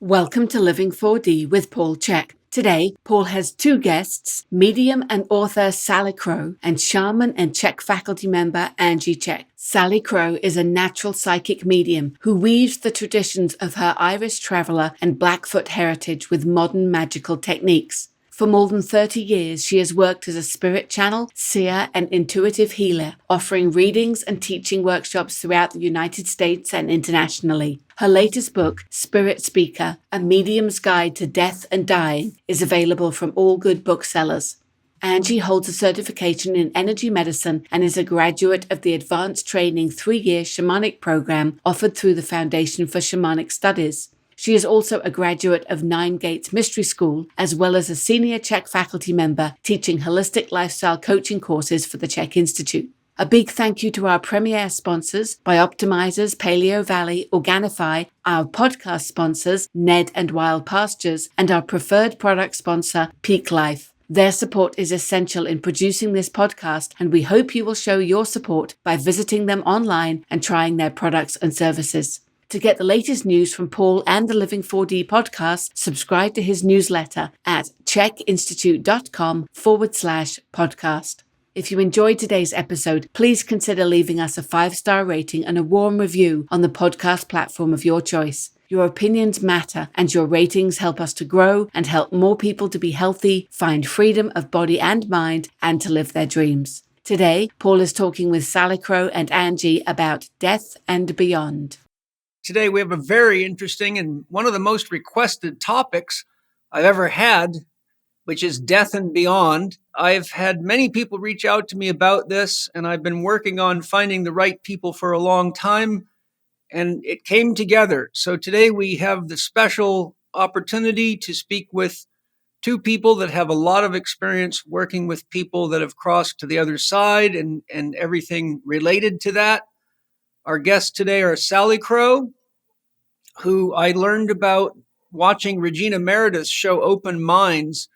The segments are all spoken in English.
Welcome to Living 4D with Paul Chek. Today, Paul has two guests, medium and author Salicrow and Shaman and Chek faculty member Angie Chek. Salicrow is a natural psychic medium who weaves the traditions of her Irish traveller and Blackfoot heritage with modern magical techniques. For more than 30 years, she has worked as a spirit channel, seer, and intuitive healer, offering readings and teaching workshops throughout the United States and internationally. Her latest book, Spirit Speaker, A Medium's Guide to Death and Dying, is available from all good booksellers. Angie holds a certification in energy medicine and is a graduate of the advanced training 3-year shamanic program offered through the Foundation for Shamanic Studies. She is also a graduate of Nine Gates Mystery School, as well as a senior Chek faculty member teaching holistic lifestyle coaching courses for the Chek Institute. A big thank you to our premier sponsors, Bioptimizers, Paleo Valley, Organifi, our podcast sponsors, Ned and Wild Pastures, and our preferred product sponsor, Peak Life. Their support is essential in producing this podcast, and we hope you will show your support by visiting them online and trying their products and services. To get the latest news from Paul and the Living 4D podcast, subscribe to his newsletter at chekinstitute.com/podcast. If you enjoyed today's episode, please consider leaving us a 5-star rating and a warm review on the podcast platform of your choice. Your opinions matter, and your ratings help us to grow and help more people to be healthy, find freedom of body and mind, and to live their dreams. Today, Paul is talking with Salicrow and Angie about death and beyond. Today, we have a very interesting and one of the most requested topics I've ever had, which is death and beyond. I've had many people reach out to me about this, and I've been working on finding the right people for a long time, and it came together. So today we have the special opportunity to speak with two people that have a lot of experience working with people that have crossed to the other side and everything related to that. Our guests today are Salicrow, who I learned about watching Regina Meredith's show Open Minds,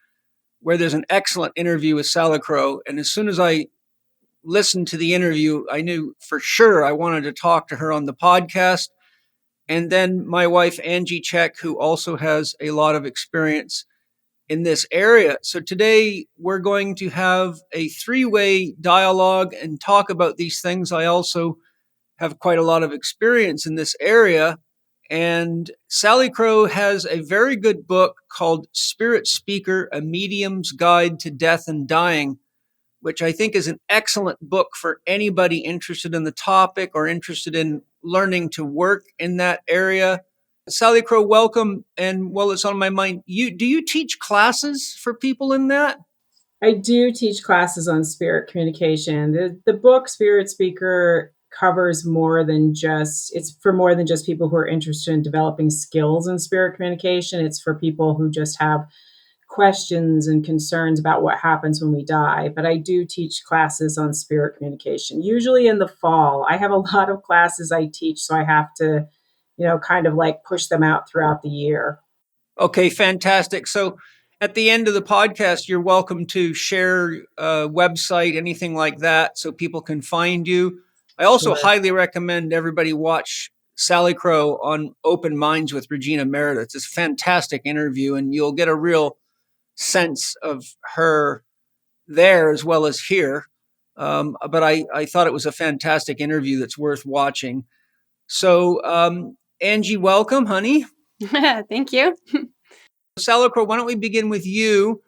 where there's an excellent interview with Salicrow. And as soon as I listened to the interview, I knew for sure I wanted to talk to her on the podcast. And then my wife, Angie Chek, who also has a lot of experience in this area. So today we're going to have a 3-way dialogue and talk about these things. I also have quite a lot of experience in this area. And Salicrow has a very good book called Spirit Speaker, A Medium's Guide to Death and Dying, which I think is an excellent book for anybody interested in the topic or interested in learning to work in that area. Salicrow, welcome. And while it's on my mind, do you teach classes for people in that? I do teach classes on spirit communication. The book Spirit Speaker covers it's for more than just people who are interested in developing skills in spirit communication. It's for people who just have questions and concerns about what happens when we die. But I do teach classes on spirit communication, usually in the fall. I have a lot of classes I teach, so I have to, kind of like push them out throughout the year. Okay, fantastic. So at the end of the podcast, you're welcome to share a website, anything like that, so people can find you. I also highly recommend everybody watch Salicrow on Open Minds with Regina Meredith. It's a fantastic interview, and you'll get a real sense of her there as well as here. But I thought it was a fantastic interview that's worth watching. So, Angie, welcome, honey. Thank you. Salicrow, why don't we begin with you?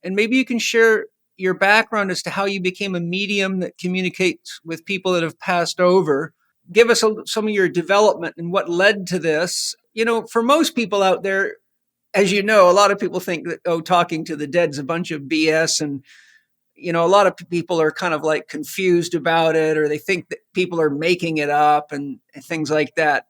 And maybe you can share your background as to how you became a medium that communicates with people that have passed over. Give us some of your development and what led to this. For most people out there, as you know, a lot of people think that, talking to the dead's a bunch of BS. And, a lot of people are kind of like confused about it, or they think that people are making it up and things like that.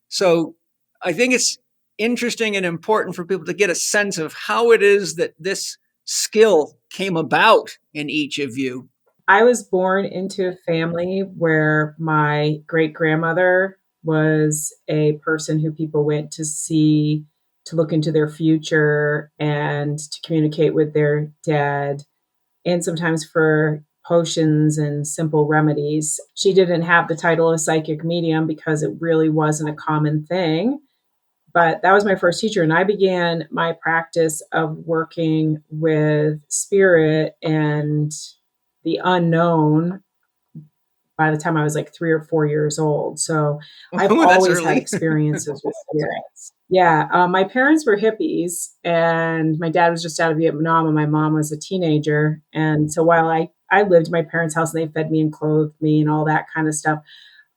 So I think it's interesting and important for people to get a sense of how it is that this skill came about in each of you. I was born into a family where my great-grandmother was a person who people went to see to look into their future and to communicate with their dead, and sometimes for potions and simple remedies. She didn't have the title of psychic medium because it really wasn't a common thing. But that was my first teacher. And I began my practice of working with spirit and the unknown by the time I was like 3 or 4 years old. So I've Oh, that's always had early. experiences with spirits. Yeah. My parents were hippies, and my dad was just out of Vietnam, and my mom was a teenager. And so while I lived in my parents' house and they fed me and clothed me and all that kind of stuff,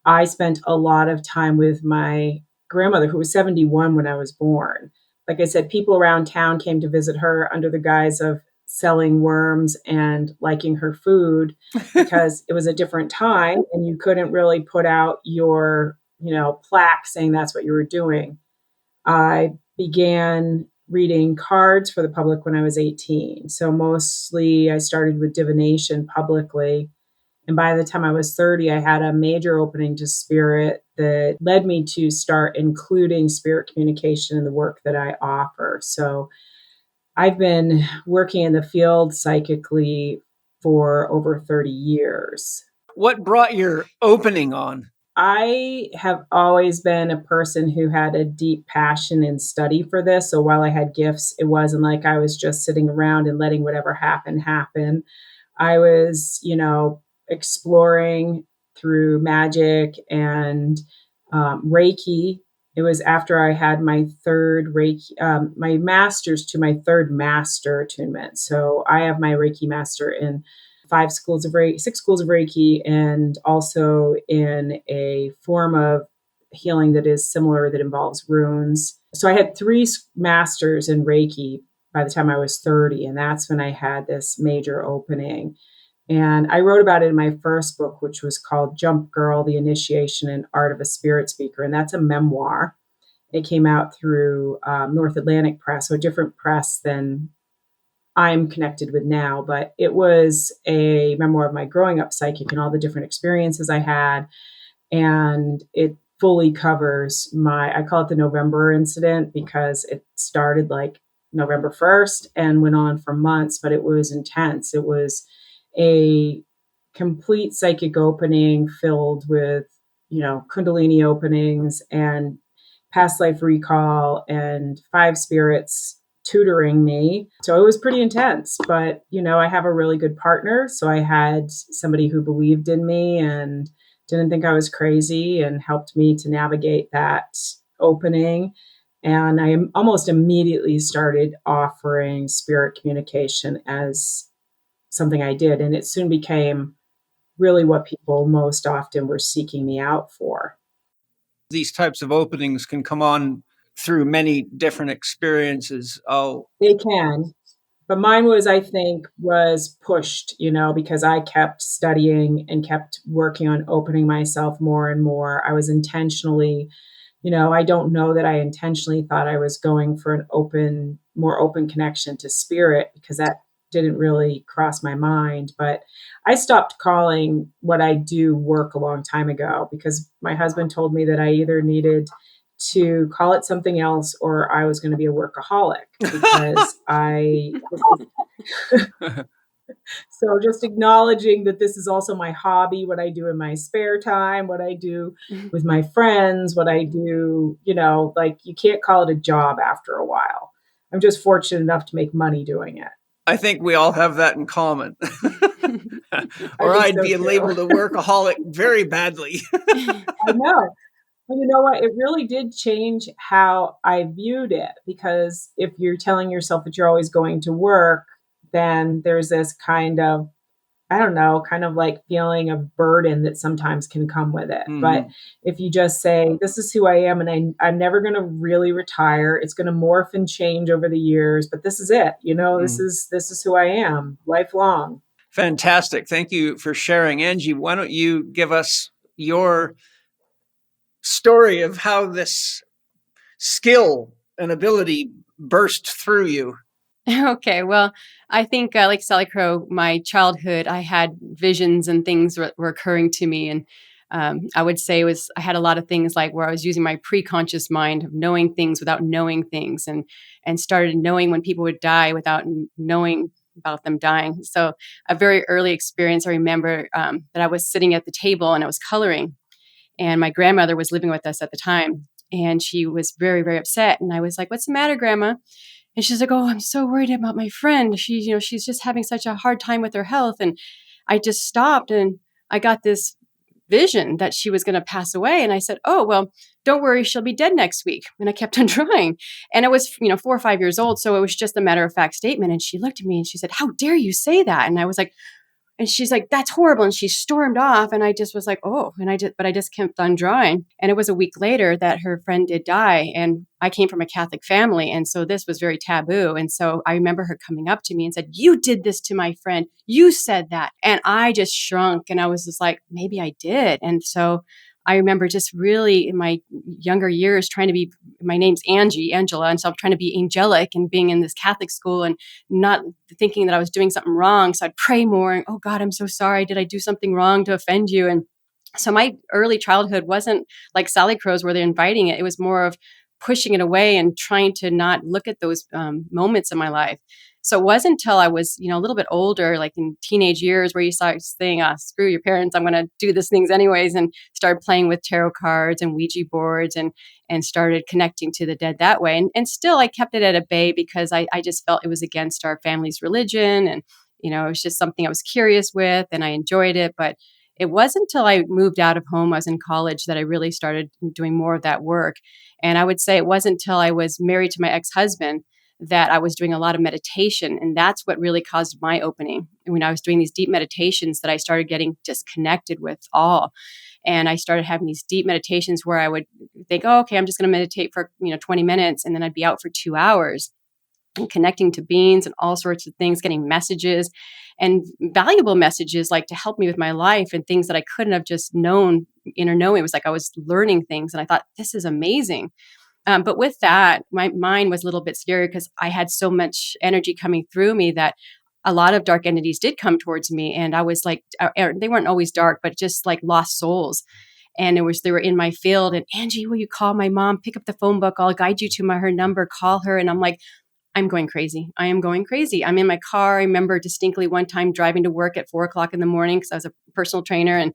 I spent a lot of time with my grandmother, who was 71 when I was born. Like I said, people around town came to visit her under the guise of selling worms and liking her food, because it was a different time and you couldn't really put out your, plaque saying that's what you were doing. I began reading cards for the public when I was 18. So mostly I started with divination publicly, and by the time I was 30, I had a major opening to spirit that led me to start including spirit communication in the work that I offer. So I've been working in the field psychically for over 30 years. What brought your opening on? I have always been a person who had a deep passion and study for this. So while I had gifts, it wasn't like I was just sitting around and letting whatever happen happen. I was, exploring through magic and Reiki. It was after I had my third Reiki, my master's to my third master attunement. So I have my Reiki master in 5 schools of Reiki, 6 schools of Reiki, and also in a form of healing that is similar that involves runes. So I had three masters in Reiki by the time I was 30, and that's when I had this major opening. And I wrote about it in my first book, which was called Jump Girl, The Initiation and Art of a Spirit Speaker. And that's a memoir. It came out through North Atlantic Press, so a different press than I'm connected with now. But it was a memoir of my growing up psychic and all the different experiences I had. And it fully covers I call it the November incident, because it started like November 1st and went on for months, but it was intense. It was a complete psychic opening filled with, Kundalini openings and past life recall and 5 spirits tutoring me. So it was pretty intense, but, I have a really good partner. So I had somebody who believed in me and didn't think I was crazy and helped me to navigate that opening. And I almost immediately started offering spirit communication as something I did. And it soon became really what people most often were seeking me out for. These types of openings can come on through many different experiences. Oh, They can. But mine was, I think, was pushed, because I kept studying and kept working on opening myself more and more. I was intentionally, I don't know that I intentionally thought I was going for more open connection to spirit, because that didn't really cross my mind. But I stopped calling what I do work a long time ago, because my husband told me that I either needed to call it something else or I was going to be a workaholic, because so just acknowledging that this is also my hobby, what I do in my spare time, what I do with my friends, what I do, like you can't call it a job after a while. I'm just fortunate enough to make money doing it. I think we all have that in common. Or I think I'd so be too. labeled a workaholic very badly. I know. Well, you know what? It really did change how I viewed it, because if you're telling yourself that you're always going to work, then there's this kind of, I don't know, kind of like feeling of burden that sometimes can come with it. But if you just say, this is who I am, and I'm never going to really retire, it's going to morph and change over the years, but this is it. This is who I am, lifelong. Fantastic. Thank you for sharing. Angie, why don't you give us your story of how this skill and ability burst through you? Okay, well, I think like Salicrow, my childhood, I had visions and things were occurring to me, and I would say I had a lot of things like where I was using my pre-conscious mind of knowing things without knowing things, and started knowing when people would die without knowing about them dying. So a very early experience, I remember that I was sitting at the table and I was coloring, and my grandmother was living with us at the time. And she was very, very upset. And I was like, "What's the matter, Grandma?" And she's like, "Oh, I'm so worried about my friend. She's just having such a hard time with her health." And I just stopped, and I got this vision that she was going to pass away. And I said, "Oh, well, don't worry, she'll be dead next week." And I kept on drawing. And it was, 4 or 5 years old. So it was just a matter of fact statement. And she looked at me and she said, "How dare you say that?" And I was like, and she's like, "That's horrible." And she stormed off. And I just was like, "Oh," but I just kept on drawing. And it was a week later that her friend did die. And I came from a Catholic family. And so this was very taboo. And so I remember her coming up to me and said, "You did this to my friend. You said that." And I just shrunk. And I was just like, maybe I did. And so I remember just really in my younger years trying to be, my name's Angela. And so I'm trying to be angelic and being in this Catholic school and not thinking that I was doing something wrong. So I'd pray more and, "Oh God, I'm so sorry. Did I do something wrong to offend you?" And so my early childhood wasn't like Salicrow's where they're inviting it. It was more of pushing it away and trying to not look at those moments in my life. So it wasn't until I was, a little bit older, like in teenage years, where you start saying, "Screw your parents, I'm going to do these things anyways," and started playing with tarot cards and Ouija boards and started connecting to the dead that way. And still, I kept it at a bay because I just felt it was against our family's religion. And, it was just something I was curious with and I enjoyed it. But it wasn't until I moved out of home, I was in college, that I really started doing more of that work. And I would say it wasn't until I was married to my ex-husband that I was doing a lot of meditation. And that's what really caused my opening. And when I was doing these deep meditations that I started getting just connected with all. And I started having these deep meditations where I would think, "Oh, okay, I'm just going to meditate for, 20 minutes." And then I'd be out for 2 hours and connecting to beings and all sorts of things, getting messages and valuable messages like to help me with my life and things that I couldn't have just known, inner knowing. It was like I was learning things and I thought, this is amazing. But with that, my mind was a little bit scary because I had so much energy coming through me that a lot of dark entities did come towards me. And I was like, they weren't always dark, but just like lost souls. And they were in my field. And, "Angie, will you call my mom? Pick up the phone book. I'll guide you to her number. Call her." And I'm like, I'm going crazy. I am going crazy. I'm in my car. I remember distinctly one time driving to work at 4 o'clock in the morning because I was a personal trainer. And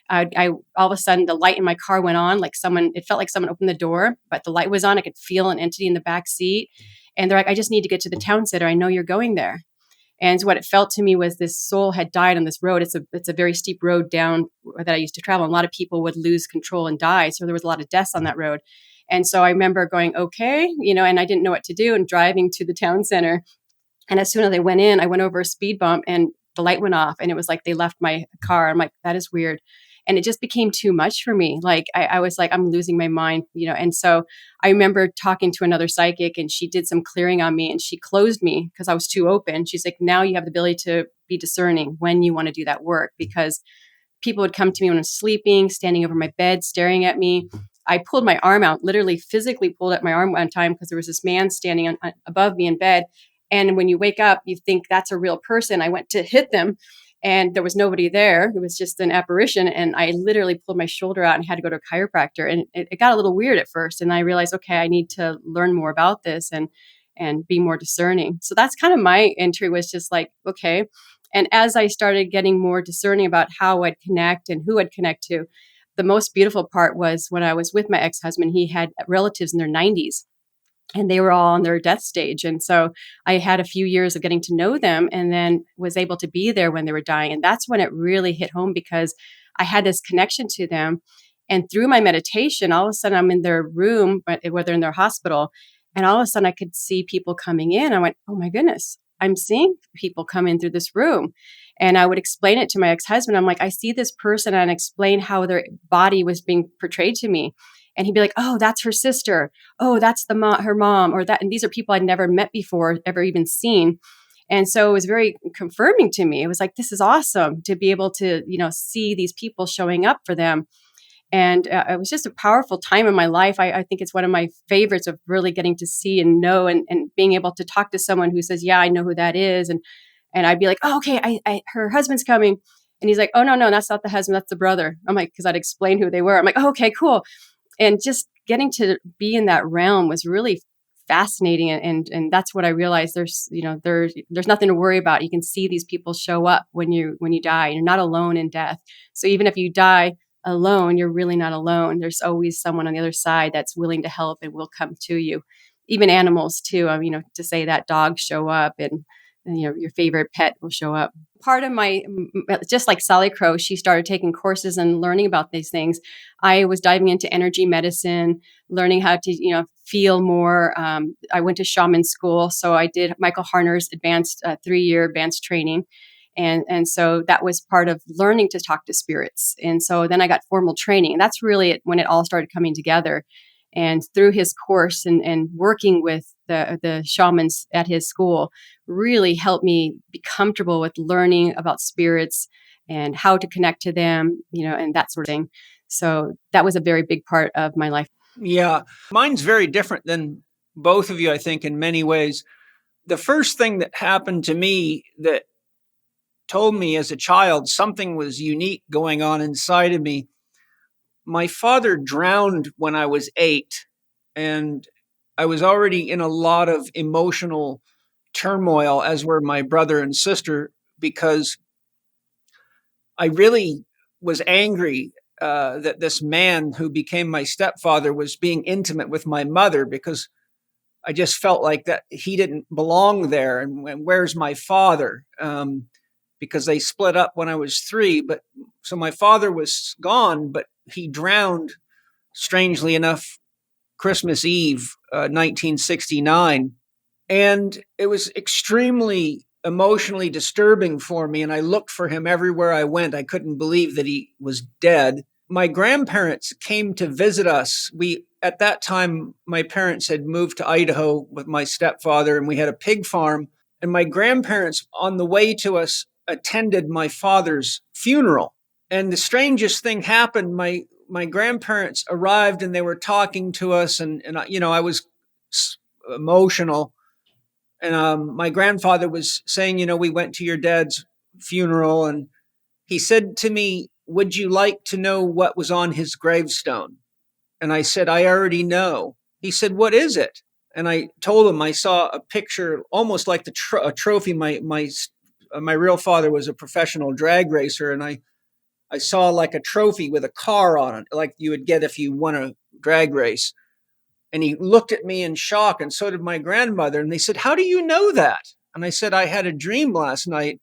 I all of a sudden the light in my car went on, it felt like someone opened the door, but the light was on. I could feel an entity in the back seat. And they're like, "I just need to get to the town center. I know you're going there." And so what it felt to me was this soul had died on this road. It's a very steep road down that I used to travel. And a lot of people would lose control and die. So there was a lot of deaths on that road. And so I remember going, okay, and I didn't know what to do and driving to the town center. And as soon as I went in, I went over a speed bump and the light went off and it was like they left my car. I'm like, that is weird. And it just became too much for me. Like I was like, I'm losing my mind, And so I remember talking to another psychic and she did some clearing on me and she closed me because I was too open. She's like, now you have the ability to be discerning when you want to do that work, because people would come to me when I was sleeping, standing over my bed, staring at me. I pulled my arm out, literally physically pulled up my arm one time because there was this man standing above me in bed. And when you wake up, you think that's a real person. I went to hit them and there was nobody there. It was just an apparition. And I literally pulled my shoulder out and had to go to a chiropractor. And it got a little weird at first. And I realized, okay, I need to learn more about this and be more discerning. So that's kind of my entry, was just like, okay. And as I started getting more discerning about how I'd connect and who I'd connect to, the most beautiful part was when I was with my ex-husband, he had relatives in their 90s and they were all on their death stage. And so I had a few years of getting to know them and then was able to be there when they were dying. And that's when it really hit home, because I had this connection to them. And through my meditation, all of a sudden I'm in their room, whether in their hospital, and all of a sudden I could see people coming in. I went, oh my goodness, I'm seeing people come in through this room. And I would explain it to my ex-husband. I'm like, I see this person, and explain how their body was being portrayed to me. And he'd be like, oh, that's her sister. Oh, that's her mom, or that. And these are people I'd never met before, ever even seen. And so it was very confirming to me. It was like, this is awesome to be able to, see these people showing up for them. And it was just a powerful time in my life. I think it's one of my favorites of really getting to see and know and being able to talk to someone who says, yeah, I know who that is. And I'd be like, oh, okay, her husband's coming. And he's like, oh, no, that's not the husband. That's the brother. I'm like, because I'd explain who they were. I'm like, oh, okay, cool. And just getting to be in that realm was really fascinating. And that's what I realized. There's nothing to worry about. You can see these people show up when you die. You're not alone in death. So even if you die alone, you're really not alone. There's always someone on the other side that's willing to help and will come to you. Even animals too. To say that dogs show up and your favorite pet will show up. Part of just like Salicrow, she started taking courses and learning about these things. I was diving into energy medicine, learning how to, feel more. I went to shaman school, so I did Michael Harner's advanced 3-year advanced training. And so that was part of learning to talk to spirits. And so then I got formal training. And that's really when it all started coming together. And through his course and working with the shamans at his school really helped me be comfortable with learning about spirits and how to connect to them, and that sort of thing. So that was a very big part of my life. Yeah. Mine's very different than both of you, I think, in many ways. The first thing that happened to me that told me as a child something was unique going on inside of me. My father drowned when I was 8, and I was already in a lot of emotional turmoil, as were my brother and sister, because I really was angry that this man who became my stepfather was being intimate with my mother, because I just felt like that he didn't belong there. And where's my father? Because they split up when I was 3. But so my father was gone, but he drowned, strangely enough, Christmas Eve, 1969. And it was extremely emotionally disturbing for me. And I looked for him everywhere I went. I couldn't believe that he was dead. My grandparents came to visit us. At that time, my parents had moved to Idaho with my stepfather, and we had a pig farm. And my grandparents, on the way to us, attended my father's funeral. And the strangest thing happened. My grandparents arrived and they were talking to us, and I was emotional. And my grandfather was saying, we went to your dad's funeral, and he said to me, "Would you like to know what was on his gravestone?" And I said, "I already know." He said, "What is it?" And I told him I saw a picture, almost like a trophy. My real father was a professional drag racer, and I saw like a trophy with a car on it, like you would get if you won a drag race. And he looked at me in shock, and so did my grandmother. And they said, "How do you know that?" And I said, "I had a dream last night,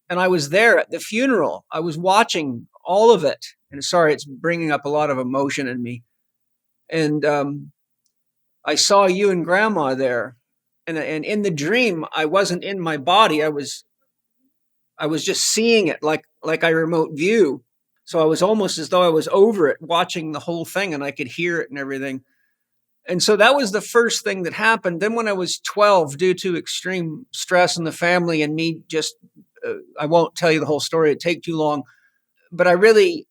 and I was there at the funeral. I was watching all of it." And sorry, it's bringing up a lot of emotion in me. And I saw you and Grandma there. And in the dream, I wasn't in my body. I was just seeing it like I remote view. So I was almost as though I was over it, watching the whole thing, and I could hear it and everything. And so that was the first thing that happened. Then when I was 12, due to extreme stress in the family and me I won't tell you the whole story, it'd take too long, but I really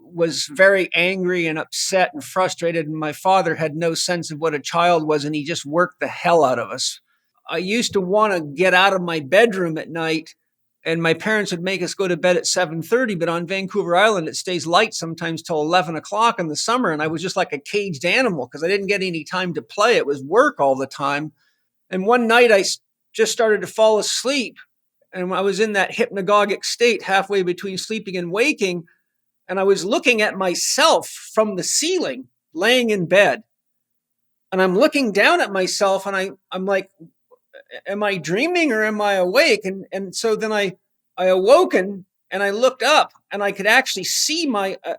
was very angry and upset and frustrated. And my father had no sense of what a child was, and he just worked the hell out of us. I used to want to get out of my bedroom at night, and my parents would make us go to bed at 7:30, but on Vancouver Island, it stays light sometimes till 11 o'clock in the summer. And I was just like a caged animal because I didn't get any time to play. It was work all the time. And one night I just started to fall asleep, and I was in that hypnagogic state halfway between sleeping and waking. And I was looking at myself from the ceiling, laying in bed. And I'm looking down at myself, and I'm like, am I dreaming or am I awake? And so then I awoken, and I looked up, and I could actually see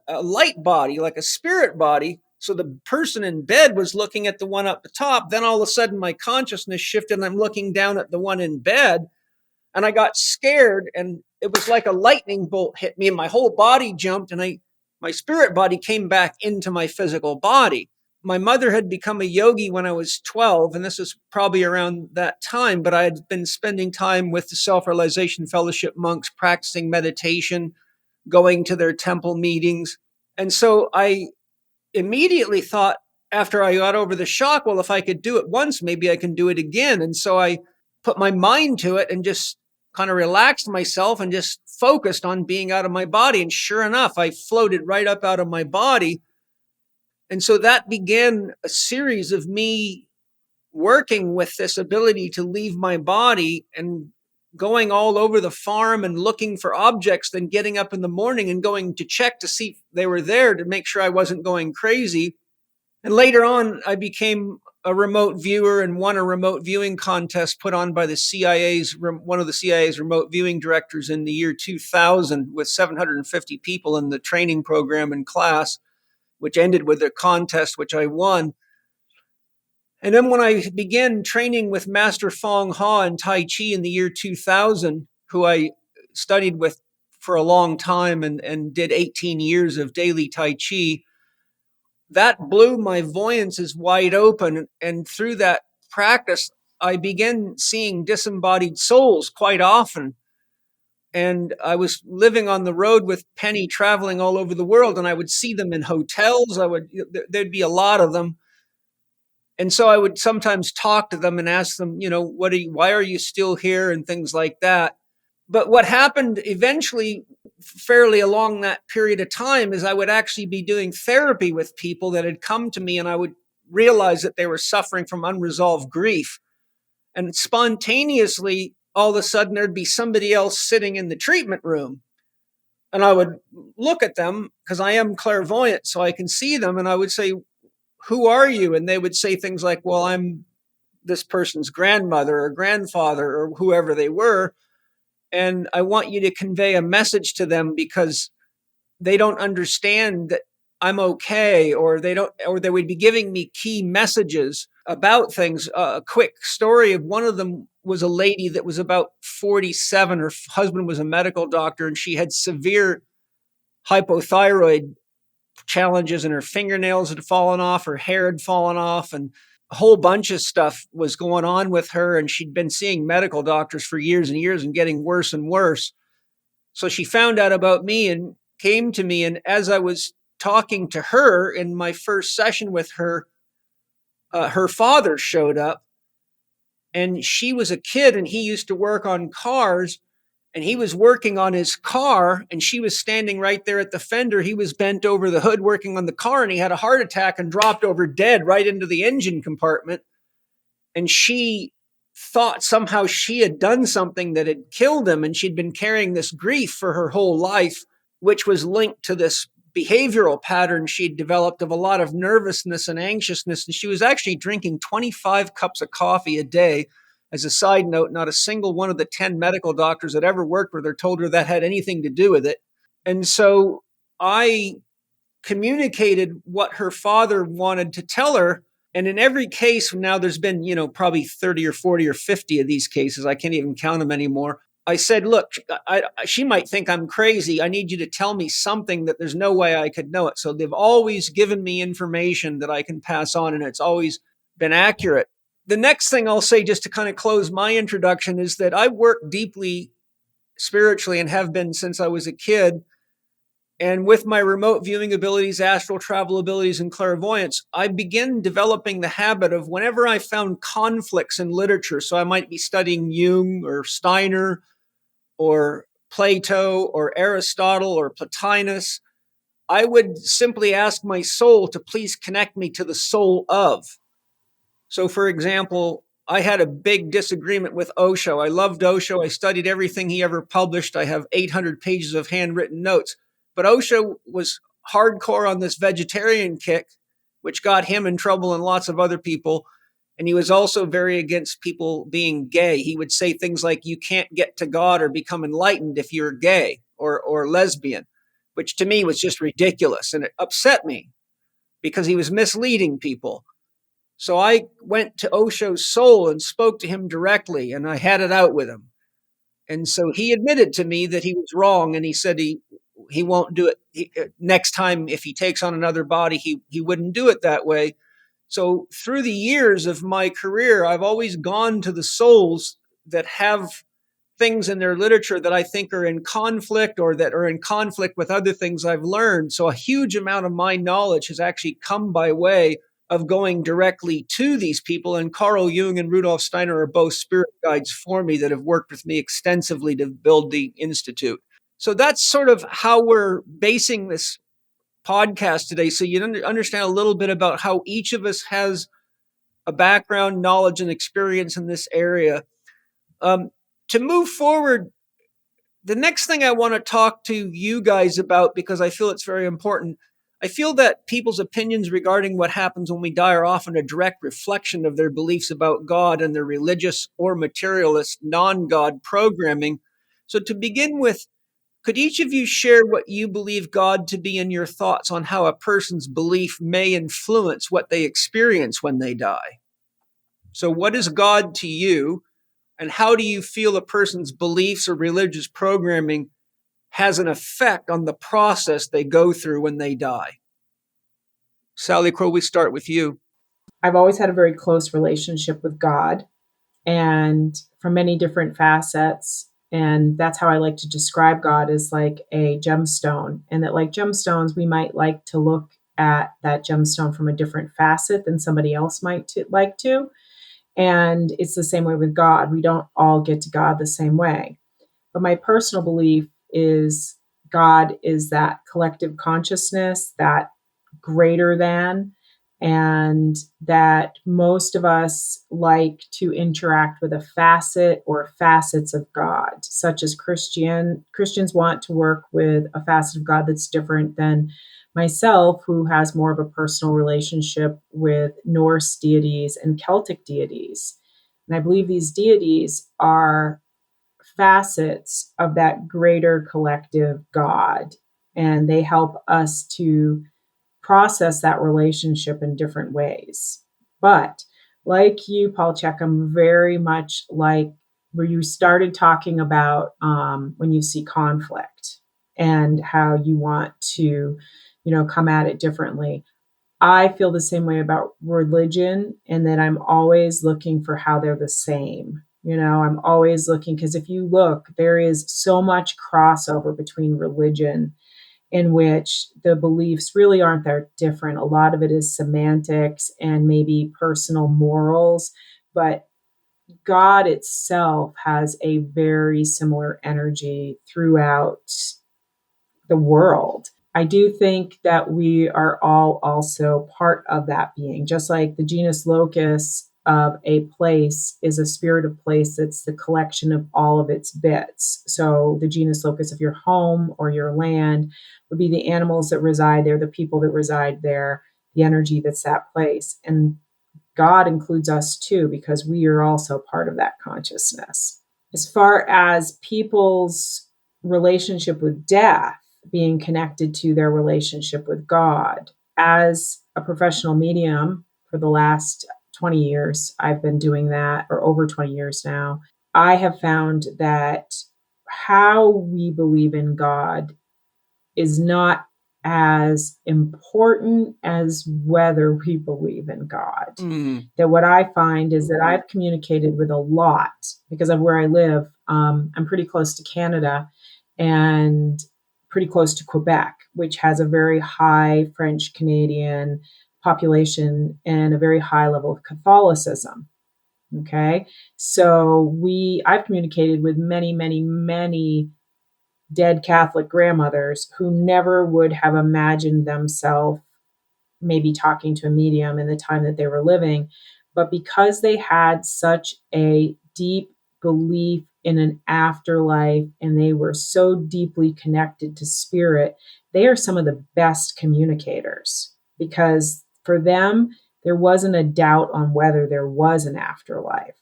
a light body, like a spirit body. So the person in bed was looking at the one up the top. Then all of a sudden my consciousness shifted, and I'm looking down at the one in bed, and I got scared, and it was like a lightning bolt hit me, and my whole body jumped, and my spirit body came back into my physical body. My mother had become a yogi when I was 12, and this is probably around that time, but I had been spending time with the Self-Realization Fellowship monks, practicing meditation, going to their temple meetings. And so I immediately thought, after I got over the shock, well, if I could do it once, maybe I can do it again. And so I put my mind to it and just kind of relaxed myself and just focused on being out of my body. And sure enough, I floated right up out of my body. And so that began a series of me working with this ability to leave my body and going all over the farm and looking for objects, then getting up in the morning and going to check to see if they were there to make sure I wasn't going crazy. And later on, I became a remote viewer and won a remote viewing contest put on by one of the CIA's remote viewing directors in the year 2000 with 750 people in the training program and class, which ended with a contest, which I won. And then when I began training with Master Fong Ha in Tai Chi in the year 2000, who I studied with for a long time and did 18 years of daily Tai Chi, that blew my voyances wide open. And through that practice, I began seeing disembodied souls quite often. And I was living on the road with Penny, traveling all over the world, and I would see them in hotels. There'd be a lot of them. And so I would sometimes talk to them and ask them, why are you still here, and things like that. But what happened eventually, fairly along that period of time, is I would actually be doing therapy with people that had come to me, and I would realize that they were suffering from unresolved grief. And spontaneously, all of a sudden, there'd be somebody else sitting in the treatment room. And I would look at them, because I am clairvoyant, so I can see them, and I would say, who are you? And they would say things like, well, I'm this person's grandmother or grandfather or whoever they were. And I want you to convey a message to them, because they don't understand that I'm okay, or they would be giving me key messages about things. A quick story of one of them was a lady that was about 47. Her husband was a medical doctor, and she had severe hypothyroid challenges, and her fingernails had fallen off, her hair had fallen off, and a whole bunch of stuff was going on with her. And she'd been seeing medical doctors for years and years and getting worse and worse. So she found out about me and came to me. And as I was talking to her in my first session with her, her father showed up, and she was a kid, and he used to work on cars. And he was working on his car, and she was standing right there at the fender. He was bent over the hood working on the car, and he had a heart attack and dropped over dead right into the engine compartment. And she thought somehow she had done something that had killed him, and she'd been carrying this grief for her whole life, which was linked to this behavioral pattern she'd developed of a lot of nervousness and anxiousness. And she was actually drinking 25 cups of coffee a day. As a side note, not a single one of the 10 medical doctors that ever worked with her told her that had anything to do with it. And so I communicated what her father wanted to tell her. And in every case, now there's been, probably 30 or 40 or 50 of these cases. I can't even count them anymore. I said, look, she might think I'm crazy. I need you to tell me something that there's no way I could know it. So they've always given me information that I can pass on, and it's always been accurate. The next thing I'll say, just to kind of close my introduction, is that I work deeply spiritually and have been since I was a kid. And with my remote viewing abilities, astral travel abilities, and clairvoyance, I began developing the habit of, whenever I found conflicts in literature, so I might be studying Jung or Steiner or Plato or Aristotle or Plotinus, I would simply ask my soul to please connect me to the soul of. So, for example, I had a big disagreement with Osho. I loved Osho. I studied everything he ever published. I have 800 pages of handwritten notes. But Osho was hardcore on this vegetarian kick, which got him in trouble and lots of other people. And he was also very against people being gay. He would say things like, you can't get to God or become enlightened if you're gay or lesbian, which to me was just ridiculous. And it upset me because he was misleading people. So I went to Osho's soul and spoke to him directly, and I had it out with him. And so he admitted to me that he was wrong, and he said he won't do it. Next time, if he takes on another body, he wouldn't do it that way. So through the years of my career, I've always gone to the souls that have things in their literature that I think are in conflict, or that are in conflict with other things I've learned. So a huge amount of my knowledge has actually come by way of going directly to these people. And Carl Jung and Rudolf Steiner are both spirit guides for me that have worked with me extensively to build the Institute. So that's sort of how we're basing this podcast today. So you understand a little bit about how each of us has a background, knowledge, and experience in this area. To move forward, the next thing I want to talk to you guys about, because I feel it's very important, I feel that people's opinions regarding what happens when we die are often a direct reflection of their beliefs about God and their religious or materialist non-God programming. So to begin with, could each of you share what you believe God to be and your thoughts on how a person's belief may influence what they experience when they die? So what is God to you, and how do you feel a person's beliefs or religious programming has an effect on the process they go through when they die? Salicrow, we start with you. I've always had a very close relationship with God, and from many different facets. And that's how I like to describe God, as like a gemstone. And that, like gemstones, we might like to look at that gemstone from a different facet than somebody else might like to. And it's the same way with God. We don't all get to God the same way. But my personal belief is God is that collective consciousness, that greater than, and that most of us like to interact with a facet or facets of God, such as Christians want to work with a facet of God that's different than myself, who has more of a personal relationship with Norse deities and Celtic deities. And I believe these deities are facets of that greater collective God, and they help us to process that relationship in different ways. But like you, Paul Chek, I'm very much like where you started talking about when you see conflict and how you want to, come at it differently. I feel the same way about religion, and that I'm always looking for how they're the same. I'm always looking, because if you look, there is so much crossover between religion, in which the beliefs really aren't that different. A lot of it is semantics and maybe personal morals, but God itself has a very similar energy throughout the world. I do think that we are all also part of that being, just like the genus locus of a place is a spirit of place that's the collection of all of its bits. So the genus locus of your home or your land would be the animals that reside there, the people that reside there, the energy that's that place. And God includes us too, because we are also part of that consciousness. As far as people's relationship with death being connected to their relationship with God, as a professional medium for the last 20 years, I've been doing that, or over 20 years now, I have found that how we believe in God is not as important as whether we believe in God. That what I find is that I've communicated with a lot, because of where I live. I'm pretty close to Canada and pretty close to Quebec, which has a very high French Canadian population and a very high level of Catholicism. Okay. So I've communicated with many, many, many dead Catholic grandmothers who never would have imagined themselves maybe talking to a medium in the time that they were living. But because they had such a deep belief in an afterlife, and they were so deeply connected to spirit, they are some of the best communicators, because for them, there wasn't a doubt on whether there was an afterlife.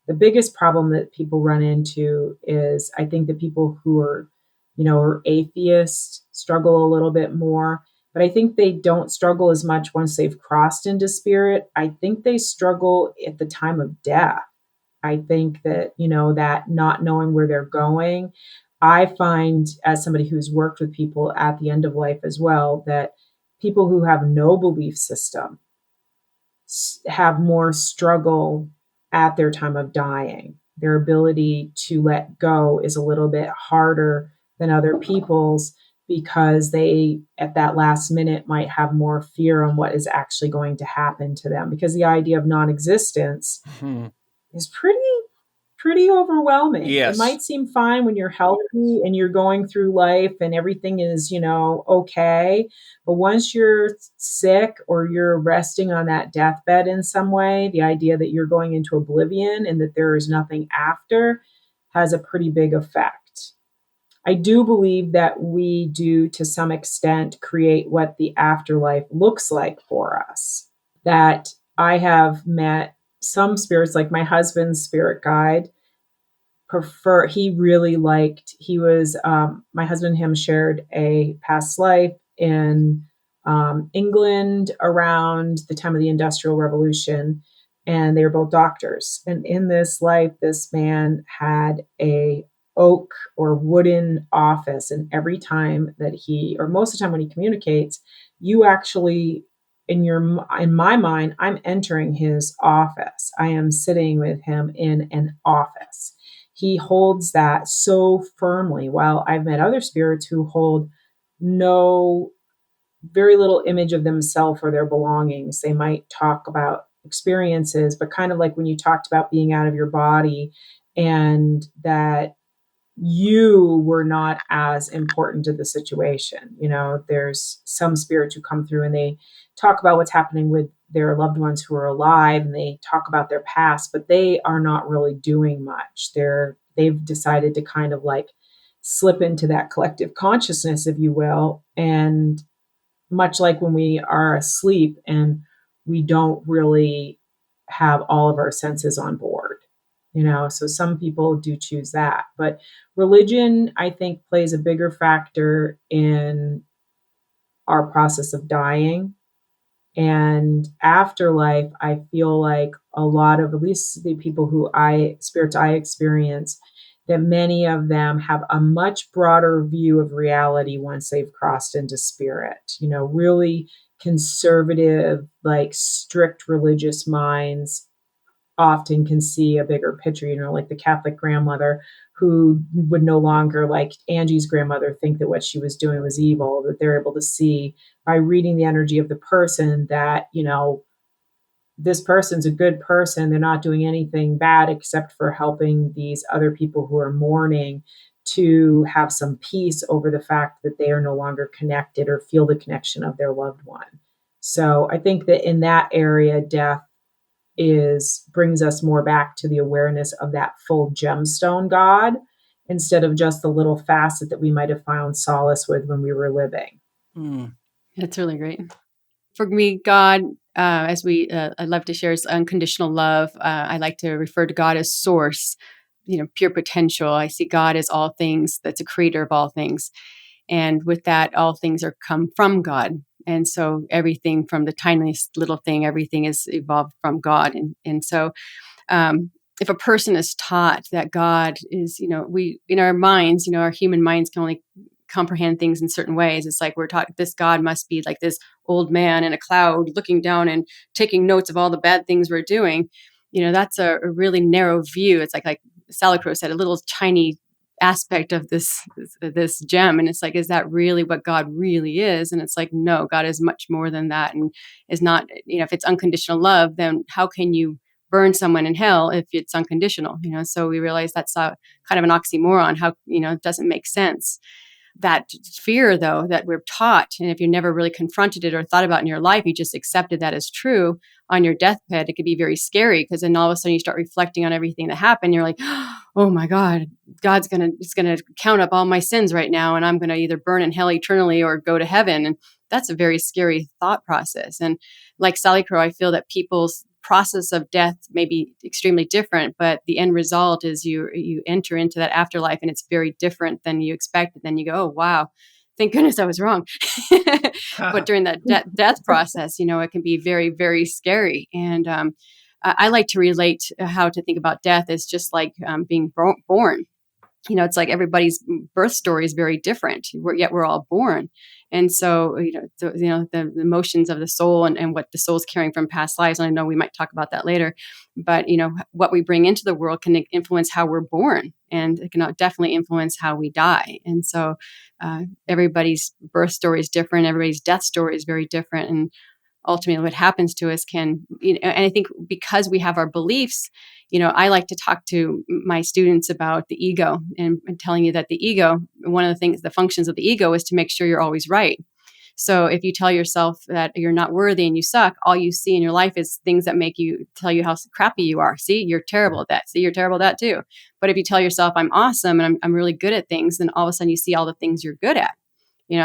The biggest problem that people run into is, I think, the people who are atheists struggle a little bit more. But I think they don't struggle as much once they've crossed into spirit. I think they struggle at the time of death. I think that, that not knowing where they're going, I find, as somebody who's worked with people at the end of life as well, that people who have no belief system have more struggle at their time of dying. Their ability to let go is a little bit harder than other people's, because they, at that last minute, might have more fear on what is actually going to happen to them, because the idea of non-existence is pretty overwhelming. Yes. It might seem fine when you're healthy and you're going through life and everything is, okay. But once you're sick or you're resting on that deathbed in some way, the idea that you're going into oblivion and that there is nothing after, has a pretty big effect. I do believe that we do, to some extent, create what the afterlife looks like for us. That I have met some spirits, like my husband's spirit guide, he really liked, he was, my husband and him shared a past life in England around the time of the Industrial Revolution, and they were both doctors. And in this life, this man had a oak or wooden office, and every time that he, or most of the time when he communicates, you actually, in my mind, I'm entering his office. I am sitting with him in an office. He holds that so firmly, while I've met other spirits who hold no, very little image of themselves or their belongings. They might talk about experiences, but kind of like when you talked about being out of your body, and that you were not as important to the situation. There's some spirits who come through and they talk about what's happening with their loved ones who are alive, and they talk about their past, but they are not really doing much. They've decided to kind of like slip into that collective consciousness, if you will, and much like when we are asleep and we don't really have all of our senses on board. So some people do choose that, but religion, I think, plays a bigger factor in our process of dying. And afterlife, I feel like a lot of, at least the people spirits I experience, that many of them have a much broader view of reality once they've crossed into spirit. Really conservative, like strict religious minds often can see a bigger picture, like the Catholic grandmother who would no longer, like Angie's grandmother, think that what she was doing was evil, that they're able to see by reading the energy of the person that, this person's a good person. They're not doing anything bad except for helping these other people who are mourning to have some peace over the fact that they are no longer connected or feel the connection of their loved one. So I think that in that area, death brings us more back to the awareness of that full gemstone God, instead of just the little facet that we might have found solace with when we were living. That's really great. For me, God, as I love to share, is unconditional love. I like to refer to God as source, pure potential. I see God as all things, that's a creator of all things. And with that, all things are come from God. And so everything from the tiniest little thing, everything is evolved from God. And so if a person is taught that God is, we, in our minds, our human minds can only comprehend things in certain ways. It's like we're taught this God must be like this old man in a cloud looking down and taking notes of all the bad things we're doing. That's a really narrow view. It's like Salicrow said, a little tiny aspect of this gem. And it's like, is that really what God really is? And it's like, no, God is much more than that, and is not, if it's unconditional love, then how can you burn someone in hell if it's unconditional? So we realize that's kind of an oxymoron. How, it doesn't make sense. That fear, though, that we're taught, and if you never really confronted it or thought about it in your life, you just accepted that as true on your deathbed, it could be very scary, because then all of a sudden you start reflecting on everything that happened. You're like, oh my God, God's gonna count up all my sins right now, and I'm gonna either burn in hell eternally or go to heaven. And that's a very scary thought process. And like Salicrow, I feel that people's process of death may be extremely different, but the end result is you enter into that afterlife, and it's very different than you expected. Then you go, oh wow, thank goodness I was wrong. But during that death process, it can be very, very scary. And I like to relate how to think about death as just like being born. It's like everybody's birth story is very different, yet we're all born. And so, the emotions of the soul and what the soul's carrying from past lives. And I know we might talk about that later, but, what we bring into the world can influence how we're born, and it can definitely influence how we die. And so everybody's birth story is different. Everybody's death story is very different. And ultimately what happens to us can, and I think because we have our beliefs, I like to talk to my students about the ego, and telling you that the ego, one of the things, the functions of the ego is to make sure you're always right. So if you tell yourself that you're not worthy and you suck, all you see in your life is things that make you tell you how crappy you are. See, you're terrible at that. See, you're terrible at that too. But if you tell yourself I'm awesome and I'm really good at things, then all of a sudden you see all the things you're good at.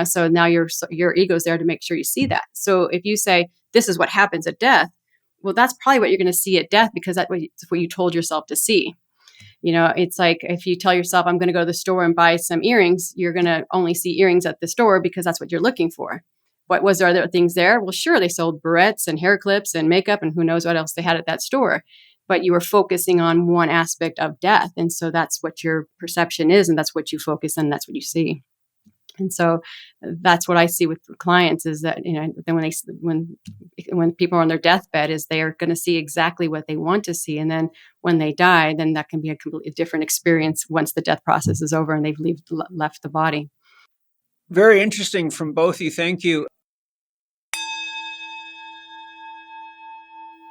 So now your ego's there to make sure you see that. So if you say this is what happens at death, well, that's probably what you're going to see at death, because that's what you told yourself to see. It's like if you tell yourself, I'm going to go to the store and buy some earrings, you're going to only see earrings at the store because that's what you're looking for. What was there other things there? Well, sure, they sold barrettes and hair clips and makeup and who knows what else they had at that store. But you were focusing on one aspect of death. And so that's what your perception is. And that's what you focus on. That's what you see. And so that's what I see with clients is that, then when people are on their deathbed is they are going to see exactly what they want to see. And then when they die, then that can be a completely different experience once the death process is over and they've left the body. Very interesting from both of you. Thank you.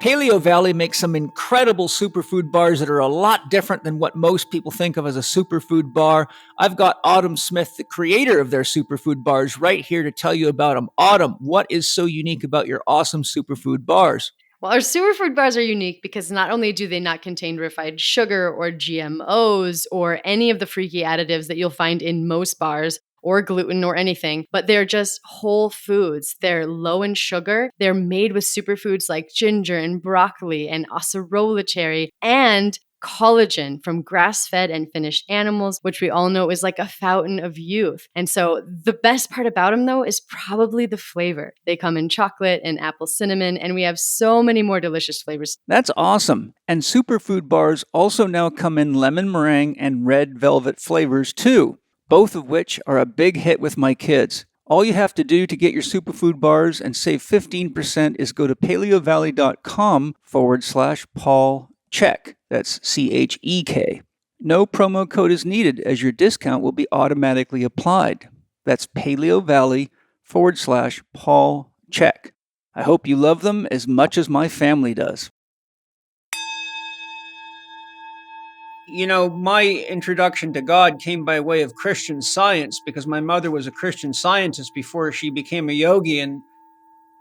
Paleo Valley makes some incredible superfood bars that are a lot different than what most people think of as a superfood bar. I've got Autumn Smith, the creator of their superfood bars, right here to tell you about them. Autumn, what is so unique about your awesome superfood bars? Well, our superfood bars are unique because not only do they not contain refined sugar or GMOs or any of the freaky additives that you'll find in most bars, or gluten or anything, but they're just whole foods. They're low in sugar. They're made with superfoods like ginger and broccoli and acerola cherry and collagen from grass-fed and finished animals, which we all know is like a fountain of youth. And so the best part about them, though, is probably the flavor. They come in chocolate and apple cinnamon, and we have so many more delicious flavors. That's awesome. And superfood bars also now come in lemon meringue and red velvet flavors too, both of which are a big hit with my kids. All you have to do to get your superfood bars and save 15% is go to paleovalley.com/Paul Chek. That's CHEK. No promo code is needed as your discount will be automatically applied. That's paleovalley.com/Paul Chek. I hope you love them as much as my family does. My introduction to God came by way of Christian Science because my mother was a Christian Scientist before she became a yogi. And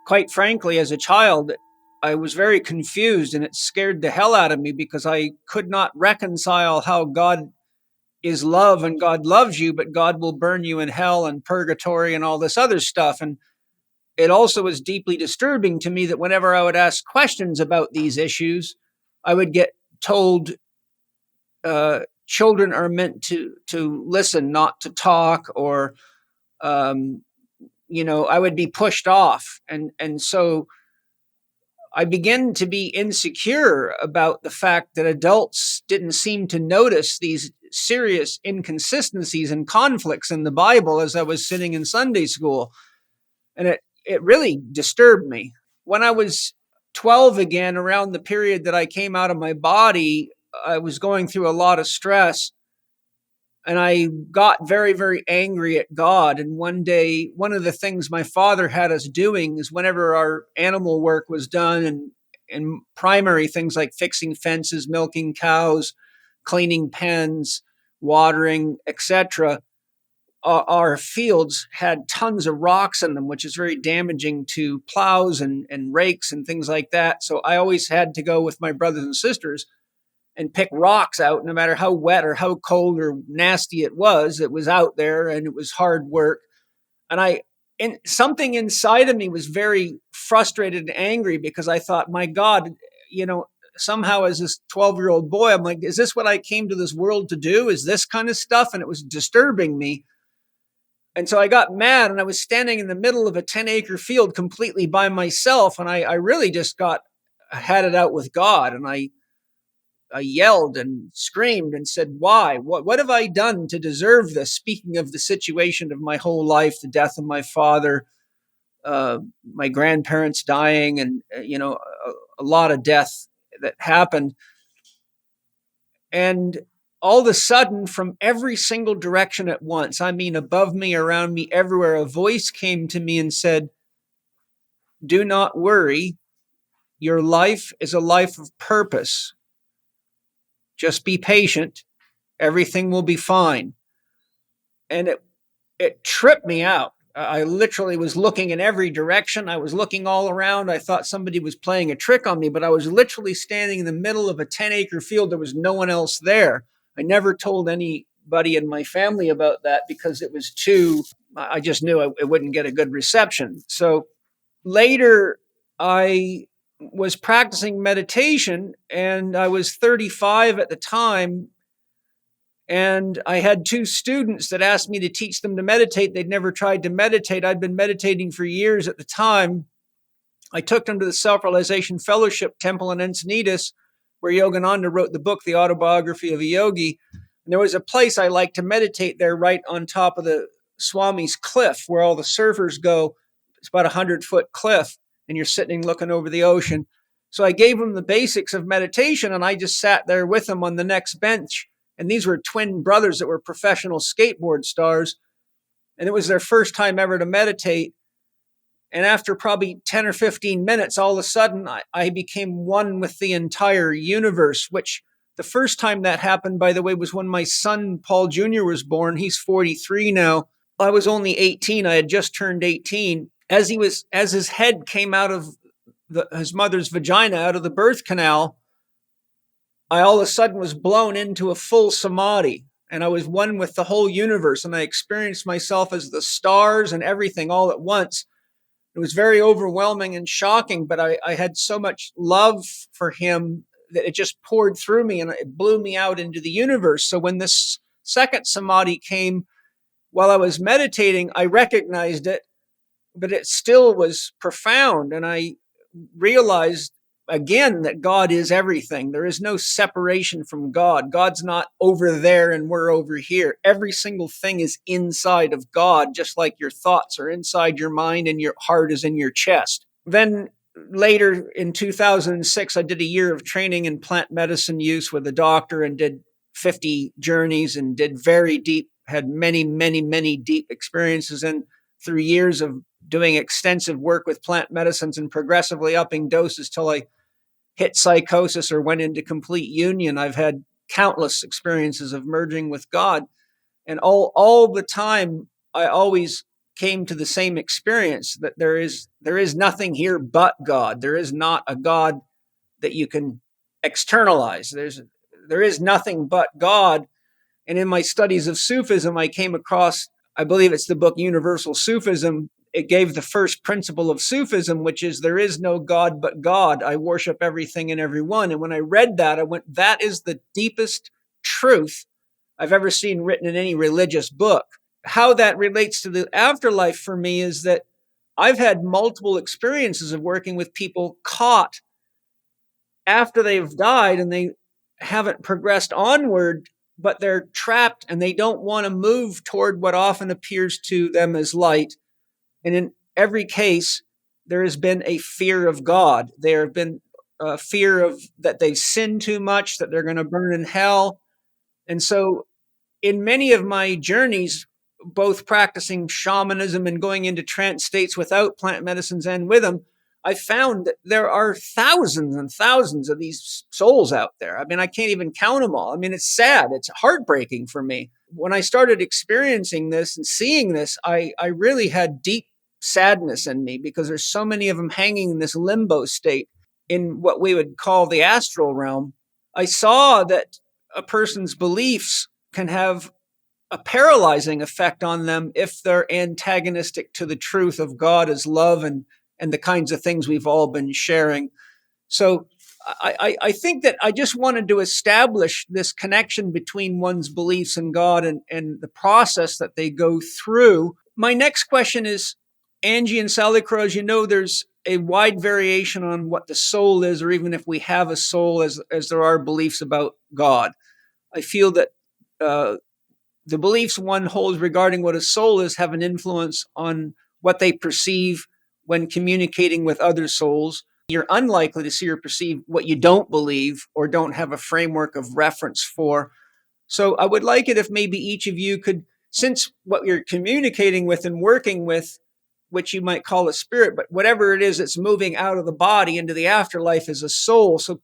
quite frankly, as a child, I was very confused and it scared the hell out of me because I could not reconcile how God is love and God loves you, but God will burn you in hell and purgatory and all this other stuff. And it also was deeply disturbing to me that whenever I would ask questions about these issues, I would get told children are meant to listen, not to talk, or I would be pushed off, and so I began to be insecure about the fact that adults didn't seem to notice these serious inconsistencies and conflicts in the Bible as I was sitting in Sunday school, and it really disturbed me. When I was 12 again, around the period that I came out of my body, I was going through a lot of stress and I got very, very angry at God. And one day, one of the things my father had us doing is whenever our animal work was done and primary things like fixing fences, milking cows, cleaning pens, watering, etc., our fields had tons of rocks in them, which is very damaging to plows and rakes and things like that. So I always had to go with my brothers and sisters and pick rocks out, no matter how wet or how cold or nasty it was out there and it was hard work. And something inside of me was very frustrated and angry because I thought, my God, somehow as this 12-year-old boy, I'm like, is this what I came to this world to do? Is this kind of stuff? And it was disturbing me. And so I got mad and I was standing in the middle of a 10-acre field completely by myself. And I really just had it out with God. And I yelled and screamed and said, why? What have I done to deserve this? Speaking of the situation of my whole life, the death of my father, my grandparents dying, and, a lot of death that happened. And all of a sudden, from every single direction at once, I mean, above me, around me, everywhere, a voice came to me and said, do not worry. Your life is a life of purpose. Just be patient. Everything will be fine. And it tripped me out I literally was looking in every direction. I was looking all around. I thought somebody was playing a trick on me, but I was literally standing in the middle of a 10-acre field. There was no one else there. I never told anybody in my family about that because it was I just knew it wouldn't get a good reception. So later, I was practicing meditation, and I was 35 at the time. And I had two students that asked me to teach them to meditate. They'd never tried to meditate. I'd been meditating for years at the time. I took them to the Self-Realization Fellowship Temple in Encinitas, where Yogananda wrote the book, The Autobiography of a Yogi. And there was a place I liked to meditate there right on top of the Swami's cliff where all the surfers go. It's about a 100-foot cliff, and you're sitting looking over the ocean. So I gave them the basics of meditation, and I just sat there with them on the next bench. And these were twin brothers that were professional skateboard stars. And it was their first time ever to meditate. And after probably 10 or 15 minutes, all of a sudden, I became one with the entire universe, which the first time that happened, by the way, was when my son, Paul Jr., was born. He's 43 now. I was only 18. I had just turned 18. As his head came out of his mother's vagina, out of the birth canal, I all of a sudden was blown into a full samadhi, and I was one with the whole universe, and I experienced myself as the stars and everything all at once. It was very overwhelming and shocking, but I had so much love for him that it just poured through me, and it blew me out into the universe. So when this second samadhi came while I was meditating, I recognized it, but it still was profound, and I realized again that God is everything. There is no separation from God. God's not over there and we're over here. Every single thing is inside of God, just like your thoughts are inside your mind and your heart is in your chest. Then later in 2006, I did a year of training in plant medicine use with a doctor and did 50 journeys and did very deep, had many, many, many deep experiences. And through years of doing extensive work with plant medicines and progressively upping doses till I hit psychosis or went into complete union, I've had countless experiences of merging with God. And all the time, I always came to the same experience that there is nothing here but God. There is not a God that you can externalize. There is nothing but God. And in my studies of Sufism, I came across, I believe it's the book Universal Sufism. It gave the first principle of Sufism, which is there is no God but God. I worship everything and everyone. And when I read that, I went, that is the deepest truth I've ever seen written in any religious book. How that relates to the afterlife for me is that I've had multiple experiences of working with people caught after they've died and they haven't progressed onward, but they're trapped and they don't want to move toward what often appears to them as light. And in every case, there has been a fear of God. There have been a fear of that they've sinned too much, that they're going to burn in hell. And so in many of my journeys, both practicing shamanism and going into trance states without plant medicines and with them, I found that there are thousands and thousands of these souls out there. I mean, I can't even count them all. I mean, it's sad. It's heartbreaking for me. When I started experiencing this and seeing this, I really had deep sadness in me because there's so many of them hanging in this limbo state in what we would call the astral realm. I saw that a person's beliefs can have a paralyzing effect on them if they're antagonistic to the truth of God as love and the kinds of things we've all been sharing. So I think that I just wanted to establish this connection between one's beliefs and God and the process that they go through. My next question is, Angie and Salicrow, as you know, there's a wide variation on what the soul is, or even if we have a soul, as there are beliefs about God. I feel that the beliefs one holds regarding what a soul is have an influence on what they perceive when communicating with other souls. You're unlikely to see or perceive what you don't believe or don't have a framework of reference for. So I would like it if maybe each of you could, since what you're communicating with and working with, which you might call a spirit, but whatever it is that's moving out of the body into the afterlife is a soul. So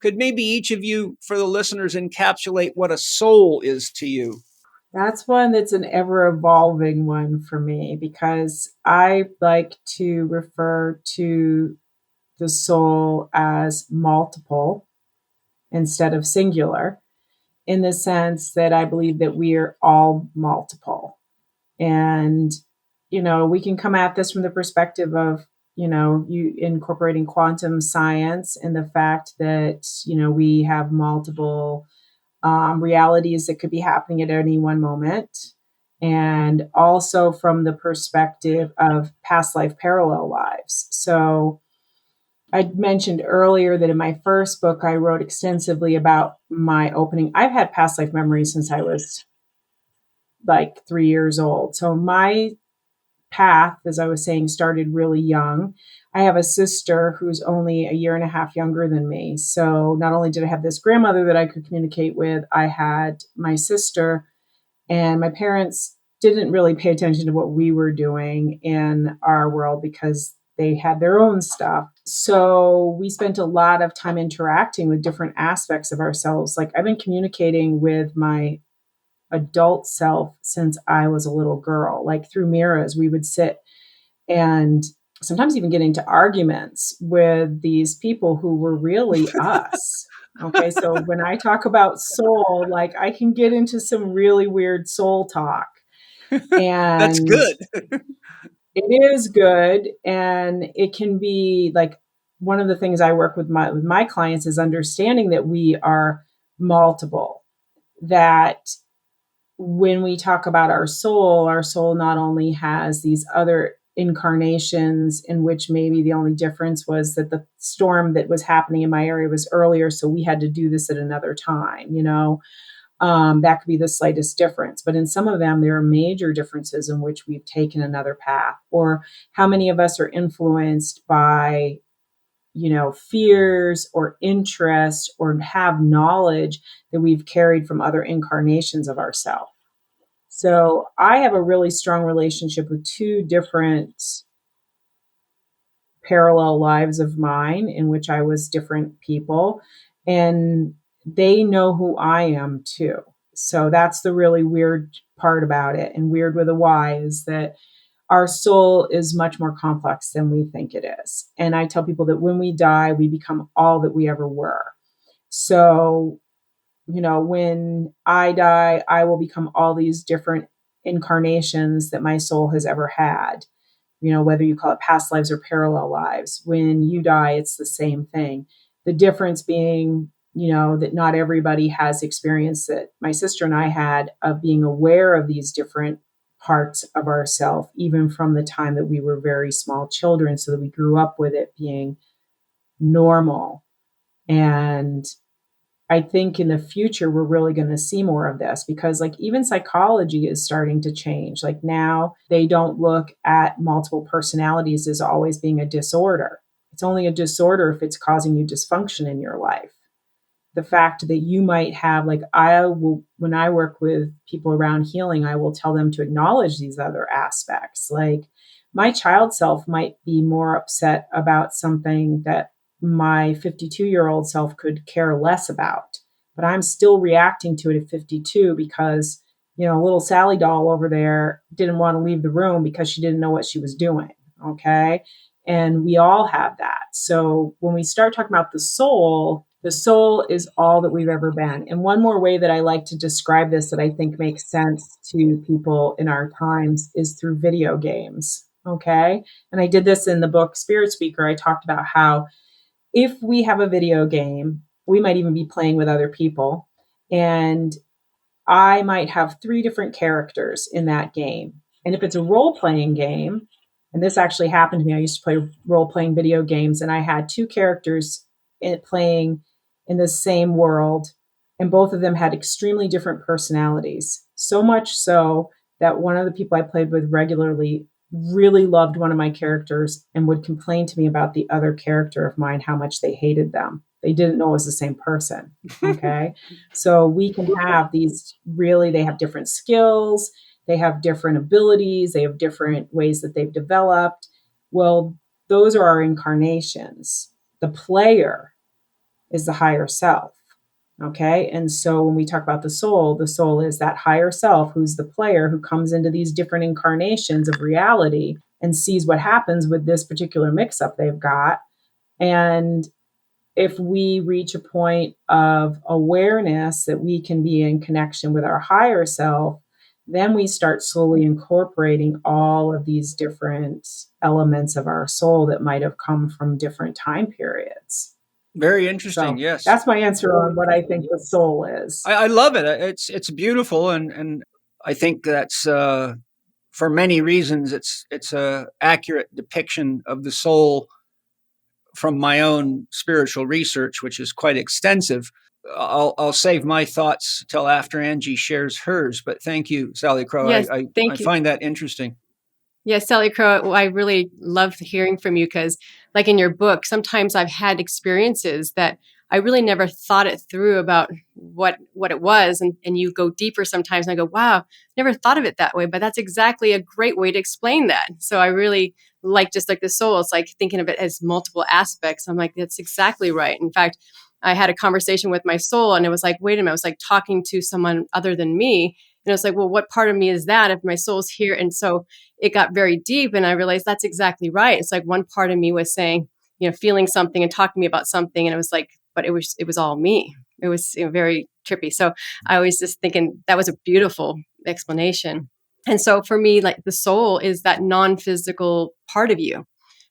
could maybe each of you, for the listeners, encapsulate what a soul is to you? That's one that's an ever evolving one for me because I like to refer to the soul as multiple instead of singular, in the sense that I believe that we are all multiple. And, we can come at this from the perspective of, you incorporating quantum science and the fact that, we have multiple realities that could be happening at any one moment. And also from the perspective of past life parallel lives. So I mentioned earlier that in my first book, I wrote extensively about my opening. I've had past life memories since I was like 3 years old. So my path, as I was saying, started really young. I have a sister who's only a year and a half younger than me. So not only did I have this grandmother that I could communicate with, I had my sister, and my parents didn't really pay attention to what we were doing in our world because they had their own stuff. So we spent a lot of time interacting with different aspects of ourselves. Like I've been communicating with my adult self since I was a little girl. Like through mirrors, we would sit and sometimes even get into arguments with these people who were really us. Okay, so when I talk about soul, like I can get into some really weird soul talk. That's And good. it is good. And it can be like one of the things I work with my clients is understanding that we are multiple, that when we talk about our soul not only has these other incarnations in which maybe the only difference was that the storm that was happening in my area was earlier, so we had to do this at another time, that could be the slightest difference. But in some of them, there are major differences in which we've taken another path, or how many of us are influenced by fears or interest or have knowledge that we've carried from other incarnations of ourselves. So I have a really strong relationship with two different parallel lives of mine in which I was different people, and they know who I am too. So that's the really weird part about it. And weird with a Y is that our soul is much more complex than we think it is. And I tell people that when we die, we become all that we ever were. So, when I die, I will become all these different incarnations that my soul has ever had, whether you call it past lives or parallel lives. When you die, it's the same thing. The difference being, that not everybody has experience that my sister and I had of being aware of these different parts of ourself, even from the time that we were very small children, so that we grew up with it being normal. And I think in the future, we're really going to see more of this because, like, even psychology is starting to change. Like, now they don't look at multiple personalities as always being a disorder. It's only a disorder if it's causing you dysfunction in your life. The fact that you might have, like, when I work with people around healing, I will tell them to acknowledge these other aspects. Like, my child self might be more upset about something that my 52-year-old self could care less about, but I'm still reacting to it at 52 because, little Sally doll over there didn't want to leave the room because she didn't know what she was doing. Okay. And we all have that. So when we start talking about the soul is all that we've ever been. And one more way that I like to describe this that I think makes sense to people in our times is through video games. Okay. And I did this in the book Spirit Speaker. I talked about how if we have a video game, we might even be playing with other people. And I might have 3 different characters in that game. And if it's a role playing game, and this actually happened to me, I used to play role playing video games, and I had 2 characters playing in the same world, and both of them had extremely different personalities. So much so that one of the people I played with regularly really loved one of my characters and would complain to me about the other character of mine, how much they hated them. They didn't know it was the same person. Okay. So we can have these they have different skills, they have different abilities, they have different ways that they've developed. Well, those are our incarnations. The player is the higher self. Okay. And so when we talk about the soul is that higher self who's the player who comes into these different incarnations of reality and sees what happens with this particular mix up they've got. And if we reach a point of awareness that we can be in connection with our higher self, then we start slowly incorporating all of these different elements of our soul that might have come from different time periods. Very interesting. So Yes. that's my answer on what I think the soul is. I love it. It's beautiful. And I think that's, for many reasons, it's a accurate depiction of the soul from my own spiritual research, which is quite extensive. I'll save my thoughts till after Angie shares hers. But thank you, Salicrow. Yes, I thank you. find that interesting. Yes, Salicrow, I really love hearing from you because, like in your book, sometimes I've had experiences that I really never thought it through about what it was, and you go deeper sometimes, and I go, "Wow, never thought of it that way." But that's exactly a great way to explain that. So I really like just like the soul. It's like thinking of it as multiple aspects. I'm like, that's exactly right. In fact, I had a conversation with my soul, and it was like, wait a minute, I was like talking to someone other than me. And I was like, well, what part of me is that if my soul's here? And so it got very deep, and I realized that's exactly right. It's like one part of me was saying, feeling something and talking to me about something, and it was like, but it was all me. It was very trippy. So I was just thinking that was a beautiful explanation. And so for me, like the soul is that non-physical part of you,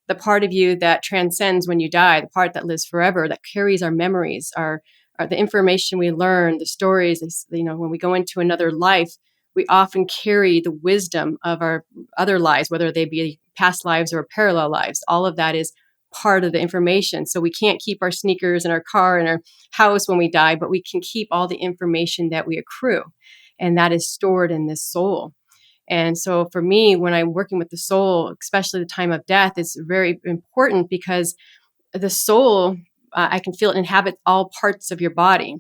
the part of you that transcends when you die, the part that lives forever, that carries our memories, our the information we learn, the stories. When we go into another life, we often carry the wisdom of our other lives, whether they be past lives or parallel lives. All of that is part of the information. So we can't keep our sneakers and our car and our house when we die, but we can keep all the information that we accrue. And that is stored in this soul. And so for me, when I'm working with the soul, especially the time of death, it's very important because the soul, I can feel it inhabit all parts of your body.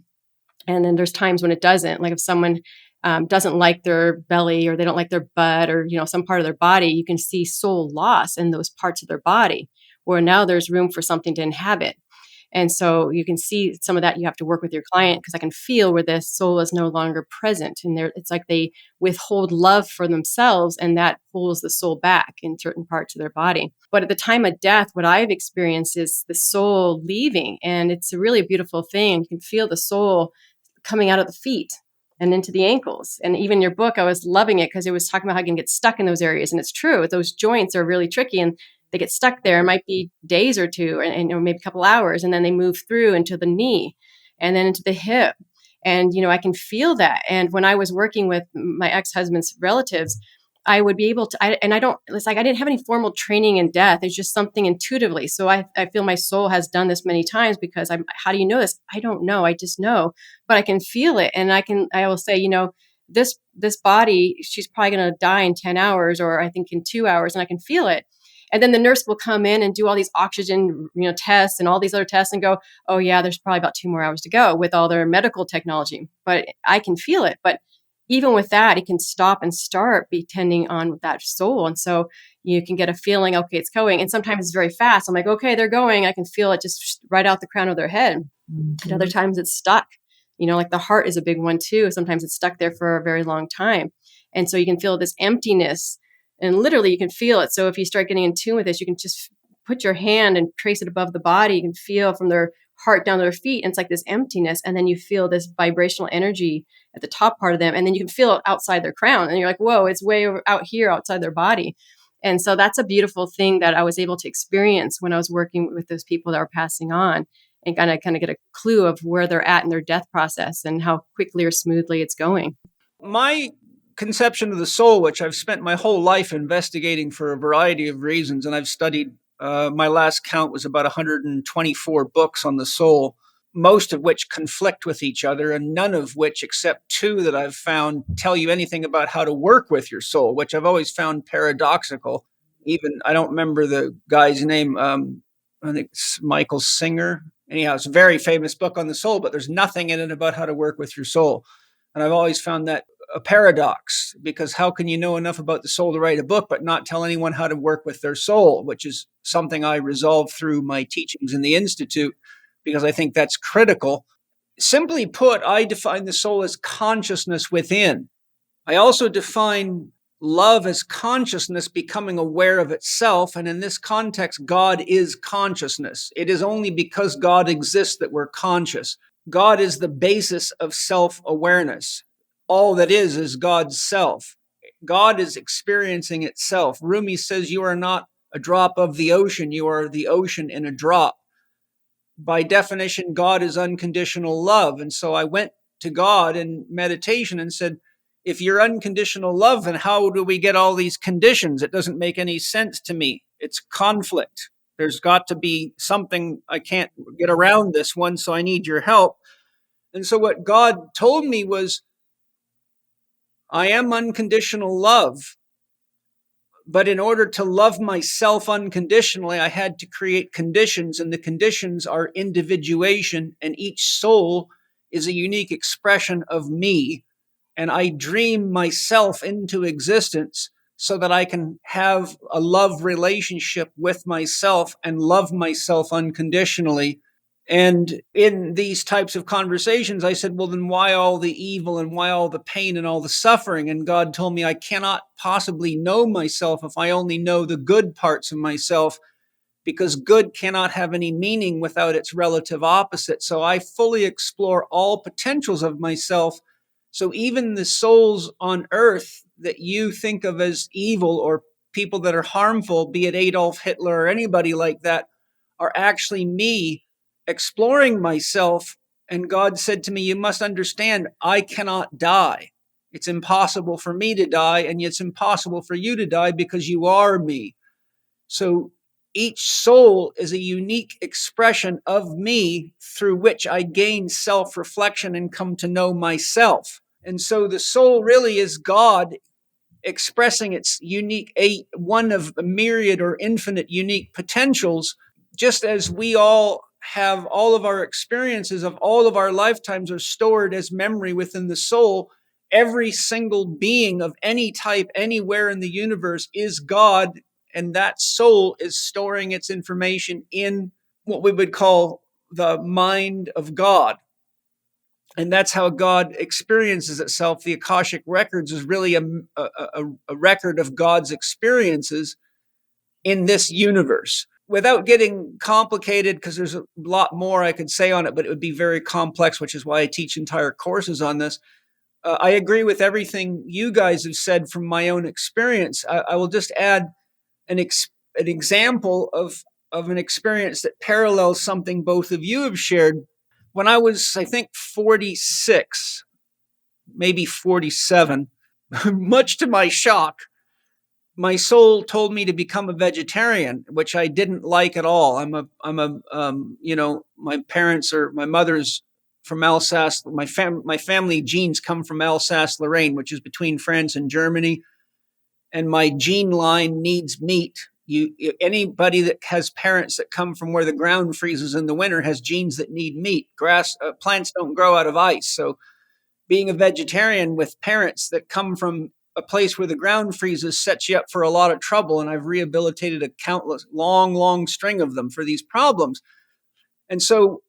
And then there's times when it doesn't. Like if someone doesn't like their belly or they don't like their butt or some part of their body, you can see soul loss in those parts of their body where now there's room for something to inhabit. And so you can see some of that you have to work with your client because I can feel where the soul is no longer present. And it's like they withhold love for themselves and that pulls the soul back in certain parts of their body. But at the time of death, what I've experienced is the soul leaving. And it's a really beautiful thing. You can feel the soul coming out of the feet and into the ankles. And even your book, I was loving it because it was talking about how you can get stuck in those areas. And it's true, those joints are really tricky and they get stuck there. It might be days or two and or maybe a couple hours. And then they move through into the knee and then into the hip. And, I can feel that. And when I was working with my ex-husband's relatives, I would be able to, it's like I didn't have any formal training in death. It's just something intuitively. So I feel my soul has done this many times because how do you know this? I don't know. I just know, but I can feel it. And I will say, this body, she's probably going to die in 10 hours or I think in 2 hours and I can feel it. And then the nurse will come in and do all these oxygen, tests and all these other tests and go, oh yeah, there's probably about 2 more hours to go with all their medical technology, but I can feel it. But even with that, it can stop and start depending on that soul. And so you can get a feeling, okay, it's going. And sometimes it's very fast. I'm like, okay, they're going. I can feel it just right out the crown of their head. And other times it's stuck. Like the heart is a big one too. Sometimes it's stuck there for a very long time. And so you can feel this emptiness and literally you can feel it. So if you start getting in tune with this, you can just put your hand and trace it above the body. You can feel from their heart down to their feet. And it's like this emptiness. And then you feel this vibrational energy at the top part of them. And then you can feel it outside their crown. And you're like, whoa, it's way over out here outside their body. And so that's a beautiful thing that I was able to experience when I was working with those people that were passing on and kind of get a clue of where they're at in their death process and how quickly or smoothly it's going. My conception of the soul, which I've spent my whole life investigating for a variety of reasons, and I've studied, my last count was about 124 books on the soul, most of which conflict with each other, and none of which, except 2 that I've found, tell you anything about how to work with your soul, which I've always found paradoxical. Even, I don't remember the guy's name, I think it's Michael Singer. Anyhow, it's a very famous book on the soul, but there's nothing in it about how to work with your soul. And I've always found that a paradox, because how can you know enough about the soul to write a book, but not tell anyone how to work with their soul, which is something I resolved through my teachings in the Institute, because I think that's critical. Simply put, I define the soul as consciousness within. I also define love as consciousness becoming aware of itself. And in this context, God is consciousness. It is only because God exists that we're conscious. God is the basis of self-awareness. All that is God's self. God is experiencing itself. Rumi says, you are not a drop of the ocean. You are the ocean in a drop. By definition, God is unconditional love. And so I went to God in meditation and said, if you're unconditional love, then how do we get all these conditions? It doesn't make any sense to me. It's conflict. There's got to be something. I can't get around this one, so I need your help. And so what God told me was, I am unconditional love. But in order to love myself unconditionally, I had to create conditions, and the conditions are individuation, and each soul is a unique expression of me. And I dream myself into existence so that I can have a love relationship with myself and love myself unconditionally. And in these types of conversations, I said, well, then why all the evil and why all the pain and all the suffering? And God told me I cannot possibly know myself if I only know the good parts of myself, because good cannot have any meaning without its relative opposite. So I fully explore all potentials of myself. So even the souls on earth that you think of as evil or people that are harmful, be it Adolf Hitler or anybody like that, are actually me exploring myself. And God said to me, you must understand, I cannot die. It's impossible for me to die, and it's impossible for you to die because you are me. So each soul is a unique expression of me through which I gain self-reflection and come to know myself. And so the soul really is God expressing its unique, one of a myriad or infinite unique potentials, just as we all have all of our experiences of all of our lifetimes are stored as memory within the soul. Every single being of any type anywhere in the universe is God, and that soul is storing its information in what we would call the mind of God. And that's how God experiences itself. The Akashic Records is really a record of God's experiences in this universe. Without getting complicated, because there's a lot more I could say on it, but it would be very complex, which is why I teach entire courses on this. I agree with everything you guys have said from my own experience. I will just add an example of an experience that parallels something both of you have shared. When I was, I think, 46, maybe 47, much to my shock, my soul told me to become a vegetarian, which I didn't like at all. My parents or my mother's from Alsace. My family genes come from Alsace-Lorraine, which is between France and Germany. And my gene line needs meat. Anybody that has parents that come from where the ground freezes in the winter has genes that need meat. Plants don't grow out of ice. So being a vegetarian with parents that come from a place where the ground freezes sets you up for a lot of trouble. And I've rehabilitated a countless, long string of them for these problems. And so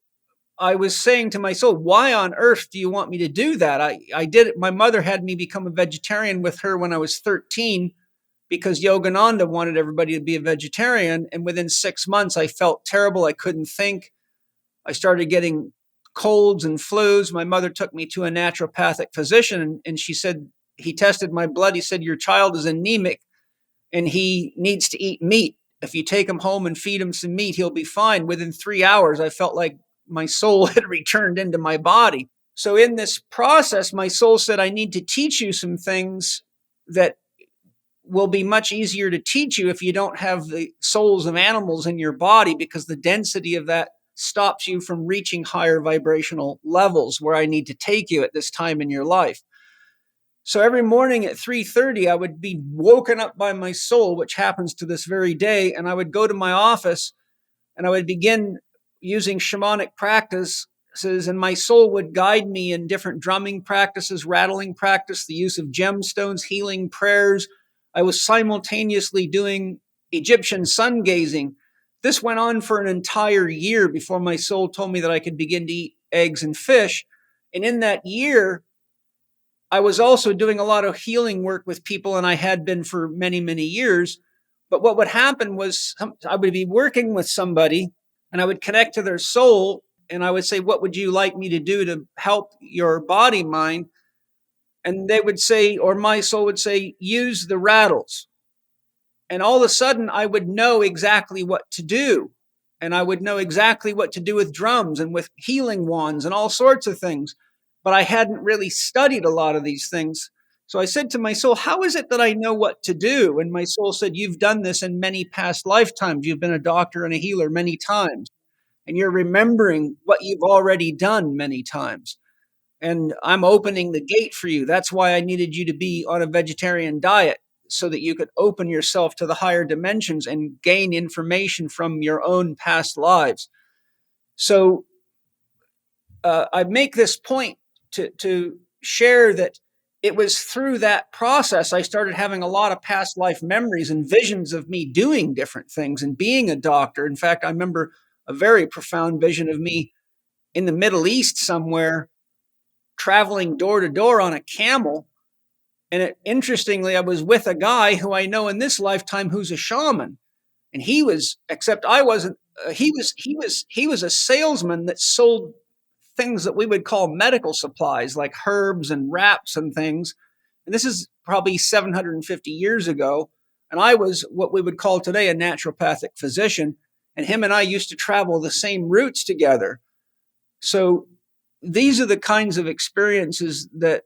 I was saying to my soul, why on earth do you want me to do that? I did it. My mother had me become a vegetarian with her when I was 13 because Yogananda wanted everybody to be a vegetarian. And within 6 months, I felt terrible. I couldn't think. I started getting colds and flus. My mother took me to a naturopathic physician, and she said, he tested my blood. He said, your child is anemic and he needs to eat meat. If you take him home and feed him some meat, he'll be fine. Within 3 hours, I felt like my soul had returned into my body. So in this process, my soul said, I need to teach you some things that will be much easier to teach you if you don't have the souls of animals in your body, because the density of that stops you from reaching higher vibrational levels where I need to take you at this time in your life. So every morning at 3:30, I would be woken up by my soul, which happens to this very day. And I would go to my office and I would begin using shamanic practices, and my soul would guide me in different drumming practices, rattling practice, the use of gemstones, healing prayers. I was simultaneously doing Egyptian sun gazing. This went on for an entire year before my soul told me that I could begin to eat eggs, and fish. And in that year, I was also doing a lot of healing work with people, and I had been for many, many years. But what would happen was I would be working with somebody and I would connect to their soul, and I would say, what would you like me to do to help your body mind? And they would say, or my soul would say, use the rattles. And all of a sudden, I would know exactly what to do. And I would know exactly what to do with drums and with healing wands and all sorts of things. But I hadn't really studied a lot of these things. So I said to my soul, how is it that I know what to do? And my soul said, you've done this in many past lifetimes. You've been a doctor and a healer many times. And you're remembering what you've already done many times. And I'm opening the gate for you. That's why I needed you to be on a vegetarian diet, so that you could open yourself to the higher dimensions and gain information from your own past lives. So I make this point to share that it was through that process I started having a lot of past life memories and visions of me doing different things and being a doctor. In fact, I remember a very profound vision of me in the Middle East somewhere, traveling door to door on a camel. And interestingly, I was with a guy who I know in this lifetime who's a shaman, and he was, except I wasn't. He was a salesman that sold things that we would call medical supplies, like herbs and wraps and things. And this is probably 750 years ago. And I was what we would call today a naturopathic physician. And him and I used to travel the same routes together. So these are the kinds of experiences that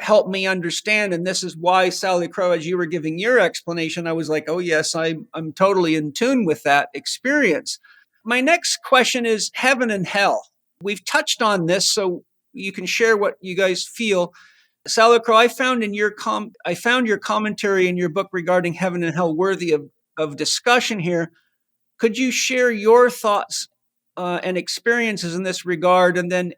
help me understand. And this is why, Salicrow, as you were giving your explanation, I was like, oh, yes, I'm totally in tune with that experience. My next question is heaven and hell. We've touched on this, so you can share what you guys feel. Salicrow, I found your commentary in your book regarding heaven and hell worthy of discussion here. Could you share your thoughts and experiences in this regard? And then,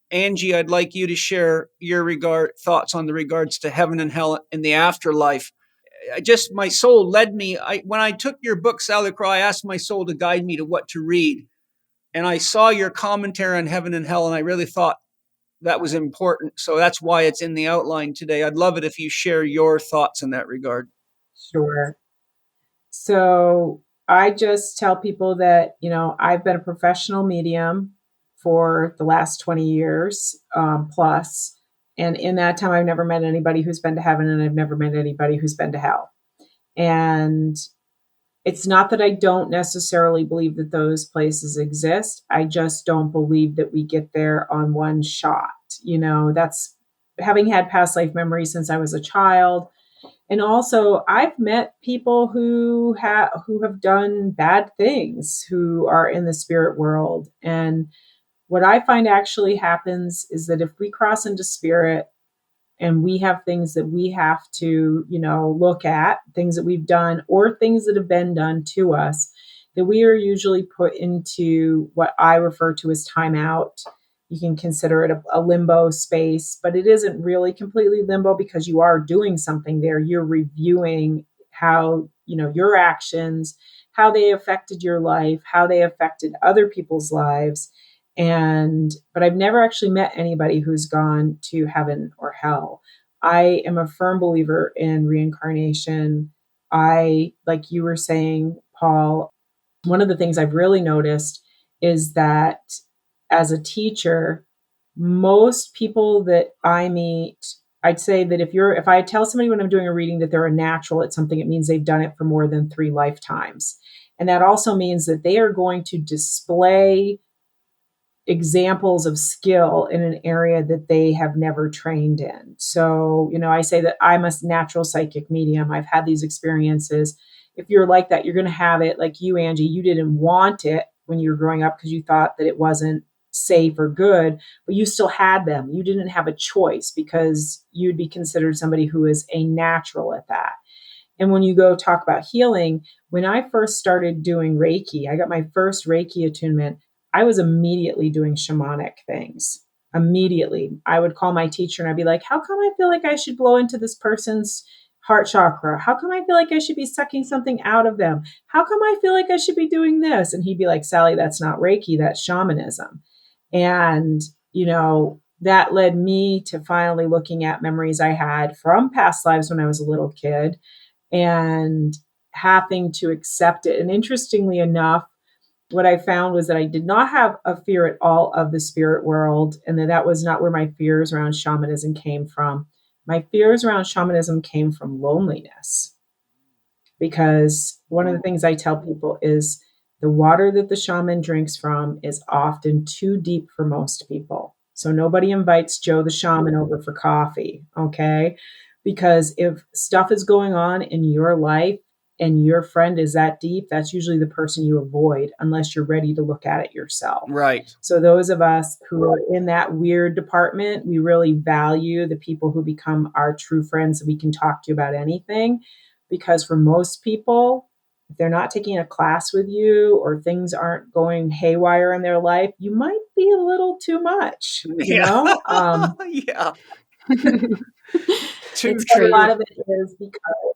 Angie, I'd like you to share your thoughts on the regards to heaven and hell in the afterlife. My soul led me. When I took your book, Salicrow, I asked my soul to guide me to what to read. And I saw your commentary on heaven and hell, and I really thought that was important. So that's why it's in the outline today. I'd love it if you share your thoughts in that regard. Sure. So I just tell people that, I've been a professional medium for the last 20 years plus. And in that time, I've never met anybody who's been to heaven, and I've never met anybody who's been to hell. And it's not that I don't necessarily believe that those places exist. I just don't believe that we get there on one shot. That's having had past life memories since I was a child. And also, I've met people who have done bad things, who are in the spirit world. And what I find actually happens is that if we cross into spirit and we have things that we have to, look at, things that we've done or things that have been done to us, that we are usually put into what I refer to as timeout. You can consider it a limbo space, but it isn't really completely limbo because you are doing something there. You're reviewing how, your actions, how they affected your life, how they affected other people's lives. But I've never actually met anybody who's gone to heaven or hell. I am a firm believer in reincarnation. Like you were saying, Paul, one of the things I've really noticed is that as a teacher, most people that I meet, I'd say that if I tell somebody when I'm doing a reading that they're a natural at something, it means they've done it for more than 3 lifetimes. And that also means that they are going to display examples of skill in an area that they have never trained in. So, I say that I'm a natural psychic medium. I've had these experiences. If you're like that, you're going to have it. Like you, Angie, you didn't want it when you were growing up because you thought that it wasn't safe or good, but you still had them. You didn't have a choice because you'd be considered somebody who is a natural at that. And when you go talk about healing, when I first started doing Reiki, I got my first Reiki attunement. I was immediately doing shamanic things. Immediately. I would call my teacher and I'd be like, how come I feel like I should blow into this person's heart chakra? How come I feel like I should be sucking something out of them? How come I feel like I should be doing this? And he'd be like, Sally, that's not Reiki, that's shamanism. And, that led me to finally looking at memories I had from past lives when I was a little kid and having to accept it. And interestingly enough, what I found was that I did not have a fear at all of the spirit world, and that was not where my fears around shamanism came from. My fears around shamanism came from loneliness, because one of the things I tell people is the water that the shaman drinks from is often too deep for most people. So nobody invites Joe the shaman over for coffee, okay? Because if stuff is going on in your life and your friend is that deep, that's usually the person you avoid unless you're ready to look at it yourself. Right. So those of us who are in that weird department, we really value the people who become our true friends that we can talk to about anything. Because for most people, if they're not taking a class with you or things aren't going haywire in their life, you might be a little too much, Yeah. Yeah. Too It's a true. lot of it is because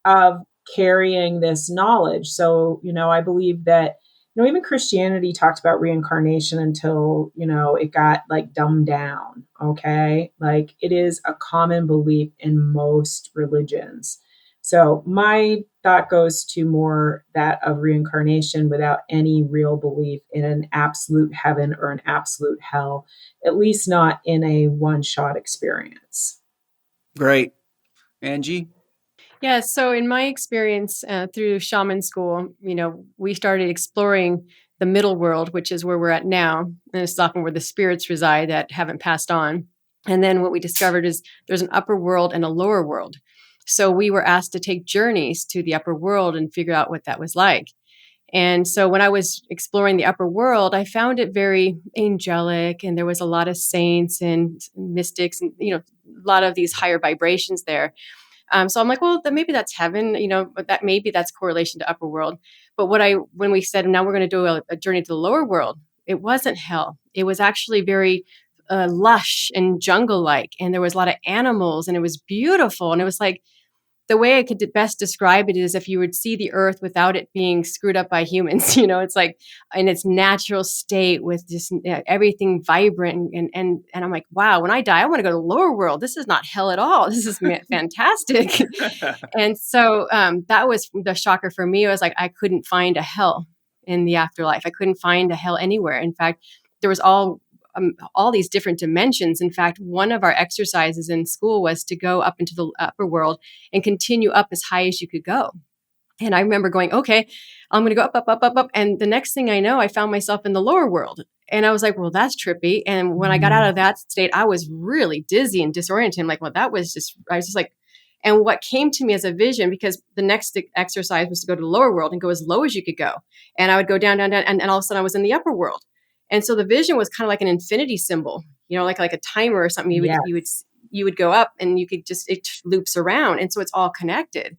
of carrying this knowledge. So, I believe that, even Christianity talked about reincarnation until, it got like dumbed down. Okay. Like it is a common belief in most religions. So my thought goes to more that of reincarnation without any real belief in an absolute heaven or an absolute hell, at least not in a one-shot experience. Great. Angie? Yeah, so in my experience through shaman school, we started exploring the middle world, which is where we're at now. And it's often where the spirits reside that haven't passed on. And then what we discovered is there's an upper world and a lower world. So we were asked to take journeys to the upper world and figure out what that was like. And so when I was exploring the upper world, I found it very angelic, and there was a lot of saints and mystics and, a lot of these higher vibrations there. So I'm like, well, then maybe that's heaven, but that maybe that's correlation to upper world. But when we said, now we're going to do a journey to the lower world, it wasn't hell. It was actually very lush and jungle-like. And there was a lot of animals, and it was beautiful. And it was like, the way I could best describe it is if you would see the earth without it being screwed up by humans, it's like in its natural state with just everything vibrant. And I'm like, wow, when I die, I want to go to the lower world. This is not hell at all. This is fantastic. And so that was the shocker for me. It was like, I couldn't find a hell in the afterlife. I couldn't find a hell anywhere. In fact, there was all these different dimensions. In fact, one of our exercises in school was to go up into the upper world and continue up as high as you could go. And I remember going, okay, I'm going to go up, up, up, up, up. And the next thing I know, I found myself in the lower world. And I was like, well, that's trippy. And when I got out of that state, I was really dizzy and disoriented. I'm like, well, I was just like, and what came to me as a vision, because the next exercise was to go to the lower world and go as low as you could go. And I would go down, down, down. And all of a sudden I was in the upper world. And so the vision was kind of like an infinity symbol, like a timer or something. You would go up, and you could it loops around. And so it's all connected.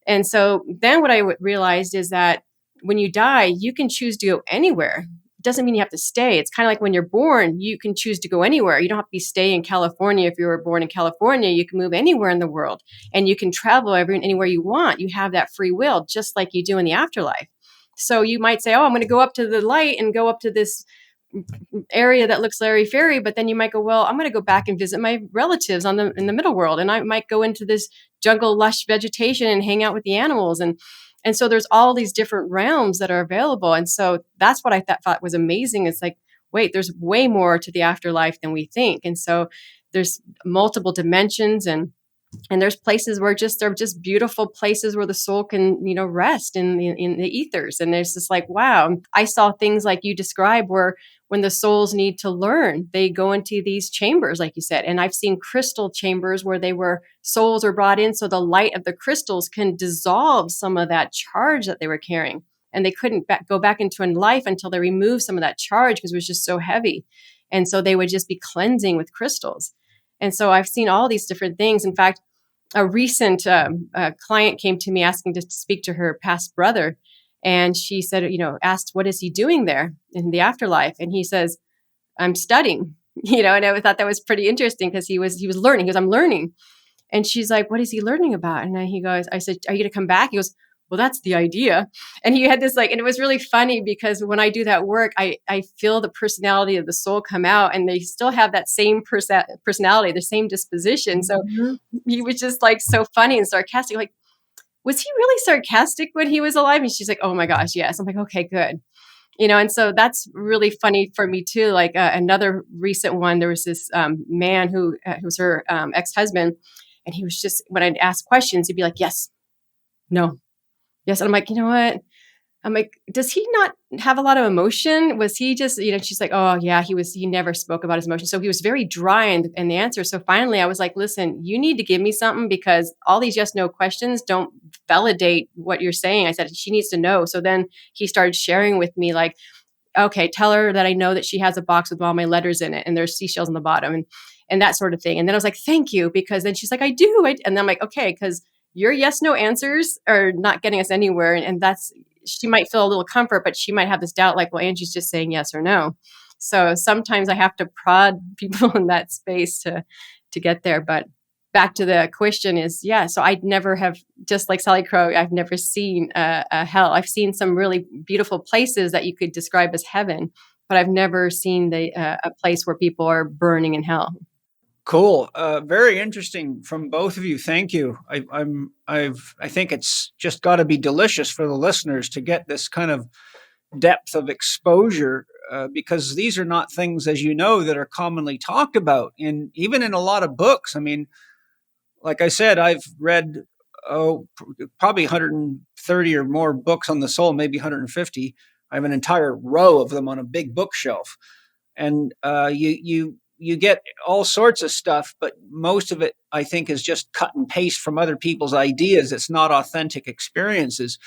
And so then what I realized is that when you die, you can choose to go anywhere. It doesn't mean you have to stay. It's kind of like when you're born, you can choose to go anywhere. You don't have to stay in California. If you were born in California, you can move anywhere in the world, and you can travel anywhere you want. You have that free will, just like you do in the afterlife. So you might say, oh, I'm going to go up to the light and go up to this area that looks airy-fairy, but then you might go, well, I'm going to go back and visit my relatives in the middle world, and I might go into this jungle lush vegetation and hang out with the animals, and so there's all these different realms that are available. And so that's what I thought was amazing. It's like, wait, there's way more to the afterlife than we think. And so there's multiple dimensions, and there's places where they're just beautiful places where the soul can, rest in the ethers. And it's just like, wow. I saw things like you described where when the souls need to learn, they go into these chambers, like you said. And I've seen crystal chambers where souls are brought in so the light of the crystals can dissolve some of that charge that they were carrying. And they couldn't go back into life until they removed some of that charge because it was just so heavy. And so they would just be cleansing with crystals. And so I've seen all these different things. In fact, a recent client came to me asking to speak to her past brother. And she said, asked, what is he doing there in the afterlife? And he says, I'm studying, and I thought that was pretty interesting because he was learning. He goes, I'm learning. And she's like, what is he learning about? And I said, are you going to come back? He goes, well, that's the idea. And he had this and it was really funny because when I do that work, I feel the personality of the soul come out, and they still have that same personality, the same disposition. So Mhm. he was just so funny and sarcastic. Like, was he really sarcastic when he was alive? And she's like, oh my gosh, yes. I'm like, okay, good. And so that's really funny for me too. Another recent one, there was this man who was her ex-husband, and he was just, when I'd ask questions, he'd be like, yes, no, yes. And I'm like, you know what? I'm like, does he not have a lot of emotion? Was he just, she's like, oh yeah, he never spoke about his emotions. So he was very dry in the answer. So finally I was like, listen, you need to give me something, because all these yes, no questions don't validate what you're saying. I said, she needs to know. So then he started sharing with me okay, tell her that I know that she has a box with all my letters in it and there's seashells on the bottom and that sort of thing. And then I was like, thank you. Because then she's like, I do. And then I'm like, okay, because your yes, no answers are not getting us anywhere. And that's, she might feel a little comfort, but she might have this doubt, well, Angie's just saying yes or no. So sometimes I have to prod people in that space to get there. But back to the question is, so I'd never have, just like Salicrow, I've never seen a hell. I've seen some really beautiful places that you could describe as heaven, but I've never seen a place where people are burning in hell. Cool. Very interesting from both of you. Thank you. I think it's just got to be delicious for the listeners to get this kind of depth of exposure, because these are not things, as you know, that are commonly talked about, and even in a lot of books. I mean, like I said, I've read probably 130 or more books on the soul, maybe 150. I have an entire row of them on a big bookshelf, and you get all sorts of stuff, but most of it, I think, is just cut and paste from other people's ideas. It's not authentic experiences.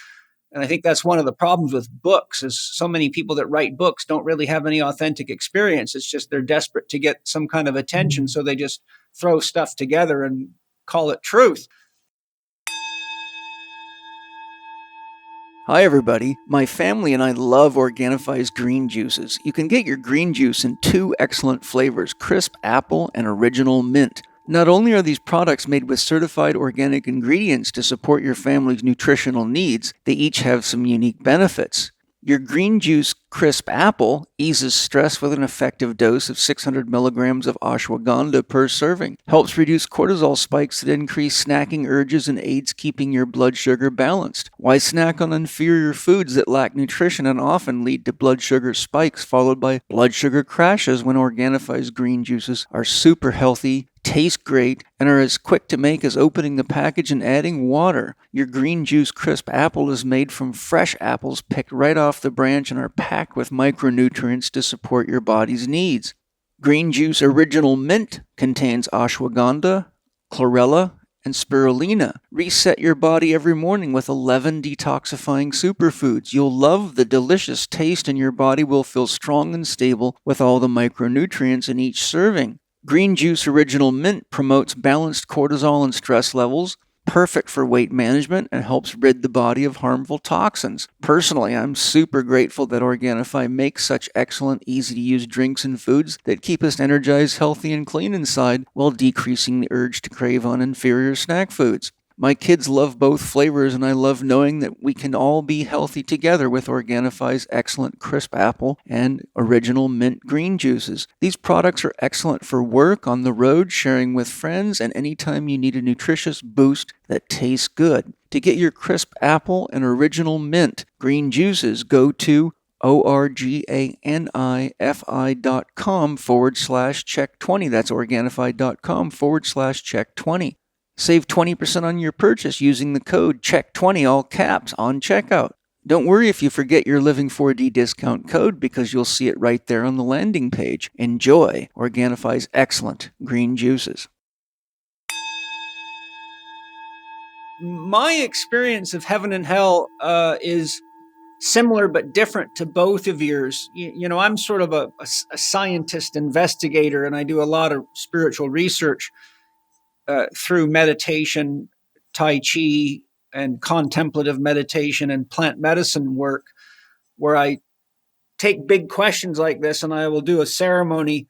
And I think that's one of the problems with books, is so many people that write books don't really have any authentic experience. It's just they're desperate to get some kind of attention, so they just throw stuff together and call it truth. Hi everybody, my family and I love Organifi's green juices. You can get your green juice in two excellent flavors, crisp apple and original mint. Not only are these products made with certified organic ingredients to support your family's nutritional needs, they each have some unique benefits. Your green juice crisp apple eases stress with an effective dose of 600 milligrams of ashwagandha per serving, helps reduce cortisol spikes that increase snacking urges and aids keeping your blood sugar balanced. Why snack on inferior foods that lack nutrition and often lead to blood sugar spikes followed by blood sugar crashes when Organifi's green juices are super healthy, taste great, and are as quick to make as opening the package and adding water. Your green juice crisp apple is made from fresh apples picked right off the branch and are packed with micronutrients to support your body's needs. Green juice original mint contains ashwagandha, chlorella, and spirulina. Reset your body every morning with 11 detoxifying superfoods. You'll love the delicious taste, and your body will feel strong and stable with all the micronutrients in each serving. Green juice original mint promotes balanced cortisol and stress levels, perfect for weight management, and helps rid the body of harmful toxins. Personally, I'm super grateful that Organifi makes such excellent, easy-to-use drinks and foods that keep us energized, healthy, and clean inside while decreasing the urge to crave on inferior snack foods. My kids love both flavors, and I love knowing that we can all be healthy together with Organifi's excellent crisp apple and original mint green juices. These products are excellent for work, on the road, sharing with friends, and anytime you need a nutritious boost that tastes good. To get your crisp apple and original mint green juices, go to organifi.com/check20. That's organifi.com/check20. Save 20% on your purchase using the code CHECK20, all caps, on checkout. Don't worry if you forget your Living 4D discount code, because you'll see it right there on the landing page. Enjoy Organifi's excellent green juices. My experience of heaven and hell is similar but different to both of yours. I'm sort of a scientist investigator, and I do a lot of spiritual research through meditation, Tai Chi, and contemplative meditation and plant medicine work, where I take big questions like this and I will do a ceremony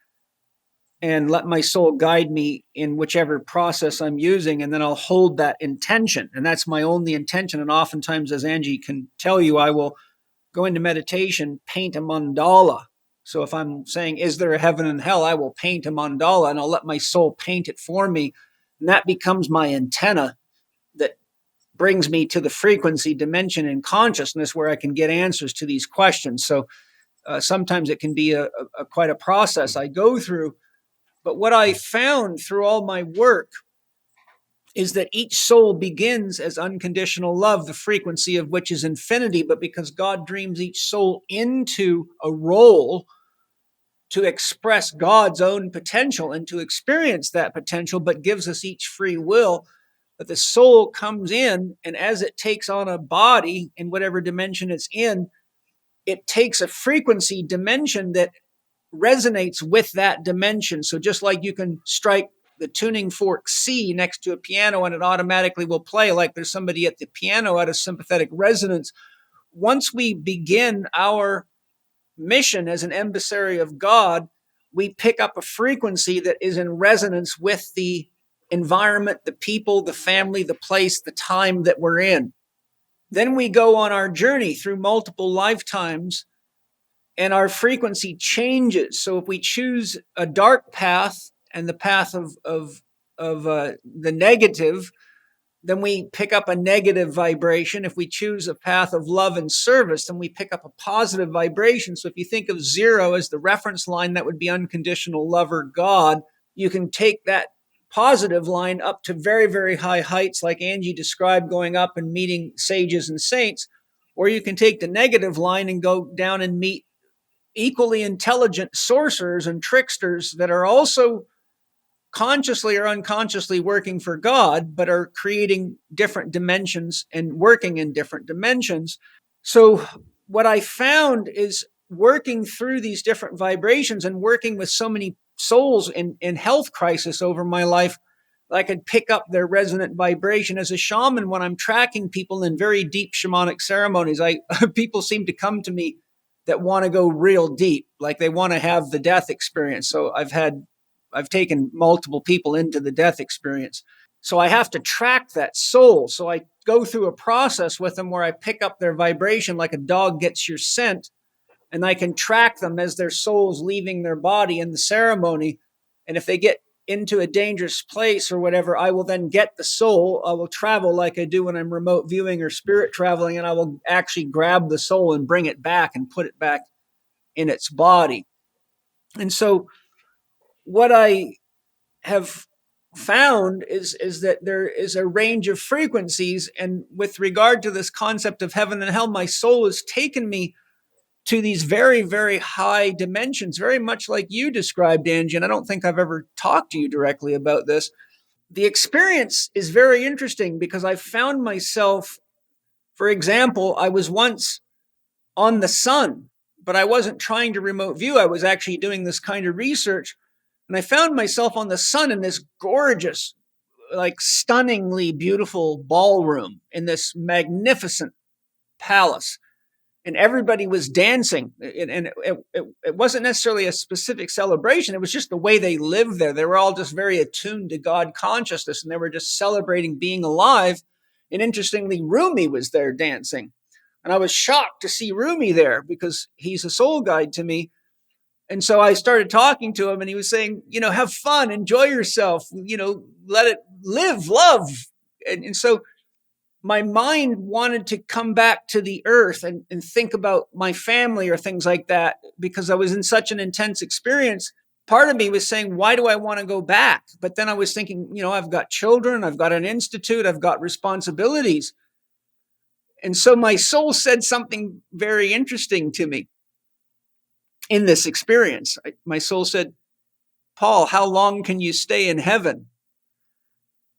and let my soul guide me in whichever process I'm using. And then I'll hold that intention. And that's my only intention. And oftentimes, as Angie can tell you, I will go into meditation, paint a mandala. So if I'm saying, is there a heaven and hell? I will paint a mandala and I'll let my soul paint it for me. And that becomes my antenna that brings me to the frequency dimension in consciousness where I can get answers to these questions. So sometimes it can be quite a process I go through. But what I found through all my work is that each soul begins as unconditional love, the frequency of which is infinity. But because God dreams each soul into a role to express God's own potential and to experience that potential, but gives us each free will, that the soul comes in, and as it takes on a body in whatever dimension it's in, it takes a frequency dimension that resonates with that dimension. So just like you can strike the tuning fork C next to a piano and it automatically will play like there's somebody at the piano at a sympathetic resonance. Once we begin our mission as an emissary of God, we pick up a frequency that is in resonance with the environment, the people, the family, the place, the time that we're in. Then we go on our journey through multiple lifetimes and our frequency changes. So if we choose a dark path and the path of the negative, then we pick up a negative vibration. If we choose a path of love and service, then we pick up a positive vibration. So if you think of 0 as the reference line, that would be unconditional love or God. You can take that positive line up to very, very high heights, like Angie described, going up and meeting sages and saints. Or you can take the negative line and go down and meet equally intelligent sorcerers and tricksters that are also consciously or unconsciously working for God, but are creating different dimensions and working in different dimensions. So what I found is working through these different vibrations and working with so many souls in health crisis over my life, I could pick up their resonant vibration. As a shaman, when I'm tracking people in very deep shamanic ceremonies, people seem to come to me that want to go real deep, like they want to have the death experience. So I've taken multiple people into the death experience. So I have to track that soul. So I go through a process with them where I pick up their vibration like a dog gets your scent, and I can track them as their soul's leaving their body in the ceremony. And if they get into a dangerous place or whatever, I will then get the soul. I will travel like I do when I'm remote viewing or spirit traveling, and I will actually grab the soul and bring it back and put it back in its body. And so what I have found is that there is a range of frequencies. And with regard to this concept of heaven and hell, my soul has taken me to these very, very high dimensions, very much like you described, Angie. And I don't think I've ever talked to you directly about this. The experience is very interesting because I found myself, for example, I was once on the sun, but I wasn't trying to remote view. I was actually doing this kind of research. And I found myself on the sun in this gorgeous, like stunningly beautiful ballroom in this magnificent palace. And everybody was dancing. And it wasn't necessarily a specific celebration. It was just the way they lived there. They were all just very attuned to God consciousness, and they were just celebrating being alive. And interestingly, Rumi was there dancing. And I was shocked to see Rumi there because he's a soul guide to me. And so I started talking to him, and he was saying, have fun, enjoy yourself, let it live, love. And so my mind wanted to come back to the earth and think about my family or things like that because I was in such an intense experience. Part of me was saying, why do I want to go back? But then I was thinking, I've got children, I've got an institute, I've got responsibilities. And so my soul said something very interesting to me in this experience. My soul said, Paul, how long can you stay in heaven?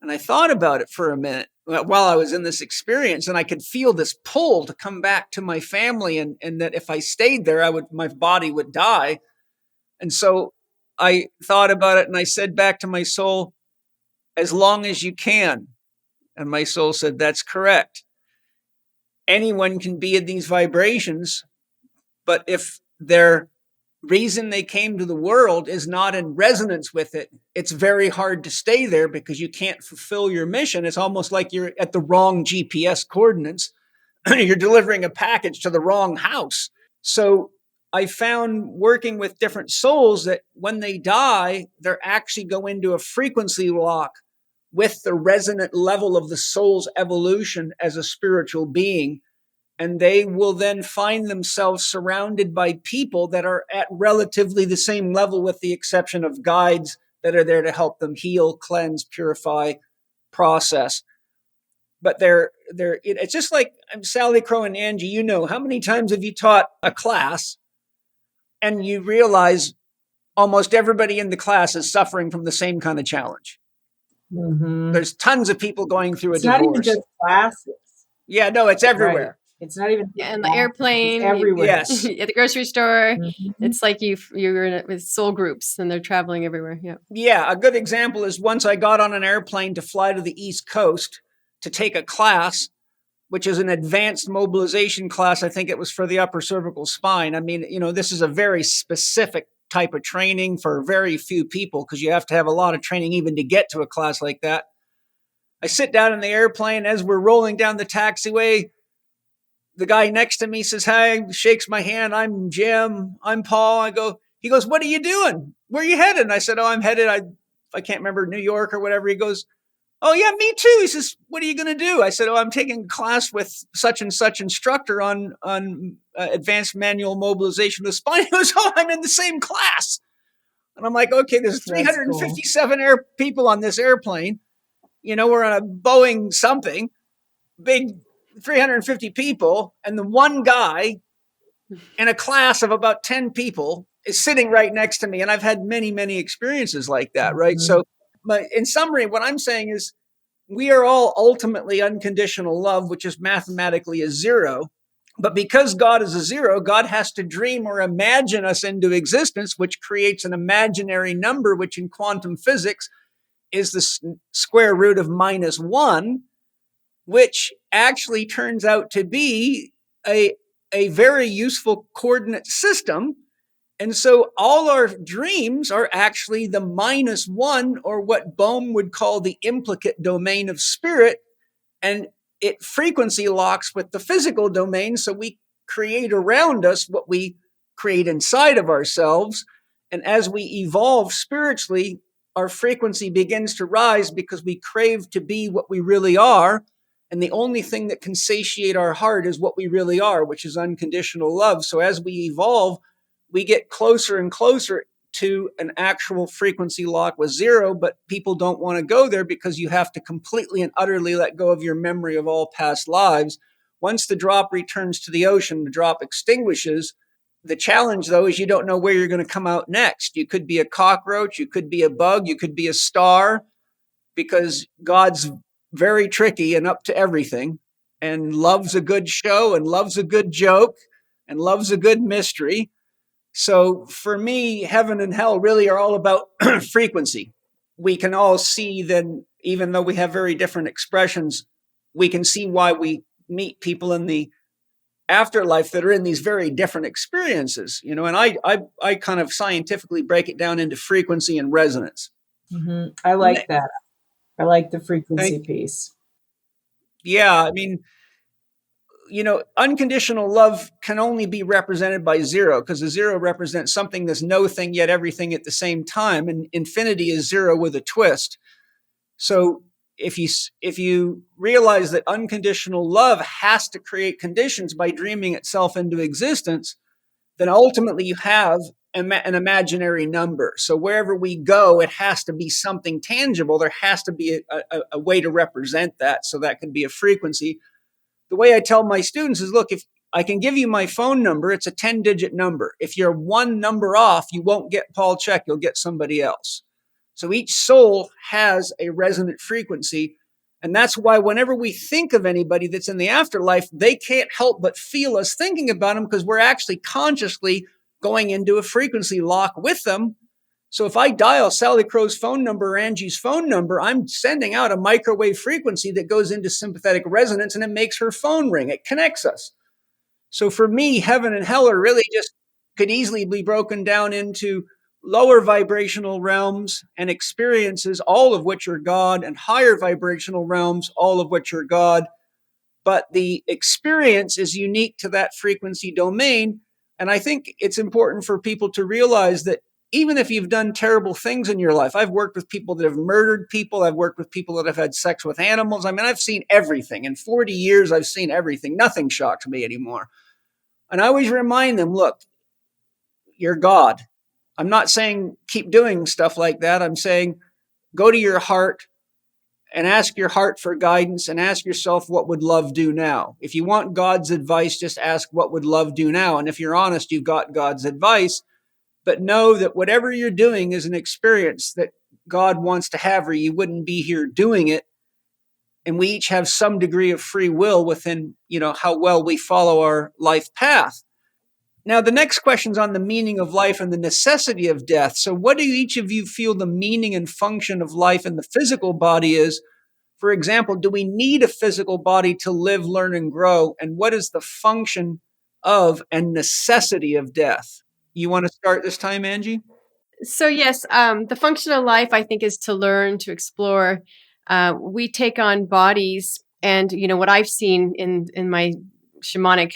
And I thought about it for a minute while I was in this experience, and I could feel this pull to come back to my family, and that if I stayed there, my body would die. And so I thought about it, and I said back to my soul, as long as you can. And my soul said, that's correct. Anyone can be in these vibrations, but if they're reason they came to the world is not in resonance with it, it's very hard to stay there because you can't fulfill your mission. It's almost like you're at the wrong GPS coordinates. You're delivering a package to the wrong house. So I found working with different souls that when they die, they actually go into a frequency lock with the resonant level of the soul's evolution as a spiritual being. And they will then find themselves surrounded by people that are at relatively the same level, with the exception of guides that are there to help them heal, cleanse, purify, process. But it's just like Salicrow and Angie, how many times have you taught a class and you realize almost everybody in the class is suffering from the same kind of challenge? Mm-hmm. There's tons of people going through It's a divorce. not even just classes. Yeah, no, it's everywhere. Right. It's not even in the airplane, everywhere. Yes. At the grocery store. Mm-hmm. It's like you're with soul groups and they're traveling everywhere. Yeah. Yeah, a good example is once I got on an airplane to fly to the East Coast to take a class, which is an advanced mobilization class. I think it was for the upper cervical spine. I mean, this is a very specific type of training for very few people because you have to have a lot of training even to get to a class like that. I sit down in the airplane. As we're rolling down the taxiway, the guy next to me says, "Hi," shakes my hand. "I'm Jim. I'm Paul." He goes, "What are you doing? Where are you headed?" And I said, "Oh, I'm headed, I can't remember, New York or whatever." He goes, "Oh yeah, me too." He says, "What are you going to do?" I said, "Oh, I'm taking a class with such and such instructor on advanced manual mobilization of the spine." He goes, "Oh, I'm in the same class." And I'm like, okay, there's 357 people on this airplane. We're on a Boeing something, big 350 people, and the one guy in a class of about 10 people is sitting right next to me. And I've had many, many experiences like that, right? Mm-hmm. So in summary, what I'm saying is we are all ultimately unconditional love, which is mathematically a zero. But because God is a zero, God has to dream or imagine us into existence, which creates an imaginary number, which in quantum physics is the square root of -1, which actually turns out to be a very useful coordinate system. And so all our dreams are actually the -1, or what Bohm would call the implicate domain of spirit. And it frequency locks with the physical domain. So we create around us what we create inside of ourselves. And as we evolve spiritually, our frequency begins to rise because we crave to be what we really are. And the only thing that can satiate our heart is what we really are, which is unconditional love. So as we evolve, we get closer and closer to an actual frequency lock with zero, but people don't want to go there because you have to completely and utterly let go of your memory of all past lives. Once the drop returns to the ocean, the drop extinguishes. The challenge, though, is you don't know where you're going to come out next. You could be a cockroach, you could be a bug, you could be a star, because God's very tricky and up to everything, and loves a good show and loves a good joke and loves a good mystery. So for me, heaven and hell really are all about frequency. We can all see then, even though we have very different expressions, we can see why we meet people in the afterlife that are in these very different experiences, and I kind of scientifically break it down into frequency and resonance. Mm-hmm. I like that. I like the frequency piece. Yeah, I mean, unconditional love can only be represented by zero, because the zero represents something that's no thing yet everything at the same time, and infinity is zero with a twist. So if you realize that unconditional love has to create conditions by dreaming itself into existence, then ultimately you have an imaginary number. So wherever we go, it has to be something tangible. There has to be a way to represent that. So that can be a frequency. The way I tell my students is, look, if I can give you my phone number, it's a 10-digit number. If you're one number off, you won't get Paul Chek, you'll get somebody else. So each soul has a resonant frequency. And that's why whenever we think of anybody that's in the afterlife, they can't help but feel us thinking about them, because we're actually consciously going into a frequency lock with them. So if I dial Salicrow's phone number or Angie's phone number, I'm sending out a microwave frequency that goes into sympathetic resonance, and it makes her phone ring. It connects us. So for me, heaven and hell are really just could easily be broken down into lower vibrational realms and experiences, all of which are God, and higher vibrational realms, all of which are God. But the experience is unique to that frequency domain. And I think it's important for people to realize that even if you've done terrible things in your life, I've worked with people that have murdered people. I've worked with people that have had sex with animals. I mean, I've seen everything. In 40 years, I've seen everything. Nothing shocks me anymore. And I always remind them, look, you're God. I'm not saying keep doing stuff like that. I'm saying go to your heart and ask your heart for guidance and ask yourself, what would love do now? If you want God's advice, just ask, what would love do now? And if you're honest, you've got God's advice. But know that whatever you're doing is an experience that God wants to have, or you wouldn't be here doing it. And we each have some degree of free will within, how well we follow our life path. Now, the next question's on the meaning of life and the necessity of death. So what do each of you feel the meaning and function of life in the physical body is? For example, do we need a physical body to live, learn, and grow? And what is the function of and necessity of death? You want to start this time, Angie? So yes, the function of life, I think, is to learn, to explore. We take on bodies, and what I've seen in my shamanic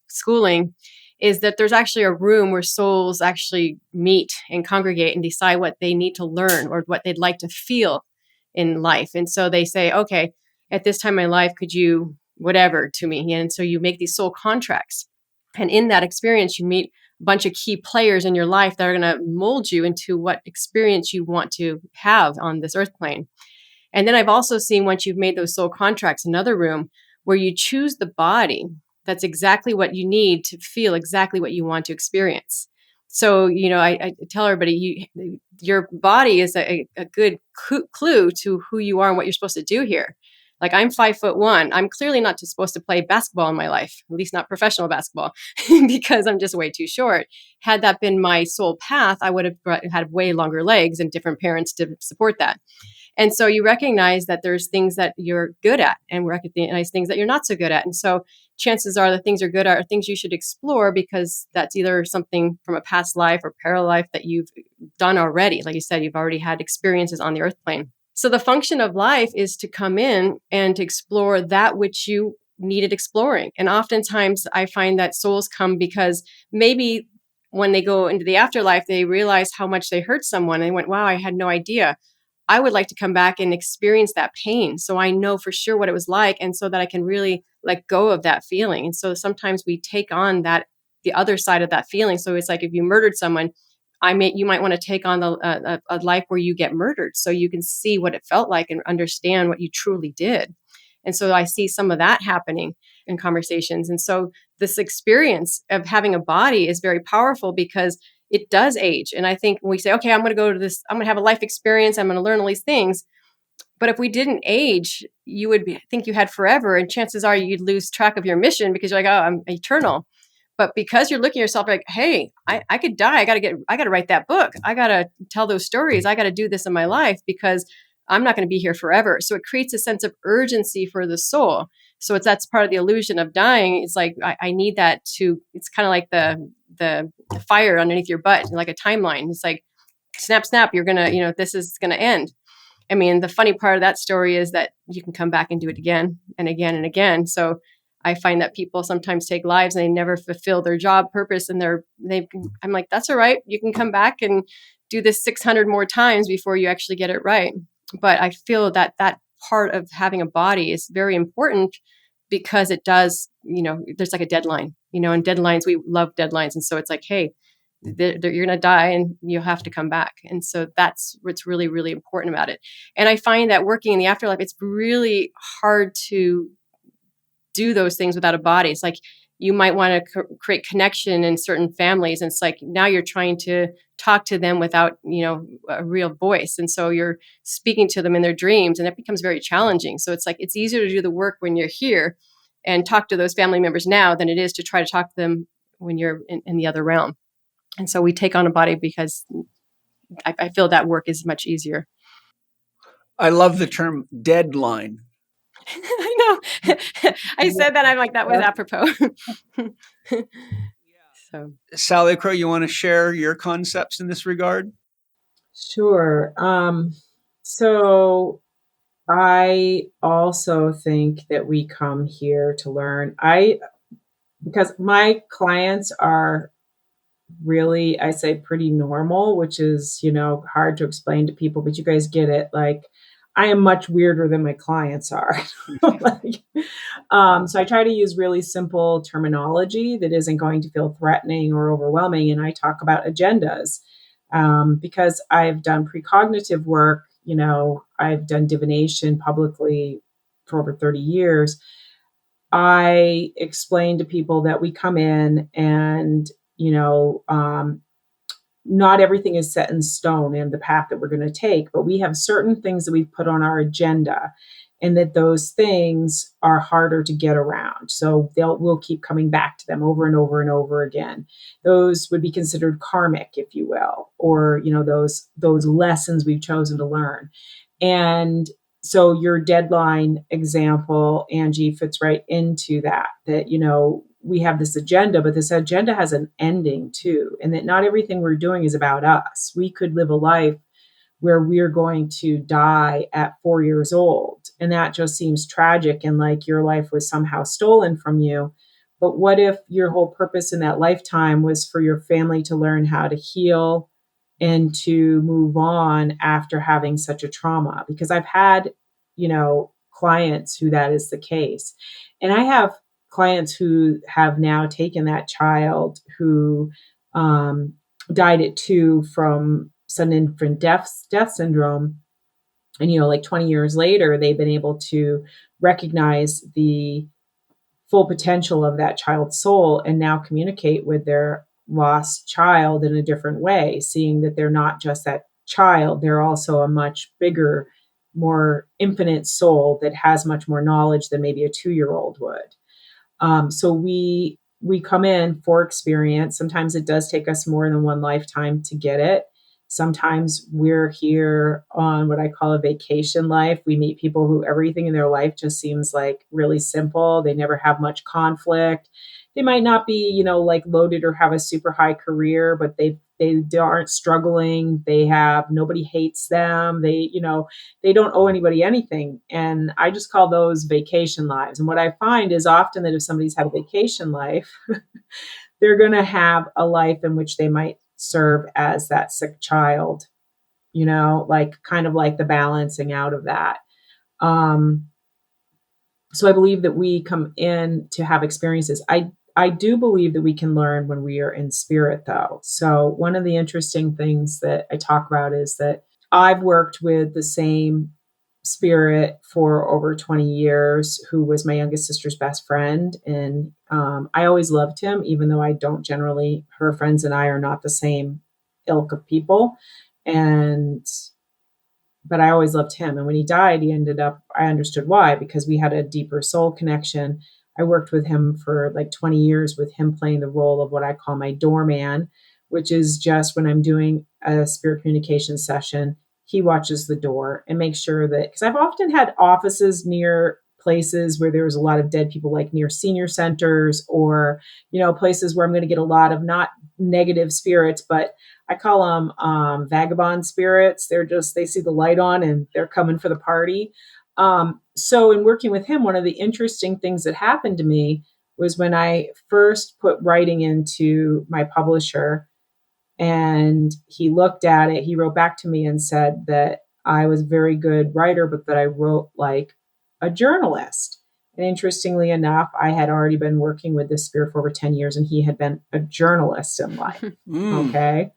schooling is that there's actually a room where souls actually meet and congregate and decide what they need to learn or what they'd like to feel in life. And so they say, okay, at this time in my life, could you whatever to me? And so you make these soul contracts. And in that experience, you meet a bunch of key players in your life that are going to mold you into what experience you want to have on this earth plane. And then I've also seen, once you've made those soul contracts, another room where you choose the body that's exactly what you need to feel exactly what you want to experience. So, I tell everybody, your body is a good clue to who you are and what you're supposed to do here. Like, I'm 5'1". I'm clearly not supposed to play basketball in my life, at least not professional basketball, because I'm just way too short. Had that been my soul path, I would have had way longer legs and different parents to support that. And so you recognize that there's things that you're good at and recognize things that you're not so good at. And so chances are the things you're good at are things you should explore, because that's either something from a past life or parallel life that you've done already. Like you said, you've already had experiences on the earth plane. So the function of life is to come in and to explore that which you needed exploring. And oftentimes I find that souls come because maybe when they go into the afterlife, they realize how much they hurt someone. And they went, wow, I had no idea. I would like to come back and experience that pain, so I know for sure what it was like, and so that I can really let go of that feeling. And so sometimes we take on the other side of that feeling. So it's like, if you murdered someone, you might want to take on a life where you get murdered, so you can see what it felt like and understand what you truly did. And so I see some of that happening in conversations. And so this experience of having a body is very powerful because it does age. And I think when we say, okay, I'm going to go to this, I'm going to have a life experience, I'm going to learn all these things. But if we didn't age, you would think you had forever. And chances are you'd lose track of your mission because you're like, oh, I'm eternal. But because you're looking at yourself like, hey, I could die. I got to write that book. I got to tell those stories. I got to do this in my life because I'm not going to be here forever. So it creates a sense of urgency for the soul. So that's part of the illusion of dying. It's like, I need that it's kind of like the fire underneath your butt, like a timeline. It's like, snap, snap, you're going to, this is going to end. I mean, the funny part of that story is that you can come back and do it again and again and again. So I find that people sometimes take lives and they never fulfill their job purpose. And I'm like, that's all right. You can come back and do this 600 more times before you actually get it right. But I feel that part of having a body is very important because it does, there's like a deadline, and deadlines, we love deadlines. And so it's like, hey, you're going to die and you'll have to come back. And so that's what's really, really important about it. And I find that working in the afterlife, it's really hard to do those things without a body. It's like, you might want to create connection in certain families. And it's like, now you're trying to talk to them without, a real voice. And so you're speaking to them in their dreams, and it becomes very challenging. So it's like, it's easier to do the work when you're here and talk to those family members now than it is to try to talk to them when you're in the other realm. And so we take on a body because I feel that work is much easier. I love the term deadline. I know. I said that. I'm like, that was apropos. So, Salicrow, you want to share your concepts in this regard? Sure. So I also think that we come here to learn. Because my clients are really, I say, pretty normal, which is, hard to explain to people, but you guys get it. Like, I am much weirder than my clients are. Like, so I try to use really simple terminology that isn't going to feel threatening or overwhelming. And I talk about agendas because I've done precognitive work. I've done divination publicly for over 30 years. I explain to people that we come in and, not everything is set in stone in the path that we're going to take, but we have certain things that we've put on our agenda, and that those things are harder to get around. So we'll keep coming back to them over and over and over again. Those would be considered karmic, if you will, or those lessons we've chosen to learn. And so your deadline example, Angie, fits right into that, we have this agenda, but this agenda has an ending too. And that not everything we're doing is about us. We could live a life where we're going to die at 4 years old. And that just seems tragic and like your life was somehow stolen from you. But what if your whole purpose in that lifetime was for your family to learn how to heal and to move on after having such a trauma? Because I've had, clients who that is the case. And I have clients who have now taken that child who died at 2 from sudden infant death syndrome. And, like 20 years later, they've been able to recognize the full potential of that child's soul and now communicate with their lost child in a different way, seeing that they're not just that child, they're also a much bigger, more infinite soul that has much more knowledge than maybe a 2-year-old would. So we come in for experience. Sometimes it does take us more than one lifetime to get it. Sometimes we're here on what I call a vacation life. We meet people who everything in their life just seems like really simple. They never have much conflict. They might not be, like loaded or have a super high career, but they aren't struggling. They have nobody hates them. They don't owe anybody anything. And I just call those vacation lives. And what I find is often that if somebody's had a vacation life, they're going to have a life in which they might serve as that sick child, like kind of like the balancing out of that. So I believe that we come in to have experiences. I do believe that we can learn when we are in spirit, though. So one of the interesting things that I talk about is that I've worked with the same spirit for over 20 years, who was my youngest sister's best friend. And I always loved him, even though I don't generally, her friends and I are not the same ilk of people. But I always loved him. And when he died, I understood why, because we had a deeper soul connection. I worked with him for like 20 years, with him playing the role of what I call my doorman, which is just when I'm doing a spirit communication session, he watches the door and makes sure that, because I've often had offices near places where there was a lot of dead people, like near senior centers, or, places where I'm going to get a lot of not negative spirits, but I call them vagabond spirits. They see the light on and they're coming for the party. So in working with him, one of the interesting things that happened to me was when I first put writing into my publisher, and he looked at it, he wrote back to me and said that I was a very good writer, but that I wrote like a journalist. And interestingly enough, I had already been working with this spirit for over 10 years, and he had been a journalist in life. Okay.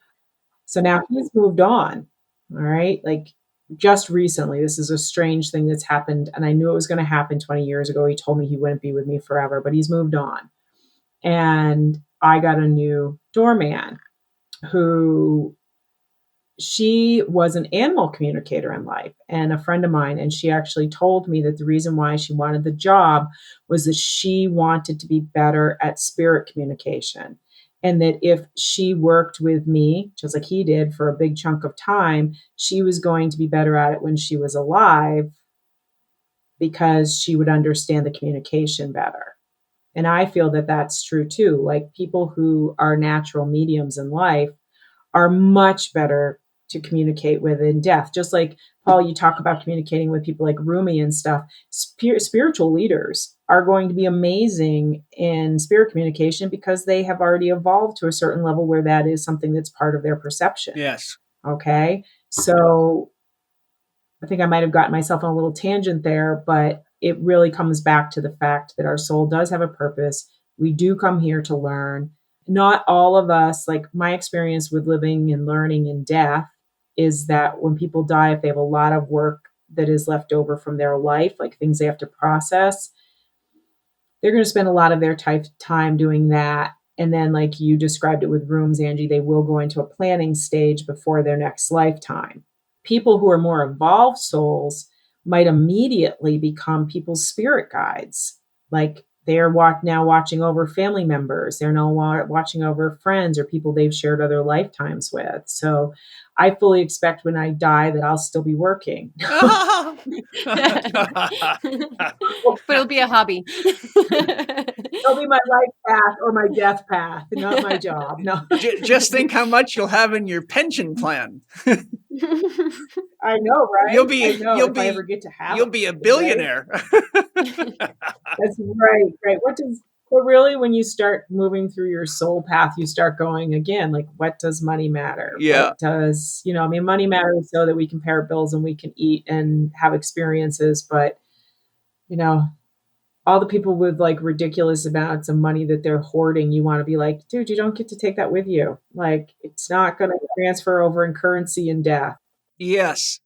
So now he's moved on. All right. Like just recently, this is a strange thing that's happened. And I knew it was going to happen 20 years ago. He told me he wouldn't be with me forever, but he's moved on. And I got a new doorman who, she was an animal communicator in life and a friend of mine. And she actually told me that the reason why she wanted the job was that she wanted to be better at spirit communication. And that if she worked with me, just like he did for a big chunk of time, she was going to be better at it when she was alive, because she would understand the communication better. And I feel that that's true too. Like people who are natural mediums in life are much better to communicate with in death. Just like Paul, you talk about communicating with people like Rumi and stuff. Spiritual leaders are going to be amazing in spirit communication because they have already evolved to a certain level where that is something that's part of their perception. Yes. Okay. So I think I might have gotten myself on a little tangent there, but it really comes back to the fact that our soul does have a purpose. We do come here to learn. Not all of us, like my experience with living and learning in death, is that when people die, if they have a lot of work that is left over from their life, like things they have to process, they're going to spend a lot of their time doing that. And then, like you described it with rooms, Angie, they will go into a planning stage before their next lifetime. People who are more evolved souls might immediately become people's spirit guides. Like they're now watching over family members. They're now watching over friends or people they've shared other lifetimes with. So I fully expect when I die that I'll still be working. But it'll be a hobby. It'll be my life path or my death path, not my job. No. Just think how much you'll have in your pension plan. I know, right? You'll be if I ever get to have you'll be a billionaire. Right? That's right. But really, when you start moving through your soul path, you start going again, like, what does money matter? Yeah. What does, money matters so that we can pay our bills and we can eat and have experiences. But, all the people with like ridiculous amounts of money that they're hoarding, you want to be like, dude, you don't get to take that with you. Like, it's not going to transfer over in currency and death. Yes.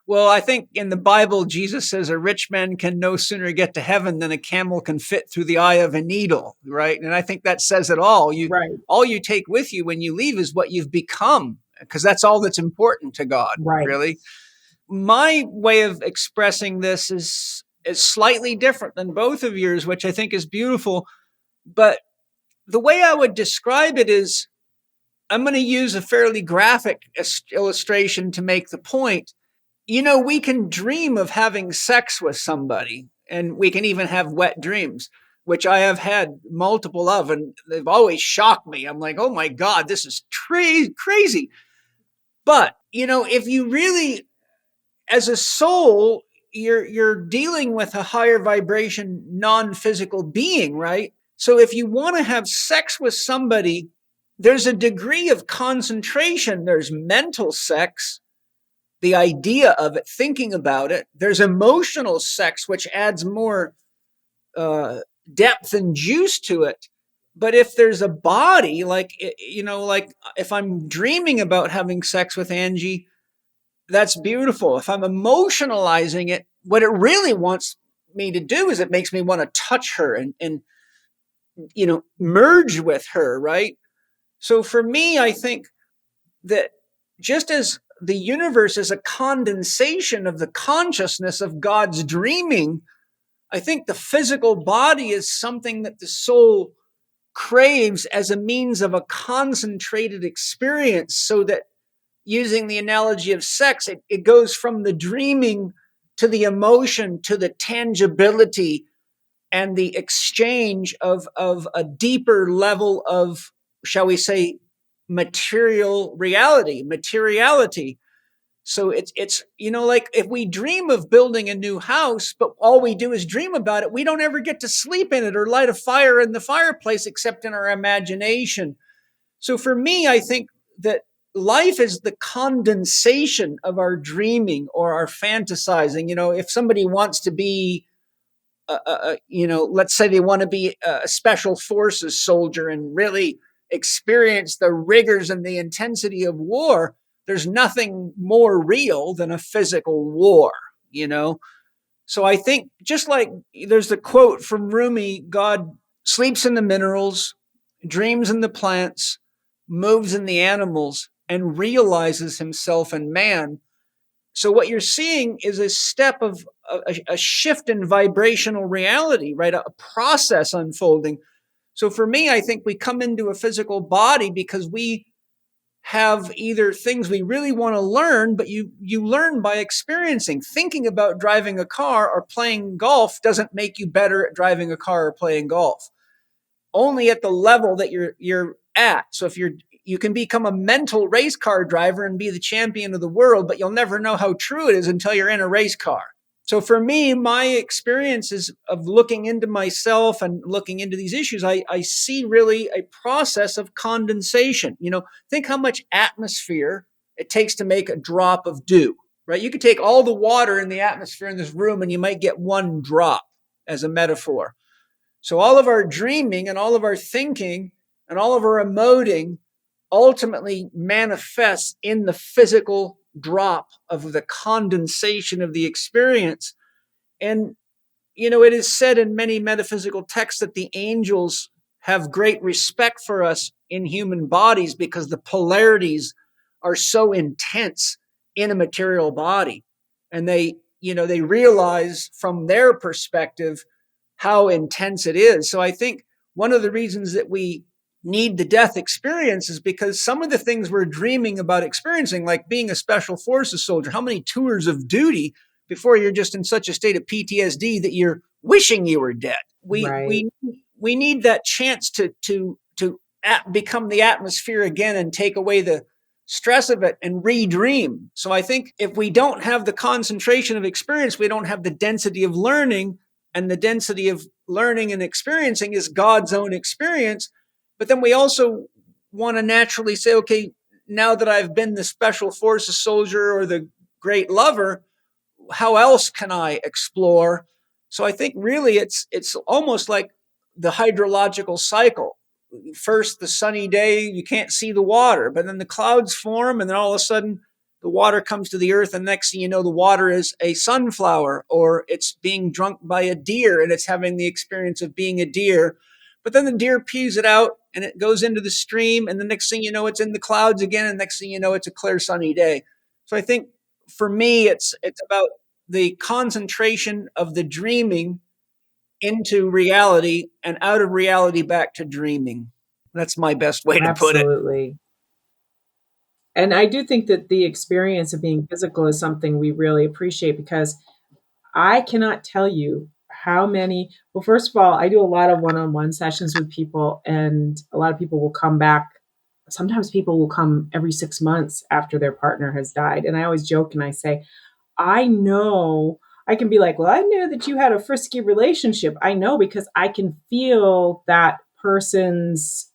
Well, I think in the Bible, Jesus says a rich man can no sooner get to heaven than a camel can fit through the eye of a needle, right? And I think that says it all. Right. All you take with you when you leave is what you've become, because that's all that's important to God, Right. really. My way of expressing this is slightly different than both of yours, which I think is beautiful. But the way I would describe it is, I'm going to use a fairly graphic illustration to make the point. We can dream of having sex with somebody, and we can even have wet dreams, which I have had multiple of, and they've always shocked me. I'm like, oh my God, this is crazy. But, if you really, as a soul, you're dealing with a higher vibration, non-physical being, right? So if you want to have sex with somebody, there's a degree of concentration. There's mental sex, the idea of it, thinking about it. There's emotional sex, which adds more depth and juice to it. But if there's a body, like if I'm dreaming about having sex with Angie, that's beautiful. If I'm emotionalizing it, what it really wants me to do is it makes me want to touch her and merge with her, right? So for me, I think that just as the universe is a condensation of the consciousness of God's dreaming, I think the physical body is something that the soul craves as a means of a concentrated experience, so that, using the analogy of sex, it goes from the dreaming to the emotion to the tangibility and the exchange of a deeper level of, shall we say, materiality. So it's like if we dream of building a new house, but all we do is dream about it, we don't ever get to sleep in it or light a fire in the fireplace except in our imagination. So for me, I think that life is the condensation of our dreaming or our fantasizing. If somebody wants to be, let's say they want to be a special forces soldier and really experience the rigors and the intensity of war, there's nothing more real than a physical war, So I think, just like there's the quote from Rumi, God sleeps in the minerals, dreams in the plants, moves in the animals, and realizes himself in man. So what you're seeing is a step of a shift in vibrational reality, right? A process unfolding. So for me, I think we come into a physical body because we have either things we really want to learn, but you learn by experiencing. Thinking about driving a car or playing golf doesn't make you better at driving a car or playing golf. only at the level that you're at. So if you can become a mental race car driver and be the champion of the world, but you'll never know how true it is until you're in a race car. So for me, my experiences of looking into myself and looking into these issues, I see really a process of condensation. Think how much atmosphere it takes to make a drop of dew, right? You could take all the water in the atmosphere in this room and you might get one drop as a metaphor. So all of our dreaming and all of our thinking and all of our emoting ultimately manifests in the physical drop of the condensation of the experience. And, it is said in many metaphysical texts that the angels have great respect for us in human bodies because the polarities are so intense in a material body. And they realize from their perspective how intense it is. So I think one of the reasons that we need the death experience is because some of the things we're dreaming about experiencing, like being a special forces soldier, how many tours of duty before you're just in such a state of PTSD that you're wishing you were dead. Right. We need that chance to become the atmosphere again and take away the stress of it and redream. So I think if we don't have the concentration of experience, we don't have the density of learning, and the density of learning and experiencing is God's own experience. But then we also want to naturally say, okay, now that I've been the special forces soldier or the great lover, how else can I explore? So I think really it's almost like the hydrological cycle. First, the sunny day, you can't see the water, but then the clouds form, and then all of a sudden the water comes to the earth, and next thing you know, the water is a sunflower, or it's being drunk by a deer, and it's having the experience of being a deer. But then the deer pees it out, and it goes into the stream, and the next thing you know, it's in the clouds again, and next thing you know, it's a clear sunny day. So I think for me, it's about the concentration of the dreaming into reality and out of reality back to dreaming. That's my best way to put it. Absolutely. And I do think that the experience of being physical is something we really appreciate, because I cannot tell you how many. Well, first of all, I do a lot of one-on-one sessions with people, and a lot of people will come back. Sometimes people will come every 6 months after their partner has died. And I always joke and I say, I know, I can be like, well, I knew that you had a frisky relationship. I know, because I can feel that person's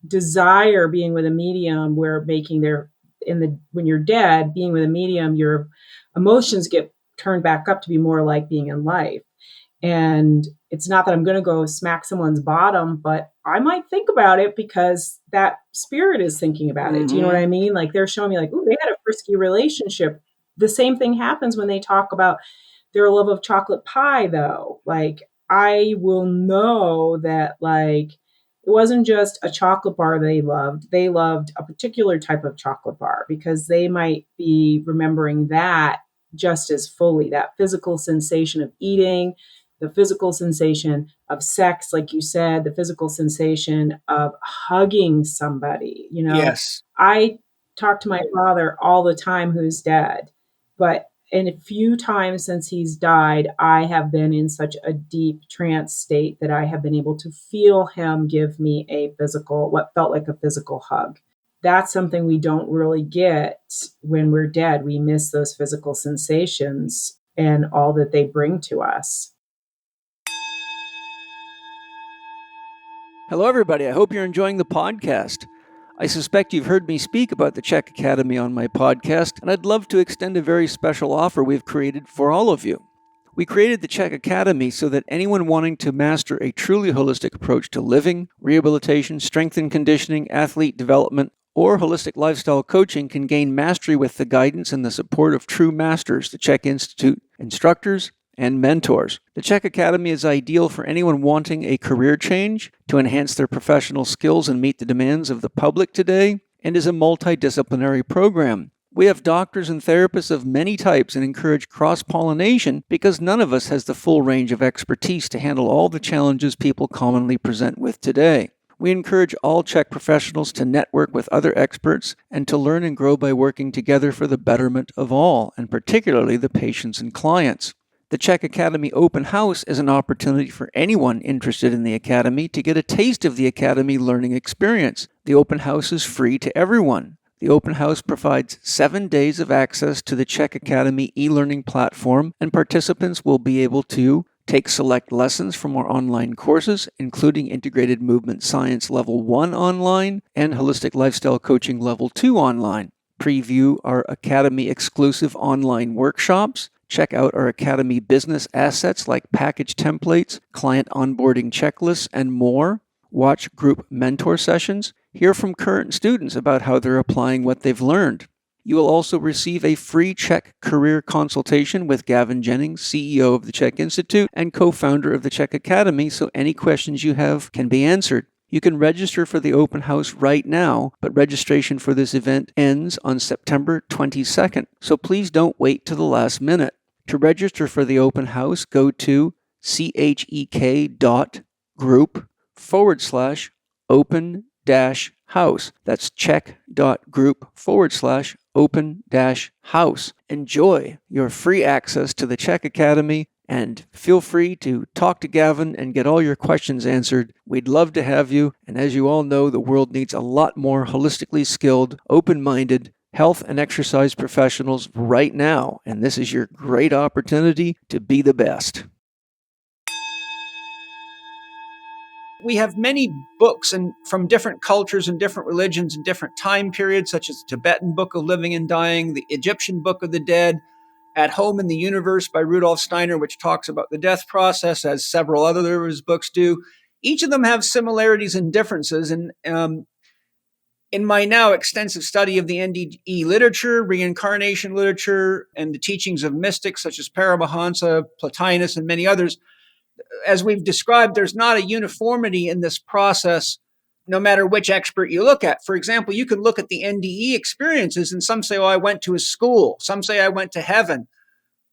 desire being with a medium, where when you're dead, being with a medium, your emotions get turned back up to be more like being in life. And it's not that I'm going to go smack someone's bottom, but I might think about it because that spirit is thinking about it. Do you know what I mean? Like, they're showing me like, oh, they had a frisky relationship. The same thing happens when they talk about their love of chocolate pie, though. Like, I will know that, like, it wasn't just a chocolate bar they loved. They loved a particular type of chocolate bar, because they might be remembering that just as fully, that physical sensation of eating, the physical sensation of sex, like you said, the physical sensation of hugging somebody. Yes. I talk to my father all the time, who's dead, but in a few times since he's died, I have been in such a deep trance state that I have been able to feel him give me what felt like a physical hug. That's something we don't really get when we're dead. We miss those physical sensations and all that they bring to us. Hello, everybody. I hope you're enjoying the podcast. I suspect you've heard me speak about the Chek Academy on my podcast, and I'd love to extend a very special offer we've created for all of you. We created the Chek Academy so that anyone wanting to master a truly holistic approach to living, rehabilitation, strength and conditioning, athlete development, or holistic lifestyle coaching can gain mastery with the guidance and the support of true masters, the Chek Institute instructors and mentors. The Chek Academy is ideal for anyone wanting a career change, to enhance their professional skills and meet the demands of the public today, and is a multidisciplinary program. We have doctors and therapists of many types and encourage cross-pollination, because none of us has the full range of expertise to handle all the challenges people commonly present with today. We encourage all Chek professionals to network with other experts and to learn and grow by working together for the betterment of all, and particularly the patients and clients. The Chek Academy Open House is an opportunity for anyone interested in the Academy to get a taste of the Academy learning experience. The Open House is free to everyone. The Open House provides 7 days of access to the Chek Academy e-learning platform, and participants will be able to take select lessons from our online courses, including Integrated Movement Science Level 1 online and Holistic Lifestyle Coaching Level 2 online. Preview our Academy exclusive online workshops. Check out our Academy business assets like package templates, client onboarding checklists, and more. Watch group mentor sessions. Hear from current students about how they're applying what they've learned. You will also receive a free Chek career consultation with Gavin Jennings, CEO of the Chek Institute and co-founder of the Chek Academy, so any questions you have can be answered. You can register for the open house right now, but registration for this event ends on September 22nd, so please don't wait to the last minute. To register for the open house, go to chek.group/open-house. That's chek.group/open-house. Enjoy your free access to the Chek Academy, and feel free to talk to Gavin and get all your questions answered. We'd love to have you, and as you all know, the world needs a lot more holistically skilled, open-minded, health and exercise professionals right now, and this is your great opportunity to be the best. We have many books from different cultures and different religions and different time periods, such as the Tibetan Book of Living and Dying, the Egyptian Book of the Dead, At Home in the Universe by Rudolf Steiner, which talks about the death process, as several other of his books do. Each of them have similarities and differences. And in my now extensive study of the NDE literature, reincarnation literature, and the teachings of mystics such as Paramahansa, Plotinus, and many others, as we've described, there's not a uniformity in this process, no matter which expert you look at. For example, you can look at the NDE experiences, and some say, oh, I went to a school. Some say I went to heaven.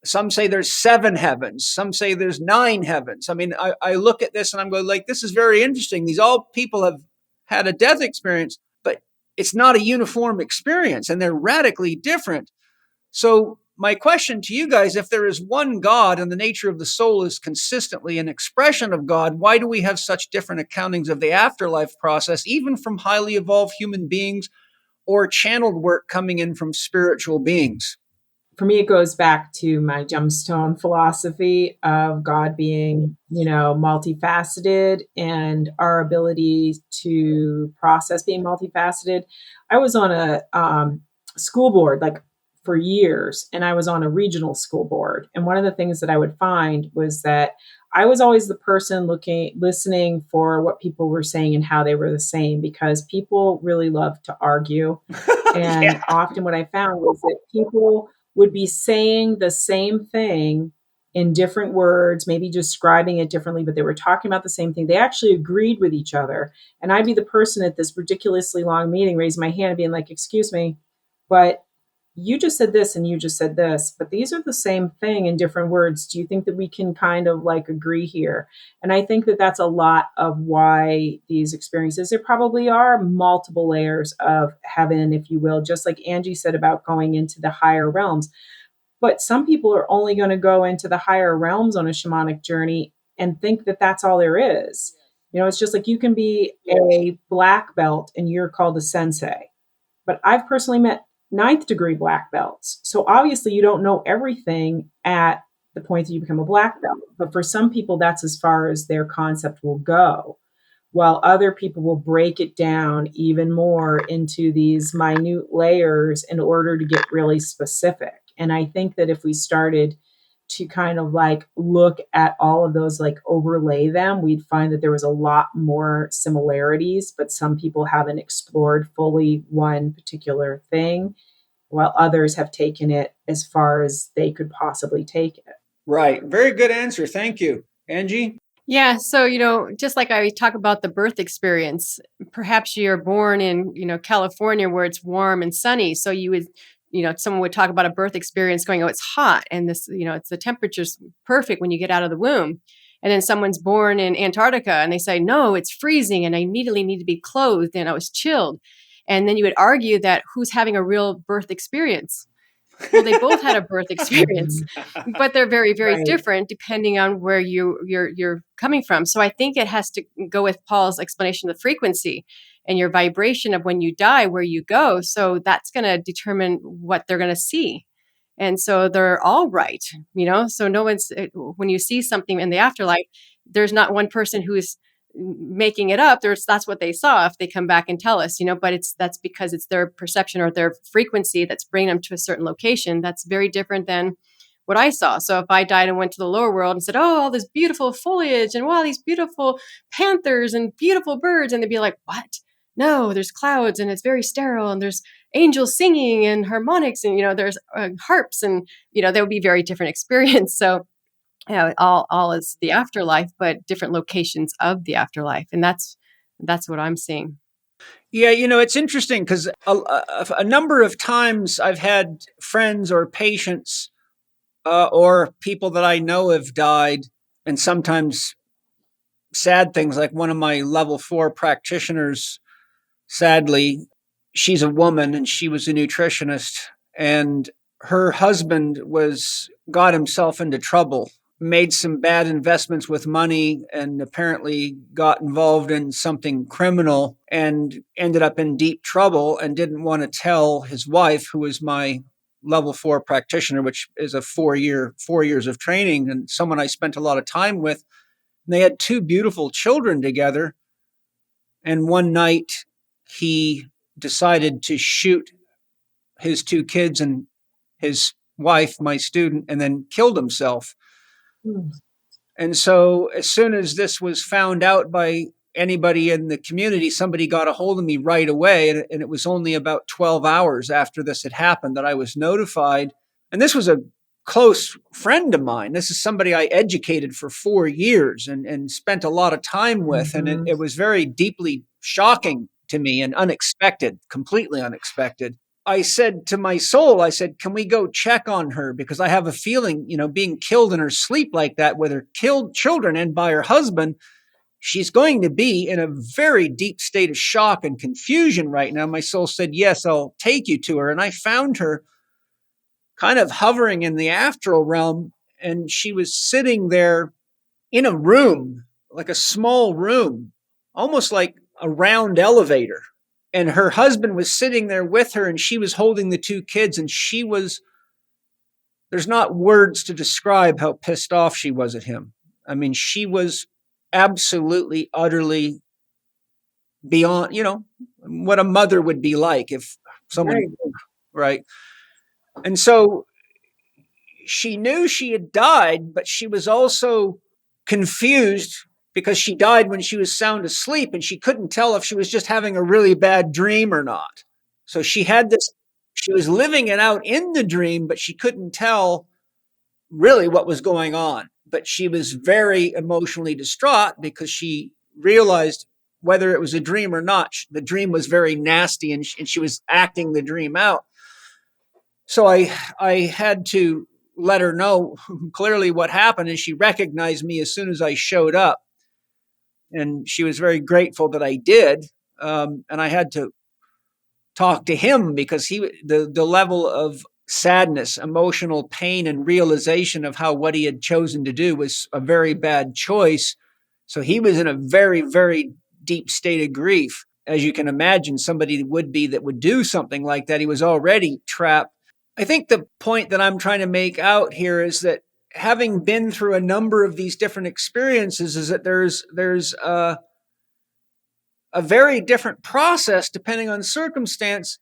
Some say there's 7 heavens. Some say there's 9 heavens. I mean, I look at this and I'm going like, this is very interesting. These all people have had a death experience, but it's not a uniform experience, and they're radically different. So my question to you guys, if there is one God and the nature of the soul is consistently an expression of God, why do we have such different accountings of the afterlife process, even from highly evolved human beings or channeled work coming in from spiritual beings? For me, it goes back to my gemstone philosophy of God being, multifaceted, and our ability to process being multifaceted. I was on a school board for years, and I was on a regional school board. And one of the things that I would find was that I was always the person listening for what people were saying and how they were the same, because people really love to argue. And Yeah. often what I found was that people would be saying the same thing in different words, maybe describing it differently, but they were talking about the same thing. They actually agreed with each other. And I'd be the person at this ridiculously long meeting, raising my hand and being like, excuse me, but you just said this and you just said this, but these are the same thing in different words. Do you think that we can kind of agree here? And I think that that's a lot of why these experiences, there probably are multiple layers of heaven, if you will, just like Angie said about going into the higher realms. But some people are only going to go into the higher realms on a shamanic journey and think that that's all there is. It's just like you can be a black belt and you're called a sensei. But I've personally met 9th degree black belts. So obviously you don't know everything at the point that you become a black belt. But for some people, that's as far as their concept will go, while other people will break it down even more into these minute layers in order to get really specific. And I think that if we started to kind of look at all of those, overlay them, we'd find that there was a lot more similarities, but some people haven't explored fully one particular thing, while others have taken it as far as they could possibly take it. Right. Very good answer. Thank you. Angie? Yeah. So, just like I talk about the birth experience, perhaps you're born in, California where it's warm and sunny. So you would, someone would talk about a birth experience going, oh, it's hot. And this, it's the temperature's perfect when you get out of the womb. And then someone's born in Antarctica and they say, no, it's freezing and I immediately need to be clothed and I was chilled. And then you would argue that who's having a real birth experience? Well, they both had a birth experience, but they're very, very Right. different depending on where you're coming from. So I think it has to go with Paul's explanation of the frequency and your vibration of when you die, where you go. So that's going to determine what they're going to see. And so they're all right, So no one's when you see something in the afterlife, there's not one person who is making it up. That's what they saw if they come back and tell us, but that's because it's their perception or their frequency that's bringing them to a certain location. That's very different than what I saw. So if I died and went to the lower world and said, oh, all this beautiful foliage and wow, these beautiful panthers and beautiful birds, and they'd be like, what? No, there's clouds and it's very sterile and there's angels singing and harmonics and there's harps and there would be very different experience. So all is the afterlife, but different locations of the afterlife, and that's what I'm seeing. Yeah, it's interesting because a number of times I've had friends or patients or people that I know have died, and sometimes sad things, like one of my level 4 practitioners, sadly, she's a woman and she was a nutritionist, and her husband got himself into trouble, made some bad investments with money, and apparently got involved in something criminal and ended up in deep trouble and didn't want to tell his wife, who was my level 4 practitioner, which is a 4 years of training and someone I spent a lot of time with. And they had 2 beautiful children together. And one night he decided to shoot his 2 kids and his wife, my student, and then killed himself. Hmm. And so as soon as this was found out by anybody in the community, somebody got a hold of me right away. And it was only about 12 hours after this had happened that I was notified. And this was a close friend of mine. This is somebody I educated for 4 years and spent a lot of time with. And it was very deeply shocking to me and unexpected, completely unexpected. I said to my soul, I said, can we go check on her? Because I have a feeling, being killed in her sleep like that with her killed children and by her husband, she's going to be in a very deep state of shock and confusion right now. My soul said, yes, I'll take you to her. And I found her kind of hovering in the astral realm. And she was sitting there in a room, like a small room, almost like a round elevator. And her husband was sitting there with her and she was holding the 2 kids. And there's not words to describe how pissed off she was at him. I mean, she was absolutely, utterly beyond, what a mother would be like if someone, right. And so she knew she had died, but she was also confused because she died when she was sound asleep and she couldn't tell if she was just having a really bad dream or not. So she was living it out in the dream, but she couldn't tell really what was going on. But she was very emotionally distraught because she realized whether it was a dream or not, the dream was very nasty and she was acting the dream out. So I had to let her know clearly what happened, and she recognized me as soon as I showed up. And she was very grateful that I did. And I had to talk to him because the level of sadness, emotional pain, and realization of how what he had chosen to do was a very bad choice. So he was in a very, very deep state of grief. As you can imagine, somebody would be that would do something like that. He was already trapped. I think the point that I'm trying to make out here is that having been through a number of these different experiences is that there's a very different process depending on circumstance.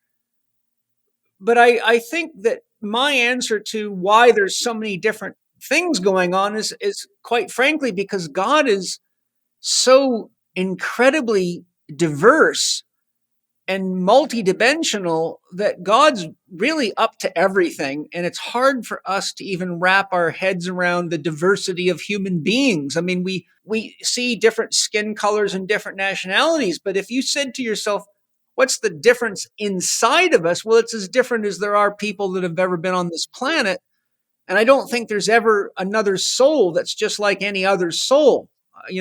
But I think that my answer to why there's so many different things going on is quite frankly because God is so incredibly diverse and multidimensional that God's really up to everything. And it's hard for us to even wrap our heads around the diversity of human beings. I mean, we see different skin colors and different nationalities, but if you said to yourself, what's the difference inside of us? Well, it's as different as there are people that have ever been on this planet. And I don't think there's ever another soul that's just like any other soul.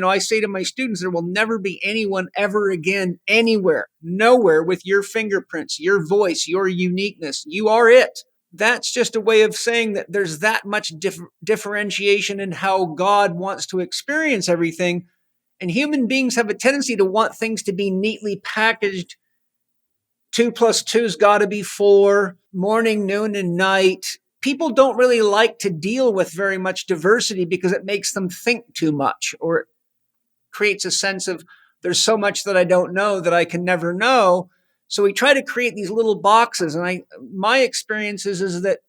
I say to my students, there will never be anyone ever again, anywhere, nowhere with your fingerprints, your voice, your uniqueness. You are it. that's just a way of saying that there's that much differentiation in how God wants to experience everything. And human beings have a tendency to want things to be neatly packaged. 2+2's got to be 4, morning, noon, and night. People don't really like to deal with very much diversity because it makes them think too much, or it creates a sense of there's so much that I don't know that I can never know. So we try to create these little boxes. And my experience is that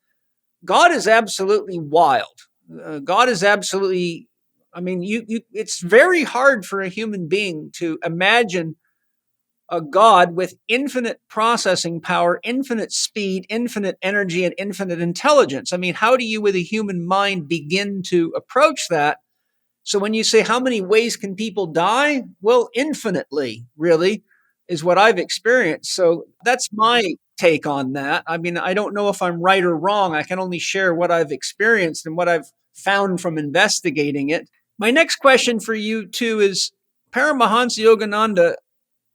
God is absolutely wild. God is absolutely, it's very hard for a human being to imagine a God with infinite processing power, infinite speed, infinite energy, and infinite intelligence. I mean, how do you, with a human mind, begin to approach that? So when you say, how many ways can people die? Well, infinitely, really, is what I've experienced. So that's my take on that. I mean, I don't know if I'm right or wrong. I can only share what I've experienced and what I've found from investigating it. My next question for you, too, is Paramahansa Yogananda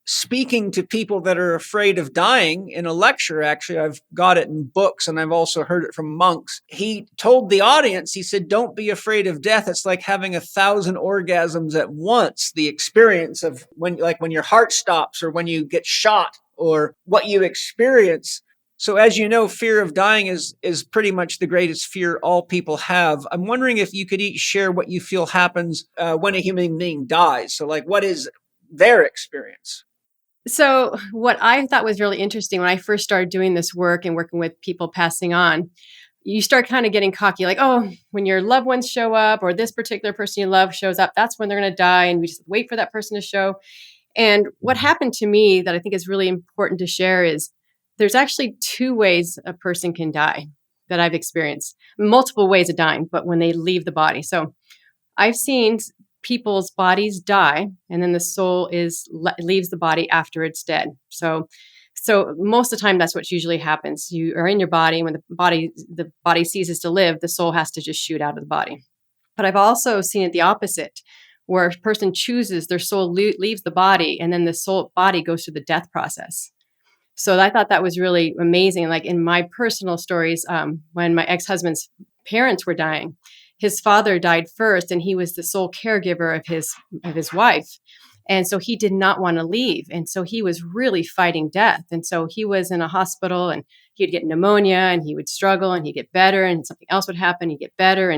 speaking to people that are afraid of dying in a lecture. Actually, I've got it in books and I've also heard it from monks. He told the audience, he said, don't be afraid of death. It's like having 1,000 orgasms at once. The experience of when your heart stops or when you get shot or what you experience. So as you know, fear of dying is pretty much the greatest fear all people have. I'm wondering if you could each share what you feel happens when a human being dies. So what is their experience? So what I thought was really interesting when I first started doing this work and working with people passing on, you start kind of getting cocky, like, oh, when your loved ones show up or this particular person you love shows up, that's when they're going to die. And we just wait for that person to show. And what happened to me that I think is really important to share is there's actually 2 ways a person can die that I've experienced. Multiple ways of dying, but when they leave the body. So I've seen people's bodies die and then the soul leaves the body after it's dead. So most of the time that's what usually happens. You are in your body, when the body ceases to live, the soul has to just shoot out of the body. But I've also seen it the opposite, where a person chooses, their soul leaves the body and then the soul body goes through the death process. So I thought that was really amazing. Like in my personal stories, when my ex-husband's parents were dying, his father died first and he was the sole caregiver of his wife. And so he did not want to leave. And so he was really fighting death. And so he was in a hospital and he'd get pneumonia and he would struggle and he'd get better and something else would happen. He'd get better.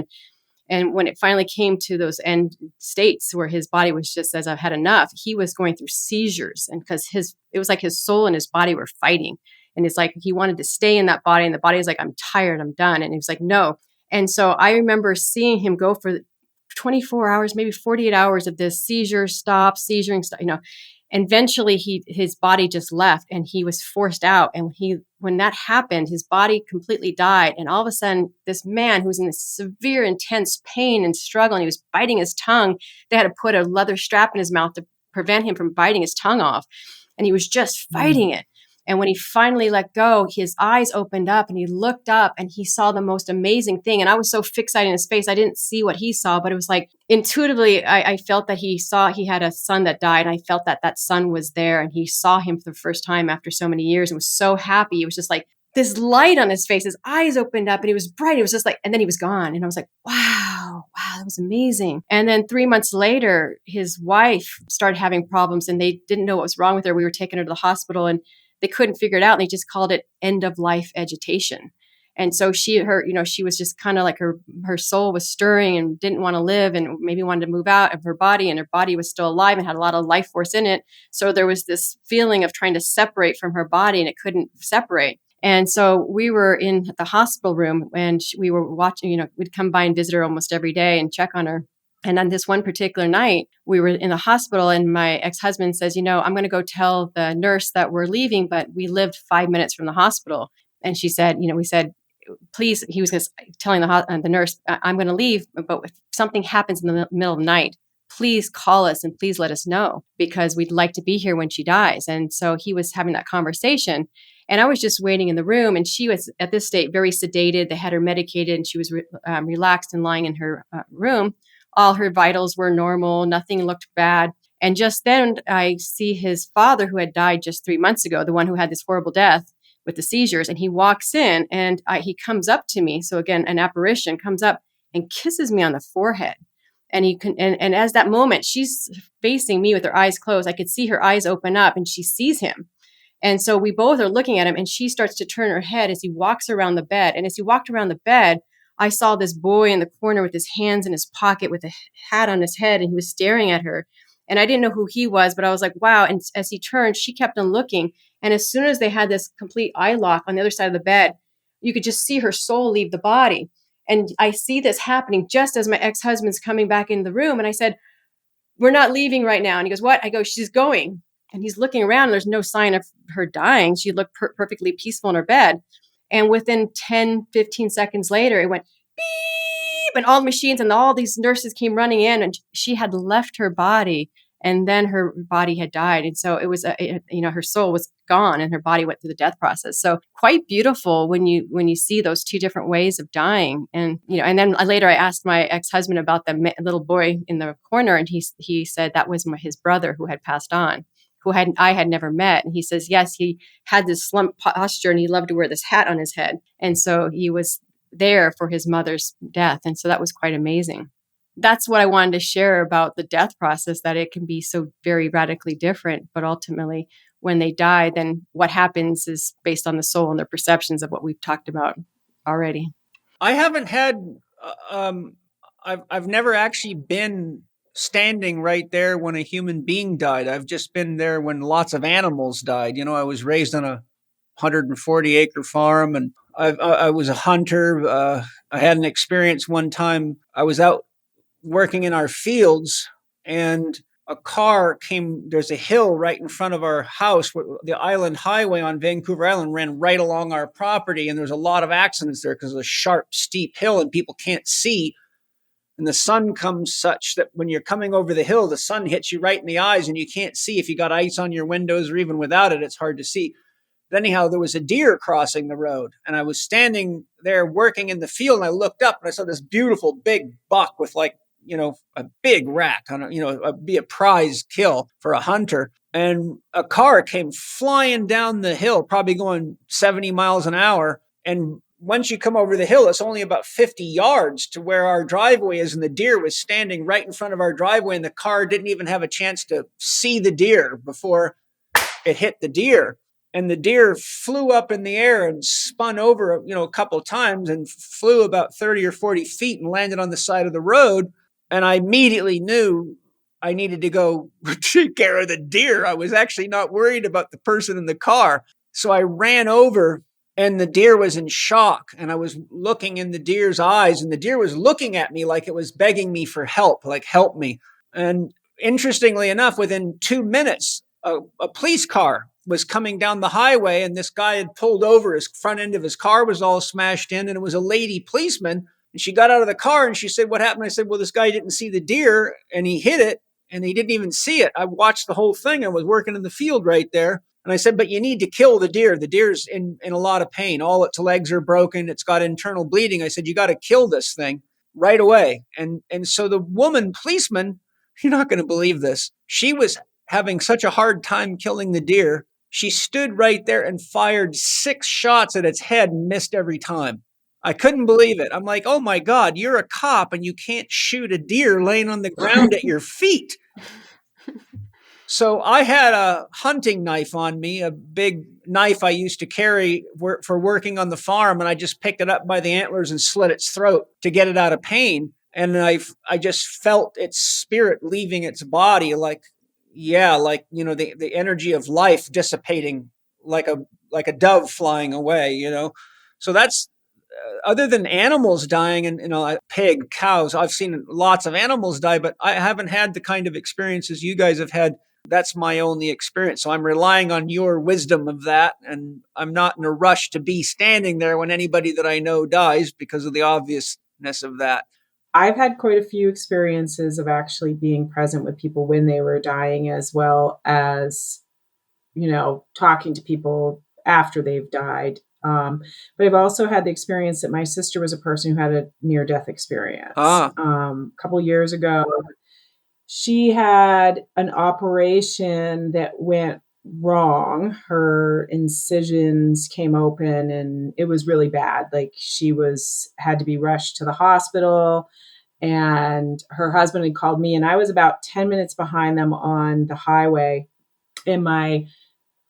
And when it finally came to those end states where his body was just says, I've had enough, he was going through seizures. And because it was like his soul and his body were fighting. And it's like he wanted to stay in that body. And the body was like, I'm tired, I'm done. And he was like, no. And so I remember seeing him go for 24 hours, maybe 48 hours of this seizuring, and eventually his body just left and he was forced out. And when that happened, his body completely died. And all of a sudden, this man who was in this severe, intense pain and struggle, and he was biting his tongue, they had to put a leather strap in his mouth to prevent him from biting his tongue off. And he was just fighting it. And when he finally let go, his eyes opened up and he looked up and he saw the most amazing thing. And I was so fixated in his face, I didn't see what he saw, but it was like intuitively, I felt that he had a son that died. And I felt that son was there and he saw him for the first time after so many years and was so happy. It was just like this light on his face, his eyes opened up and he was bright. It was just like, and then he was gone. And I was like, wow, that was amazing. And then 3 months later, his wife started having problems and they didn't know what was wrong with her. We were taking her to the hospital and they couldn't figure it out. And they just called it end of life agitation. And so she was just kind of like her soul was stirring and didn't want to live and maybe wanted to move out of her body, and her body was still alive and had a lot of life force in it. So there was this feeling of trying to separate from her body and it couldn't separate. And so we were in the hospital room and we were watching, we'd come by and visit her almost every day and check on her. And on this one particular night, we were in the hospital and my ex-husband says, I'm going to go tell the nurse that we're leaving, but we lived 5 minutes from the hospital. And she said, we said, please, he was just telling the nurse, I'm going to leave, but if something happens in the middle of the night, please call us and please let us know because we'd like to be here when she dies. And so he was having that conversation. And I was just waiting in the room and she was at this state very sedated. They had her medicated and she was relaxed and lying in her room. All her vitals were normal. Nothing looked bad. And just then I see his father who had died just 3 months ago, the one who had this horrible death, with the seizures. And he walks in and he comes up to me. So again, an apparition comes up and kisses me on the forehead. And and as that moment, she's facing me with her eyes closed. I could see her eyes open up and she sees him. And so we both are looking at him, and she starts to turn her head as he walks around the bed. And as he walked around the bed, I saw this boy in the corner with his hands in his pocket with a hat on his head, and he was staring at her. And I didn't know who he was, but I was like, wow. And as he turned, she kept on looking. And as soon as they had this complete eye lock on the other side of the bed, you could just see her soul leave the body. And I see this happening just as my ex-husband's coming back in the room. And I said, we're not leaving right now. And he goes, what? I go, she's going. And he's looking around and there's no sign of her dying. She looked perfectly peaceful in her bed. And within 10, 15 seconds later, it went beep, and all the machines and all these nurses came running in, and she had left her body, and then her body had died. And so it was, her soul was gone and her body went through the death process. So quite beautiful when you see those two different ways of dying. And, and then later I asked my ex-husband about the little boy in the corner, and he said that was his brother who had passed on, I had never met. And he says, yes, he had this slump posture and he loved to wear this hat on his head. And so he was there for his mother's death. And so that was quite amazing. That's what I wanted to share about the death process, that it can be so very radically different. But ultimately, when they die, then what happens is based on the soul and their perceptions of what we've talked about already. I haven't had, I've never actually been standing right there when a human being died. I've just been there when lots of animals died. I was raised on a 140-acre farm, and I was a hunter. I had an experience one time. I was out working in our fields, and a car came. There's a hill right in front of our house. The island highway on Vancouver Island ran right along our property, and there's a lot of accidents there because of a sharp, steep hill, and people can't see. And the sun comes such that when you're coming over the hill, the sun hits you right in the eyes and you can't see. If you got ice on your windows or even without it, it's hard to see. But anyhow, there was a deer crossing the road, and I was standing there working in the field, and I looked up and I saw this beautiful big buck with a big rack on be a prize kill for a hunter. And a car came flying down the hill, probably going 70 miles an hour. And once you come over the hill, it's only about 50 yards to where our driveway is. And the deer was standing right in front of our driveway, and the car didn't even have a chance to see the deer before it hit the deer. And the deer flew up in the air and spun over, a couple of times and flew about 30 or 40 feet and landed on the side of the road. And I immediately knew I needed to go take care of the deer. I was actually not worried about the person in the car. So I ran over, and the deer was in shock. And I was looking in the deer's eyes, and the deer was looking at me like it was begging me for help, like, help me. And interestingly enough, within 2 minutes, a police car was coming down the highway, and this guy had pulled over. His front end of his car was all smashed in, and it was a lady policeman. And she got out of the car and she said, what happened? I said, well, this guy didn't see the deer and he hit it and he didn't even see it. I watched the whole thing. I was working in the field right there. And I said, but you need to kill the deer. The deer's in a lot of pain. All its legs are broken. It's got internal bleeding. I said, you got to kill this thing right away. And so the woman policeman, you're not going to believe this, she was having such a hard time killing the deer. She stood right there and fired 6 shots at its head and missed every time. I couldn't believe it. I'm like, oh my God, you're a cop and you can't shoot a deer laying on the ground at your feet. So I had a hunting knife on me, a big knife I used to carry for working on the farm. And I just picked it up by the antlers and slit its throat to get it out of pain. And I just felt its spirit leaving its body, the energy of life dissipating like a dove flying away, So that's, other than animals dying and, like pig, cows, I've seen lots of animals die, but I haven't had the kind of experiences you guys have had. That's my only experience. So I'm relying on your wisdom of that. And I'm not in a rush to be standing there when anybody that I know dies because of the obviousness of that. I've had quite a few experiences of actually being present with people when they were dying, as well as, talking to people after they've died. But I've also had the experience that my sister was a person who had a near-death experience. A couple years ago, she had an operation that went wrong. Her incisions came open and it was really bad. Like she had to be rushed to the hospital, and her husband had called me, and I was about 10 minutes behind them on the highway. And my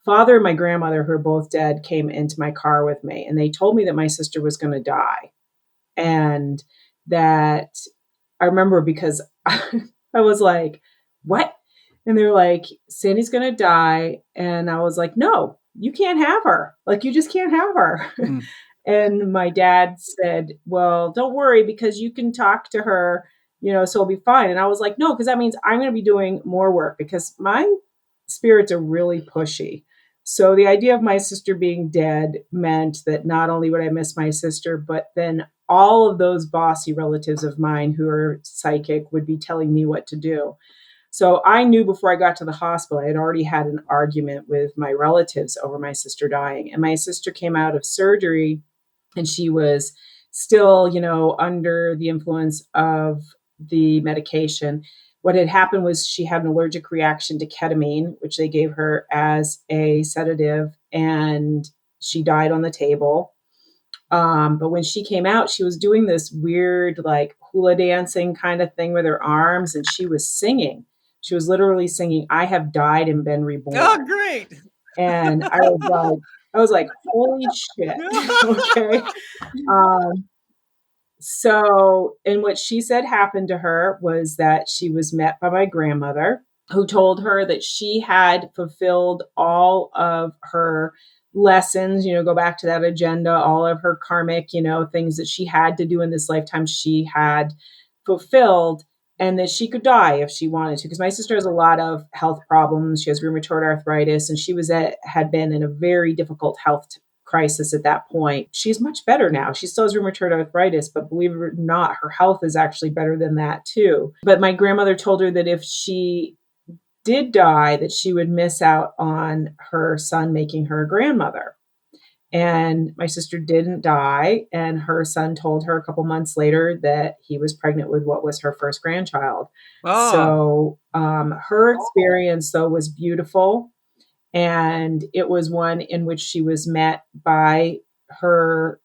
father and my grandmother, who are both dead, came into my car with me, and they told me that my sister was going to die. And that I remember because I was like, what? And they're like, Sandy's going to die. And I was like, no, you can't have her. Like, you just can't have her. And my dad said, well, don't worry, because you can talk to her, so it'll be fine. And I was like, no, because that means I'm going to be doing more work, because my spirits are really pushy. So the idea of my sister being dead meant that not only would I miss my sister, but then all of those bossy relatives of mine who are psychic would be telling me what to do. So I knew before I got to the hospital, I had already had an argument with my relatives over my sister dying. And my sister came out of surgery and she was still, under the influence of the medication. What had happened was she had an allergic reaction to ketamine, which they gave her as a sedative, and she died on the table. But when she came out, she was doing this weird, like hula dancing kind of thing with her arms, and she was singing. She was literally singing, "I have died and been reborn." Oh, great. And I was like, holy shit. Okay. And what she said happened to her was that she was met by my grandmother, who told her that she had fulfilled all of her lessons, go back to that agenda, all of her karmic, things that she had to do in this lifetime, she had fulfilled, and that she could die if she wanted to. Because my sister has a lot of health problems. She has rheumatoid arthritis, and she had been in a very difficult health crisis at that point. She's much better now. She still has rheumatoid arthritis, but believe it or not, her health is actually better than that too. But my grandmother told her that if she did die, that she would miss out on her son making her a grandmother. And my sister didn't die, and her son told her a couple months later that he was pregnant with what was her first grandchild. Oh. So her experience, though, was beautiful. And it was one in which she was met by her,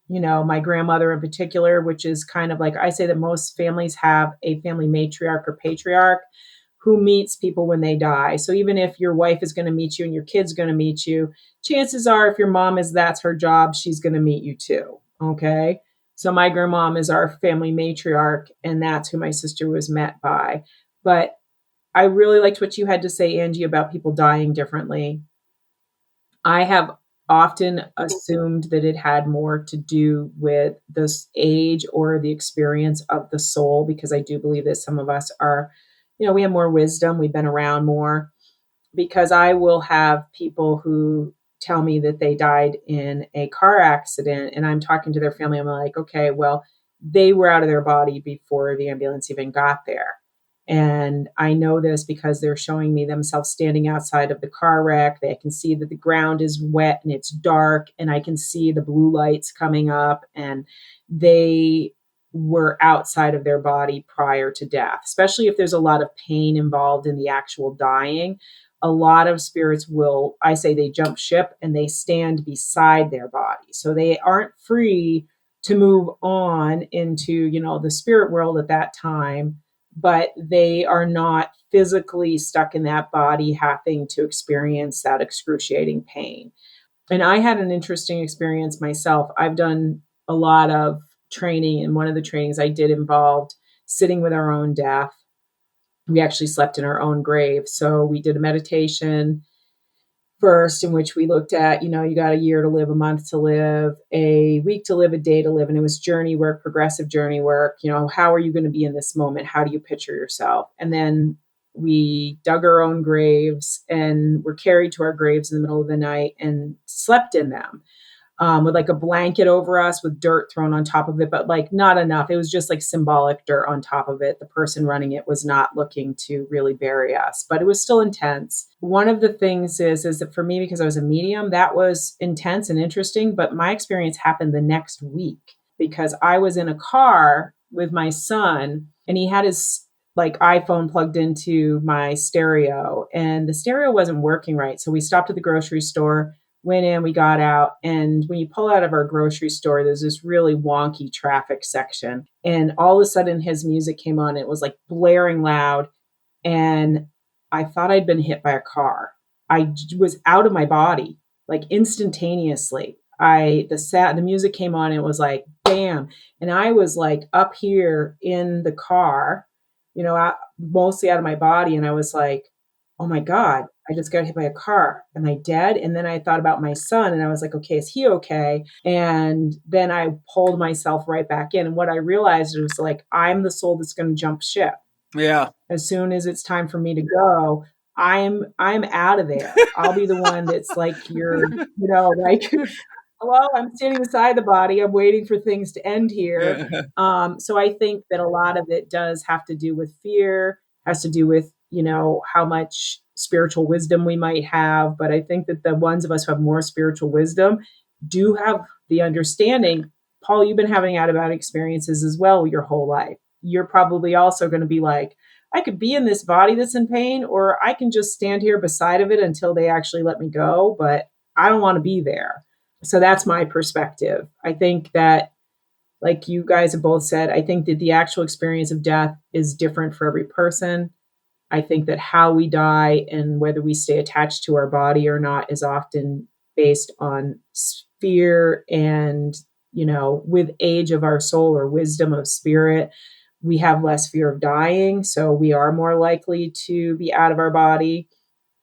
my grandmother in particular, which is kind of like, I say that most families have a family matriarch or patriarch who meets people when they die. So even if your wife is going to meet you and your kid's going to meet you, chances are if your mom that's her job, she's going to meet you too. Okay. So my grandmom is our family matriarch, and that's who my sister was met by. But I really liked what you had to say, Angie, about people dying differently. I have often assumed that it had more to do with this age or the experience of the soul, because I do believe that some of us are, we have more wisdom, we've been around more, because I will have people who tell me that they died in a car accident, and I'm talking to their family. I'm like, okay, well, they were out of their body before the ambulance even got there. And I know this because they're showing me themselves standing outside of the car wreck. They can see that the ground is wet and it's dark, and I can see the blue lights coming up, and they were outside of their body prior to death, especially if there's a lot of pain involved in the actual dying. A lot of spirits I say they jump ship and they stand beside their body. So they aren't free to move on into, the spirit world at that time, but they are not physically stuck in that body having to experience that excruciating pain. And I had an interesting experience myself. I've done a lot of training, and one of the trainings I did involved sitting with our own death. We actually slept in our own grave. So we did a meditation first, in which we looked at, you got a year to live, a month to live, a week to live, a day to live. And it was journey work, progressive journey work. How are you going to be in this moment? How do you picture yourself? And then we dug our own graves and were carried to our graves in the middle of the night and slept in them. With like a blanket over us with dirt thrown on top of it, but like not enough. It was just like symbolic dirt on top of it. The person running it was not looking to really bury us, but it was still intense. One of the things is that for me, because I was a medium, that was intense and interesting, but my experience happened the next week because I was in a car with my son, and he had his like iPhone plugged into my stereo, and the stereo wasn't working right. So we stopped at the grocery store, went in, we got out. And when you pull out of our grocery store, there's this really wonky traffic section. And all of a sudden his music came on. It was like blaring loud. And I thought I'd been hit by a car. Was out of my body, like instantaneously. The music came on, and it was like bam, and I was like up here in the car, mostly out of my body, and I was like, oh my god, I just got hit by a car. Am I dead? And then I thought about my son, and I was like, okay, is he okay? And then I pulled myself right back in, and what I realized was like, I'm the soul that's going to jump ship. Yeah. As soon as it's time for me to go, I'm out of there. I'll be the one that's like like, hello, I'm standing beside the body. I'm waiting for things to end here. So I think that a lot of it does have to do with fear, has to do with, how much spiritual wisdom we might have. But I think that the ones of us who have more spiritual wisdom do have the understanding. Paul, you've been having out of body experiences as well your whole life. You're probably also going to be like, I could be in this body that's in pain, or I can just stand here beside of it until they actually let me go, but I don't want to be there. So that's my perspective. I think that, like you guys have both said, I think that the actual experience of death is different for every person. I think that how we die and whether we stay attached to our body or not is often based on fear and, with age of our soul or wisdom of spirit, we have less fear of dying. So we are more likely to be out of our body.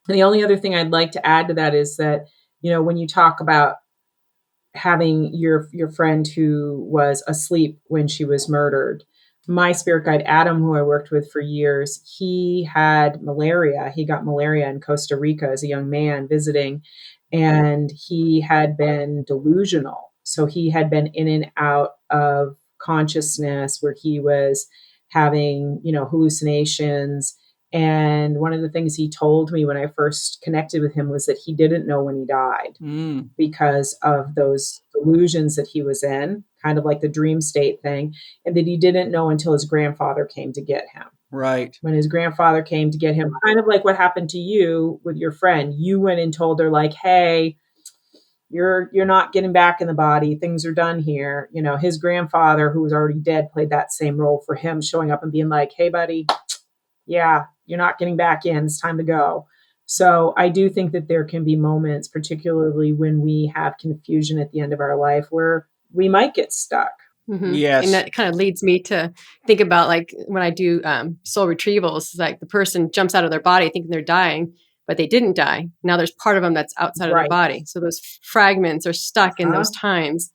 And the only other thing I'd like to add to that is that, when you talk about having your friend who was asleep when she was murdered, my spirit guide Adam, who I worked with for years, he had malaria. He got malaria in Costa Rica as a young man visiting, and he had been delusional. So he had been in and out of consciousness where he was having, hallucinations. And one of the things he told me when I first connected with him was that he didn't know when he died because of those delusions that he was in, kind of like the dream state thing, and that he didn't know until his grandfather came to get him. Right. When his grandfather came to get him, kind of like what happened to you with your friend. You went and told her like, hey, you're not getting back in the body. Things are done here. His grandfather, who was already dead, played that same role for him, showing up and being like, hey, buddy, yeah, you're not getting back in. It's time to go. So I do think that there can be moments, particularly when we have confusion at the end of our life, where we might get stuck. Mm-hmm. Yes. And that kind of leads me to think about like when I do soul retrievals, like the person jumps out of their body thinking they're dying, but they didn't die. Now there's part of them that's outside of their body. So those fragments are stuck in those times.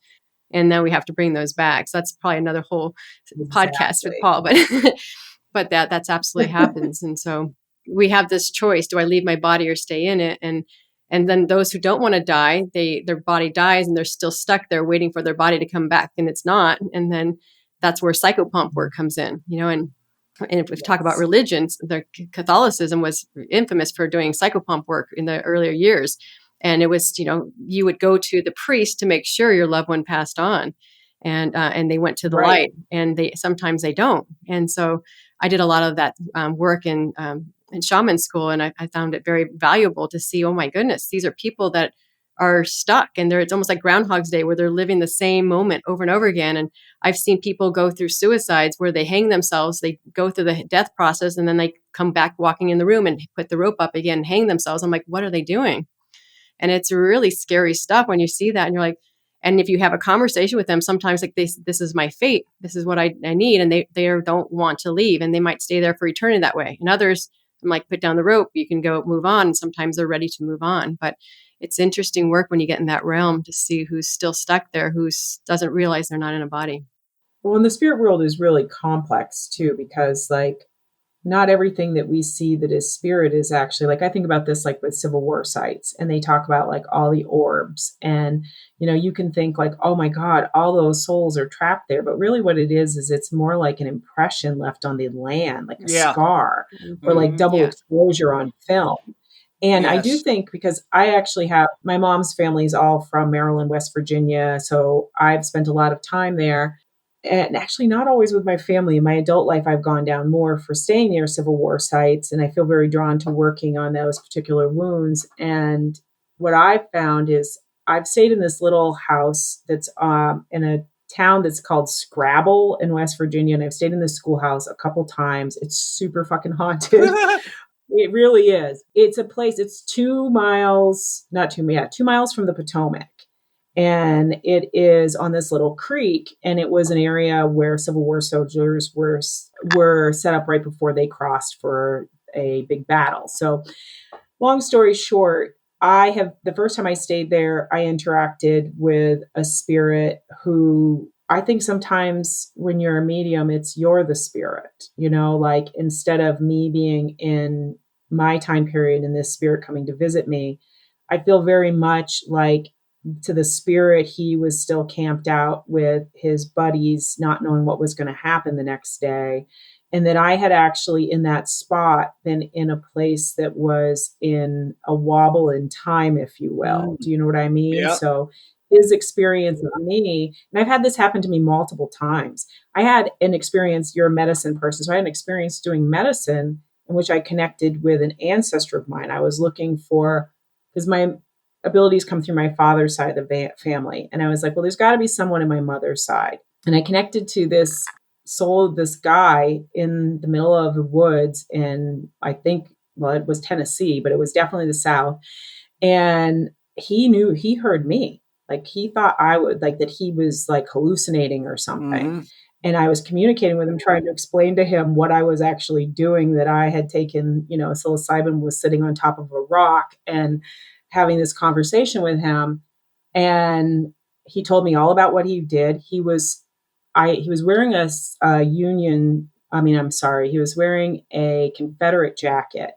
And then we have to bring those back. So that's probably another whole podcast with Paul. But that's absolutely happens. And so we have this choice. Do I leave my body or stay in it? And then those who don't want to die, their body dies and they're still stuck there waiting for their body to come back, and it's not. And then that's where psychopomp work comes in, and if we talk about religions, the Catholicism was infamous for doing psychopomp work in the earlier years. And it was, you would go to the priest to make sure your loved one passed on, and they went to the light, and sometimes they don't. And so I did a lot of that work in shaman school, and I found it very valuable to see, oh my goodness, these are people that are stuck, and it's almost like Groundhog's Day, where they're living the same moment over and over again. And I've seen people go through suicides where they hang themselves, they go through the death process, and then they come back walking in the room and put the rope up again and hang themselves. I'm like, what are they doing? And it's really scary stuff when you see that, and you're like, and if you have a conversation with them, sometimes like this is my fate, this is what I need, and they don't want to leave, and they might stay there for eternity that way. And others, I'm like, put down the rope, you can go move on. And sometimes they're ready to move on. But it's interesting work when you get in that realm to see who's still stuck there, who doesn't realize they're not in a body. Well, and the spirit world is really complex too, because like not everything that we see that is spirit is actually, like, I think about this like with Civil War sites, and they talk about like all the orbs, and you can think like, oh my God, all those souls are trapped there. But really what it is it's more like an impression left on the land, like a scar, or like double exposure on film. And I do think, because I actually have, my mom's family is all from Maryland, West Virginia. So I've spent a lot of time there. and actually not always with my family. In my adult life, I've gone down more for staying near Civil War sites, and I feel very drawn to working on those particular wounds. And what I've found is I've stayed in this little house that's in a town that's called Scrabble in West Virginia, and I've stayed in this schoolhouse a couple times. It's super fucking haunted. It really is. It's a place, it's 2 miles, not two, yeah, 2 miles from the Potomac. And it is on this little creek. And it was an area where Civil War soldiers were set up right before they crossed for a big battle. So long story short, the first time I stayed there, I interacted with a spirit who I think sometimes when you're a medium, you're the spirit, like instead of me being in my time period and this spirit coming to visit me, I feel very much like to the spirit, he was still camped out with his buddies, not knowing what was going to happen the next day. And that I had actually in that spot been in a place that was in a wobble in time, if you will. Do you know what I mean? Yeah. So his experience of me, and I've had this happen to me multiple times. I had an experience, you're a medicine person, so I had an experience doing medicine in which I connected with an ancestor of mine. I was looking for, because my abilities come through my father's side of the family. And I was like, well, there's got to be someone in my mother's side. And I connected to this soul of this guy in the middle of the woods in, I think, well, it was Tennessee, but it was definitely the South. And he heard me. Like he thought I would, like that he was like hallucinating or something. Mm-hmm. And I was communicating with him, trying to explain to him what I was actually doing, that I had taken, psilocybin, was sitting on top of a rock and having this conversation with him. And he told me all about what he did. He was wearing he was wearing a Confederate jacket.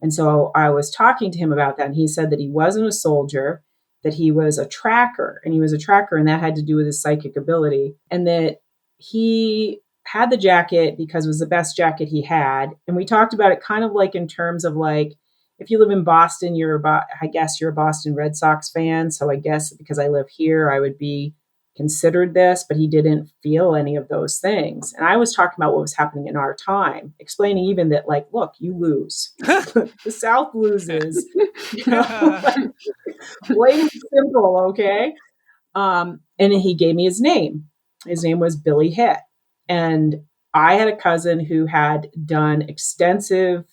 And so I was talking to him about that. And he said that he wasn't a soldier, that he was a tracker, and that had to do with his psychic ability. And that he had the jacket because it was the best jacket he had. And we talked about it kind of like in terms of like, if you live in Boston, I guess you're a Boston Red Sox fan. So I guess because I live here, I would be considered this, but he didn't feel any of those things. And I was talking about what was happening in our time, explaining even that, like, look, you lose. The South loses. Plain and simple, okay? And he gave me his name. His name was Billy Hitt. And I had a cousin who had done extensive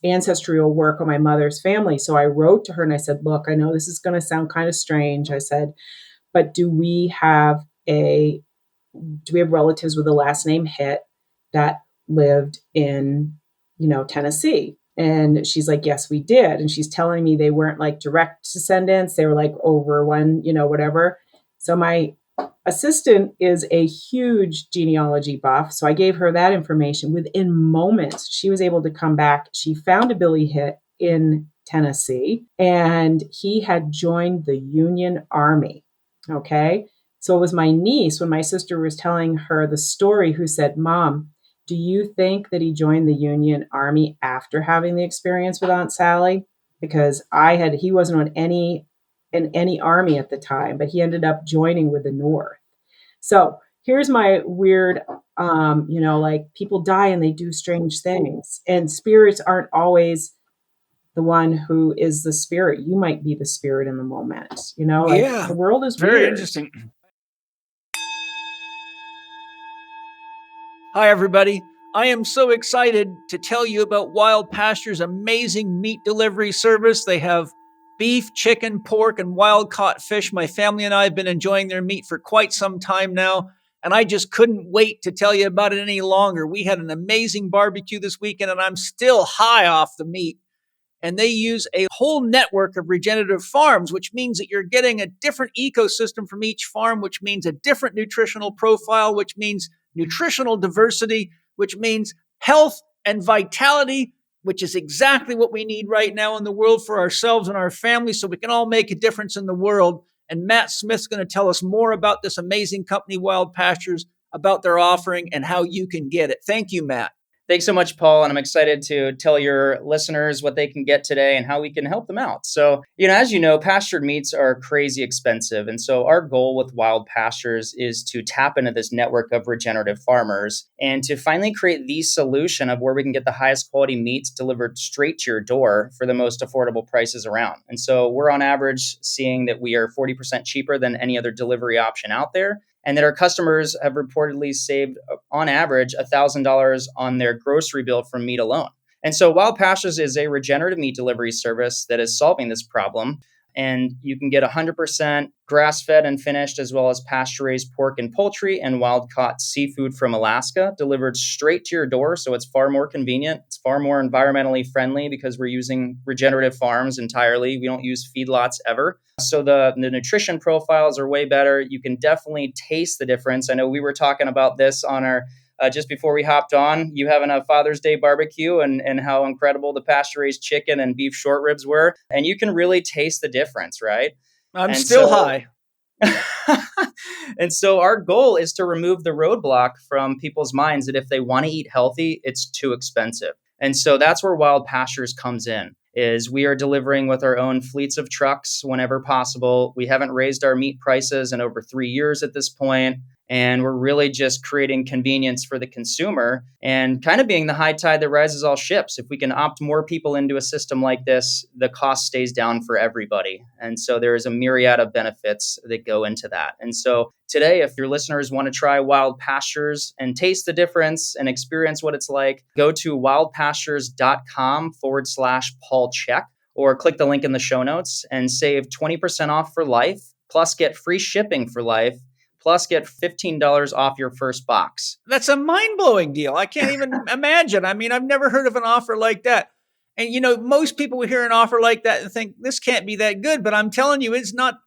ancestral work on my mother's family. So I wrote to her and I said, look, I know this is going to sound kind of strange. I said, but do we have relatives with the last name Hitt that lived in, Tennessee? And she's like, yes, we did. And she's telling me they weren't like direct descendants. They were like over one, whatever. So my assistant is a huge genealogy buff. So I gave her that information. Within moments, she was able to come back. She found a Billy Hitt in Tennessee, and he had joined the Union Army. Okay. So it was my niece, when my sister was telling her the story, who said, Mom, do you think that he joined the Union Army after having the experience with Aunt Sally? Because he wasn't in any army at the time, but he ended up joining with the North. So here's my weird, like people die and they do strange things, and spirits aren't always the one who is the spirit. You might be the spirit in the moment, Yeah, the world is very weird. interesting. Hi, everybody. I am so excited to tell you about Wild Pasture's amazing meat delivery service. They have beef, chicken, pork, and wild-caught fish. My family and I have been enjoying their meat for quite some time now, and I just couldn't wait to tell you about it any longer. We had an amazing barbecue this weekend, and I'm still high off the meat. And they use a whole network of regenerative farms, which means that you're getting a different ecosystem from each farm, which means a different nutritional profile, which means nutritional diversity, which means health and vitality, which is exactly what we need right now in the world for ourselves and our families, so we can all make a difference in the world. And Matt Smith's going to tell us more about this amazing company, Wild Pastures, about their offering and how you can get it. Thank you, Matt. Thanks so much, Paul. And I'm excited to tell your listeners what they can get today and how we can help them out. So, as you know, pastured meats are crazy expensive. And so our goal with Wild Pastures is to tap into this network of regenerative farmers and to finally create the solution of where we can get the highest quality meats delivered straight to your door for the most affordable prices around. And so we're on average seeing that we are 40% cheaper than any other delivery option out there, and that our customers have reportedly saved, on average, $1,000 on their grocery bill from meat alone. And so Wild Pastures is a regenerative meat delivery service that is solving this problem. And you can get 100% grass-fed and finished, as well as pasture-raised pork and poultry and wild-caught seafood from Alaska delivered straight to your door. So it's far more convenient. It's far more environmentally friendly because we're using regenerative farms entirely. We don't use feedlots ever. So the nutrition profiles are way better. You can definitely taste the difference. I know we were talking about this on our just before we hopped on, you having a Father's Day barbecue and how incredible the pasture-raised chicken and beef short ribs were. And you can really taste the difference, right? I'm still high. And so our goal is to remove the roadblock from people's minds that if they want to eat healthy, it's too expensive. And so that's where Wild Pastures comes in, is we are delivering with our own fleets of trucks whenever possible. We haven't raised our meat prices in over 3 years at this point. And we're really just creating convenience for the consumer and kind of being the high tide that rises all ships. If we can opt more people into a system like this, the cost stays down for everybody. And so there is a myriad of benefits that go into that. And so today, if your listeners want to try Wild Pastures and taste the difference and experience what it's like, go to wildpastures.com/Paul Chek or click the link in the show notes and save 20% off for life, plus get free shipping for life, plus get $15 off your first box. That's a mind-blowing deal. I can't even imagine. I mean, I've never heard of an offer like that. And, most people would hear an offer like that and think, this can't be that good. But I'm telling you, it's not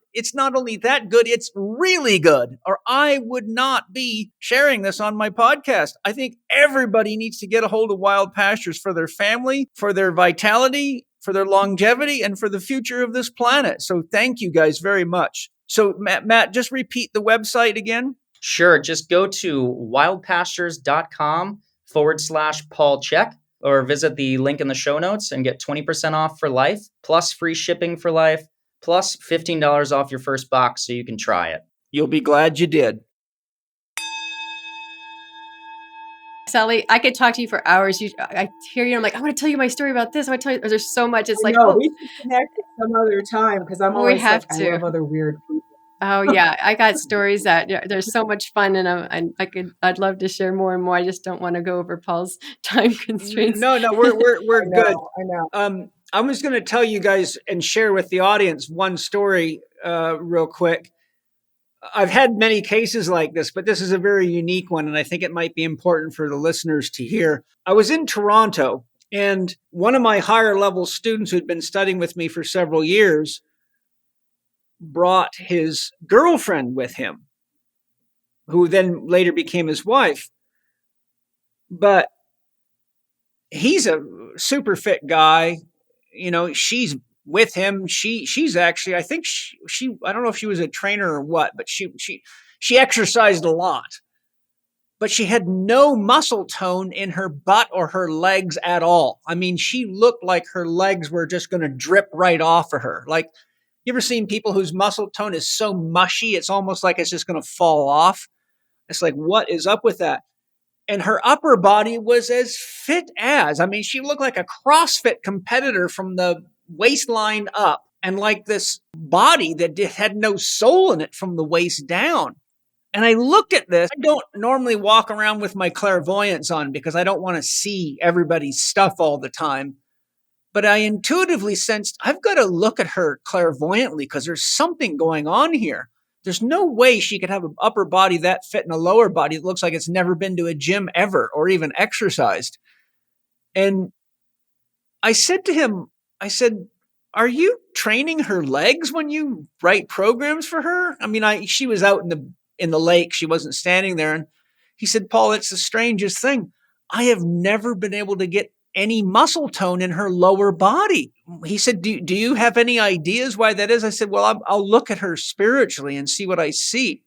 only that good, it's really good. Or I would not be sharing this on my podcast. I think everybody needs to get a hold of Wild Pastures for their family, for their vitality, for their longevity, and for the future of this planet. So thank you guys very much. So Matt, just repeat the website again. Sure. Just go to wildpastures.com/Paul Chek or visit the link in the show notes and get 20% off for life, plus free shipping for life, plus $15 off your first box so you can try it. You'll be glad you did. Sally, I could talk to you for hours. I hear you. I'm like, I want to tell you my story about this. I want to tell you. There's so much. It's like, we should connect at some other time because I'm always I love other weird people. Oh yeah, I got stories that there's so much fun, and I'd love to share more and more. I just don't want to go over Paul's time constraints. No, we're good. I know. I'm just going to tell you guys and share with the audience one story real quick. I've had many cases like this, but this is a very unique one, and I think it might be important for the listeners to hear. I was in Toronto, and one of my higher level students who'd been studying with me for several years brought his girlfriend with him, who then later became his wife. But he's a super fit guy. She's with him. She's actually, I think she I don't know if she was a trainer or what, but she exercised a lot. But she had no muscle tone in her butt or her legs at all. I mean, she looked like her legs were just going to drip right off of her. Like, you ever seen people whose muscle tone is so mushy, it's almost like it's just going to fall off? It's like, what is up with that? And her upper body was as fit as, I mean, she looked like a CrossFit competitor from the waistline up, and like this body that had no soul in it from the waist down. And I looked at this. I don't normally walk around with my clairvoyance on because I don't want to see everybody's stuff all the time. But I intuitively sensed I've got to look at her clairvoyantly because there's something going on here. There's no way she could have an upper body that fit and a lower body that looks like it's never been to a gym ever or even exercised. And I said to him, are you training her legs when you write programs for her? I mean, she was out in the lake. She wasn't standing there. And he said, Paul, it's the strangest thing. I have never been able to get any muscle tone in her lower body. He said, do you have any ideas why that is? I said, well, I'll look at her spiritually and see what I see.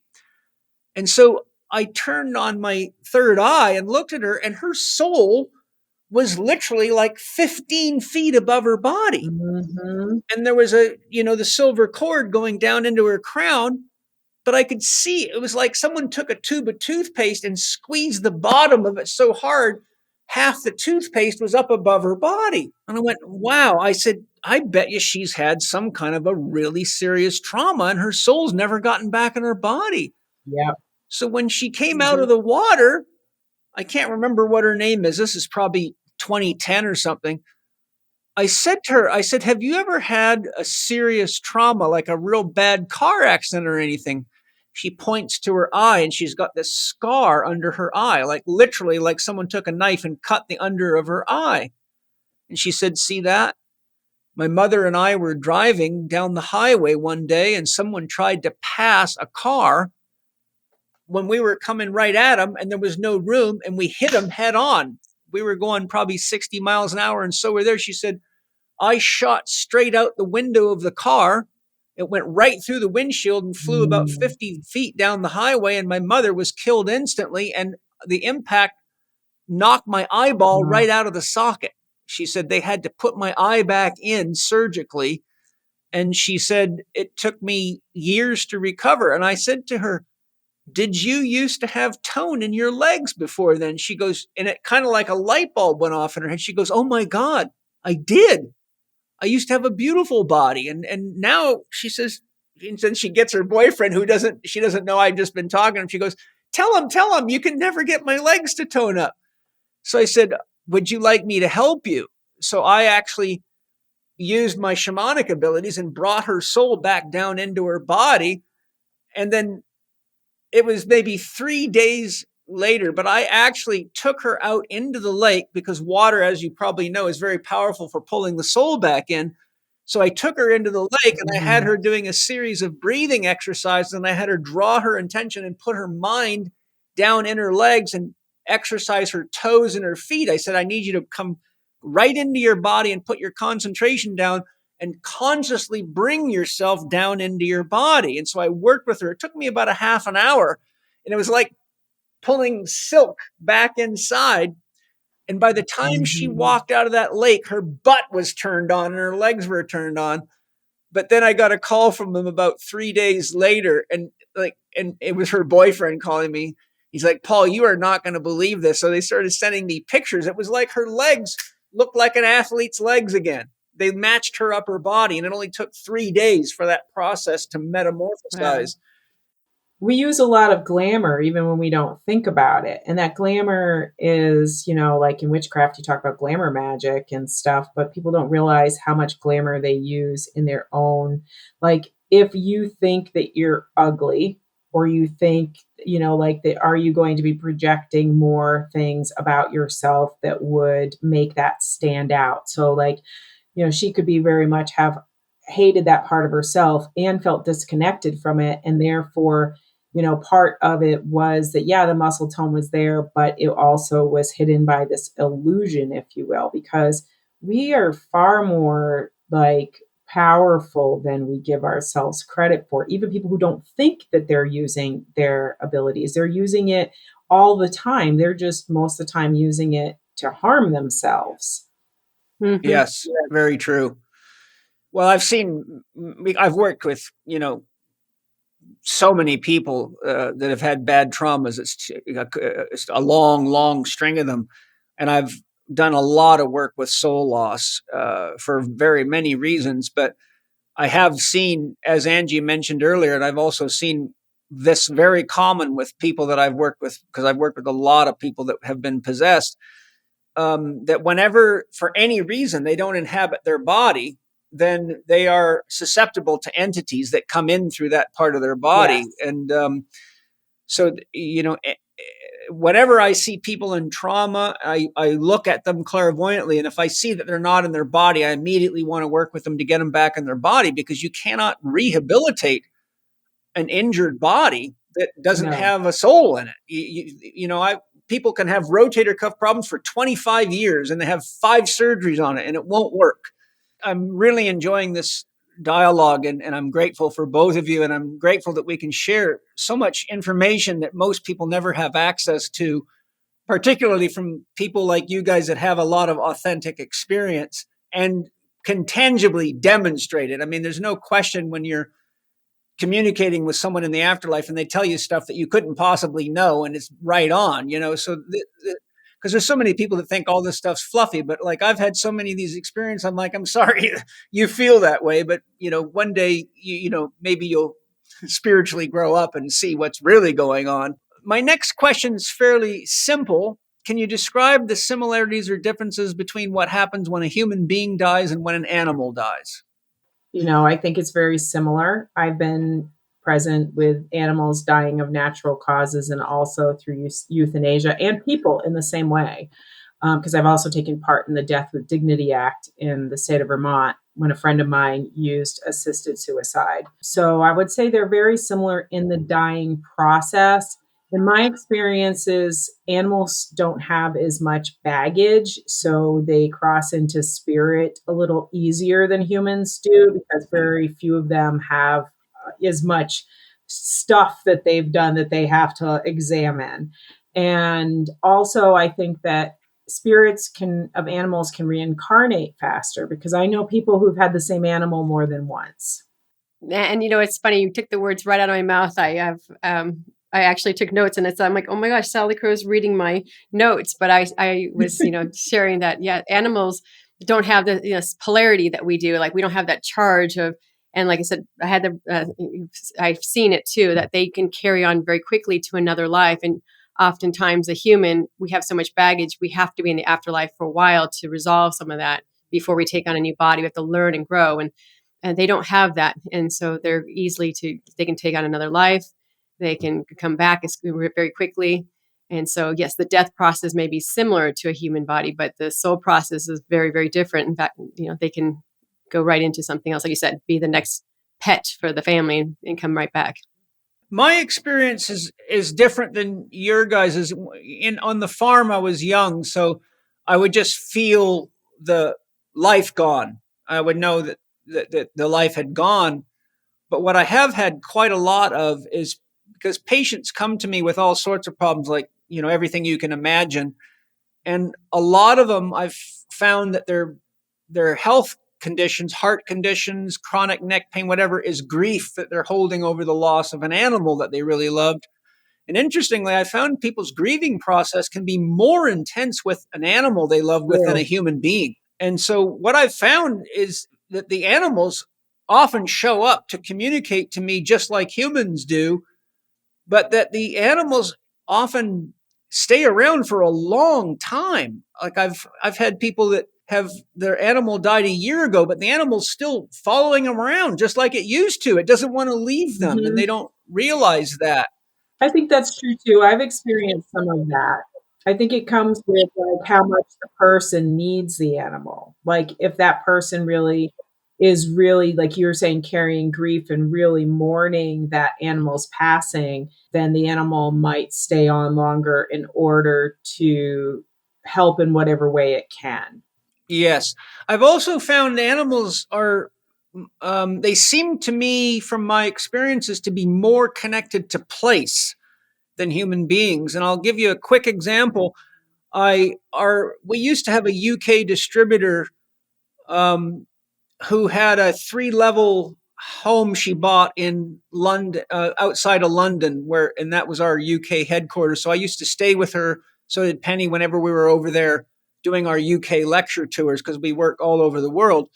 And so I turned on my third eye and looked at her, and her soul was literally like 15 feet above her body. Mhm. And there was the silver cord going down into her crown, but I could see it was like someone took a tube of toothpaste and squeezed the bottom of it so hard, half the toothpaste was up above her body. And I went, wow. I said, I bet you she's had some kind of a really serious trauma and her soul's never gotten back in her body. Yep. So when she came out of the water, I can't remember what her name is. This is probably 2010 or something. I said to her, I said, have you ever had a serious trauma, like a real bad car accident or anything? She points to her eye and she's got this scar under her eye, like literally like someone took a knife and cut the under of her eye. And she said, see that? My mother and I were driving down the highway one day and someone tried to pass a car when we were coming right at them and there was no room and we hit them head on. We were going probably 60 miles an hour and so were there. She said, I shot straight out the window of the car. It went right through the windshield and flew about 50 feet down the highway. And my mother was killed instantly. And the impact knocked my eyeball right out of the socket. She said they had to put my eye back in surgically. And she said it took me years to recover. And I said to her, did you used to have tone in your legs before then? She goes, and it kind of like a light bulb went off in her head. She goes, oh my God, I did. I used to have a beautiful body. And now she says, and then she gets her boyfriend she doesn't know I've just been talking to him. She goes, tell him, you can never get my legs to tone up. So I said, would you like me to help you? So I actually used my shamanic abilities and brought her soul back down into her body. And then it was maybe 3 days later, but I actually took her out into the lake because water, as you probably know, is very powerful for pulling the soul back in. So I took her into the lake and I had her doing a series of breathing exercises and I had her draw her intention and put her mind down in her legs and exercise her toes and her feet. I said, I need you to come right into your body and put your concentration down and consciously bring yourself down into your body. And so I worked with her. It took me about a half an hour and it was like pulling silk back inside. And by the time she walked out of that lake, her butt was turned on and her legs were turned on. But then I got a call from them about 3 days later and it was her boyfriend calling me. He's like, Paul, you are not going to believe this. So they started sending me pictures. It was like her legs looked like an athlete's legs again. They matched her upper body and it only took 3 days for that process to metamorphosize. We use a lot of glamour even when we don't think about it. And that glamour is, like in witchcraft, you talk about glamour magic and stuff, but people don't realize how much glamour they use in their own. Like if you think that you're ugly or you think, like that, are you going to be projecting more things about yourself that would make that stand out? So like, she could be very much have hated that part of herself and felt disconnected from it. And therefore, part of it was that, the muscle tone was there, but it also was hidden by this illusion, if you will, because we are far more like powerful than we give ourselves credit for. Even people who don't think that they're using their abilities, they're using it all the time. They're just most of the time using it to harm themselves. Mhm. Yes, very true. Well, I've worked with, so many people that have had bad traumas. It's a long, long string of them. And I've done a lot of work with soul loss for very many reasons. But I have seen, as Angie mentioned earlier, and I've also seen this very common with people that I've worked with, because I've worked with a lot of people that have been possessed, that whenever, for any reason, they don't inhabit their body, then they are susceptible to entities that come in through that part of their body. Yes. And so, whenever I see people in trauma, I look at them clairvoyantly. And if I see that they're not in their body, I immediately want to work with them to get them back in their body, because you cannot rehabilitate an injured body that doesn't have a soul in it. People can have rotator cuff problems for 25 years and they have 5 surgeries on it and it won't work. I'm really enjoying this dialogue and I'm grateful for both of you. And I'm grateful that we can share so much information that most people never have access to particularly from people like you guys that have a lot of authentic experience and can tangibly demonstrate it. I mean, there's no question when you're communicating with someone in the afterlife and they tell you stuff that you couldn't possibly know, and it's right on, So because there's so many people that think all this stuff's fluffy, but like I've had so many of these experiences, I'm like, I'm sorry you feel that way, but one day maybe you'll spiritually grow up and see what's really going on. My next question is fairly simple. Can you describe the similarities or differences between what happens when a human being dies and when an animal dies? I think it's very similar. I've been present with animals dying of natural causes and also through euthanasia, and people in the same way. Because I've also taken part in the Death with Dignity Act in the state of Vermont when a friend of mine used assisted suicide. So I would say they're very similar in the dying process. In my experiences, animals don't have as much baggage, so they cross into spirit a little easier than humans do because very few of them have as much stuff that they've done that they have to examine. And also, I think that spirits of animals can reincarnate faster because I know people who've had the same animal more than once. And it's funny, you took the words right out of my mouth. I actually took notes, and I'm like, oh my gosh, Salicrow's reading my notes. But I was, sharing that, yeah, animals don't have the polarity that we do. Like we don't have that charge of, and like I said, I've seen it too, that they can carry on very quickly to another life. And oftentimes a human, we have so much baggage, we have to be in the afterlife for a while to resolve some of that before we take on a new body. We have to learn and grow. And they don't have that. And so they can take on another life. They can come back very quickly. And so, yes, the death process may be similar to a human body, but the soul process is very, very different. In fact, they can go right into something else. Like you said, be the next pet for the family and come right back. My experience is different than your guys's. On the farm, I was young, so I would just feel the life gone. I would know that the life had gone. But what I have had quite a lot of is because patients come to me with all sorts of problems, like, everything you can imagine. And a lot of them, I've found that their health conditions, heart conditions, chronic neck pain, whatever, is grief that they're holding over the loss of an animal that they really loved. And interestingly, I found people's grieving process can be more intense with an animal they love with than a human being. And so what I've found is that the animals often show up to communicate to me just like humans do, but that the animals often stay around for a long time. Like I've had people that have their animal died a year ago, but the animal's still following them around just like it used to. It doesn't want to leave them, and they don't realize that. I think that's true too. I've experienced some of that. I think it comes with like how much the person needs the animal. Like if that person really is really, like you were saying, carrying grief and really mourning that animal's passing, then the animal might stay on longer in order to help in whatever way it can. Yes. I've also found animals are, they seem to me, from my experiences, to be more connected to place than human beings. And I'll give you a quick example. We used to have a UK distributor who had a 3-level home she bought in London, outside of London, and that was our UK headquarters. So I used to stay with her. So did Penny whenever we were over there doing our UK lecture tours, because we work all over the world.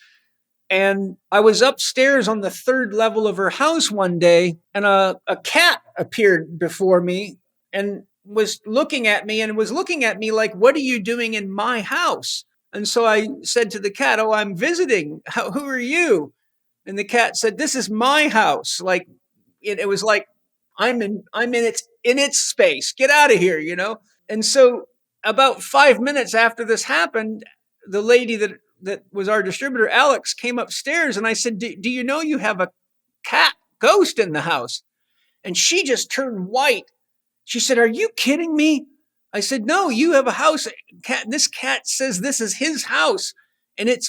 And I was upstairs on the 3rd level of her house one day, and a cat appeared before me and was looking at me like, what are you doing in my house? And so I said to the cat, oh, I'm visiting. Who are you? And the cat said, this is my house. Like it was like, I'm in its space. Get out of here, And so about 5 minutes after this happened, the lady that was our distributor, Alex, came upstairs, and I said, do you know you have a cat ghost in the house? And she just turned white. She said, are you kidding me? I said, no, you have a house. This cat says this is his house, and it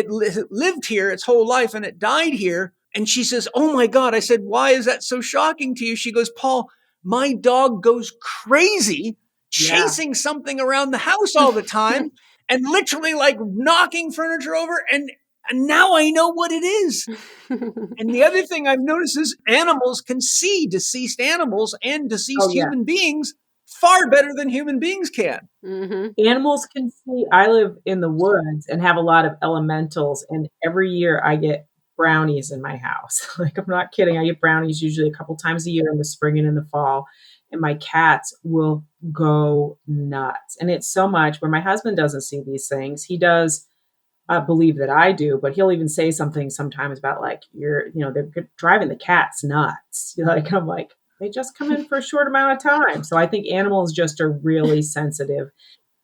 lived here its whole life, and it died here. And she says, oh my God. I said, why is that so shocking to you? She goes, Paul, my dog goes crazy chasing something around the house all the time and literally like knocking furniture over. And now I know what it is. And the other thing I've noticed is animals can see deceased animals and deceased Oh, yeah. human beings far better than human beings can. Animals can see. I live in the woods and have a lot of elementals, and every year I get brownies in my house. Like, I'm not kidding. I get brownies usually a couple times a year in the spring and in the fall, and my cats will go nuts. And it's so much where my husband doesn't see these things. He does believe that I do, but he'll even say something sometimes about like, they're driving the cats nuts. Like, I'm like, they just come in for a short amount of time. So I think animals just are really sensitive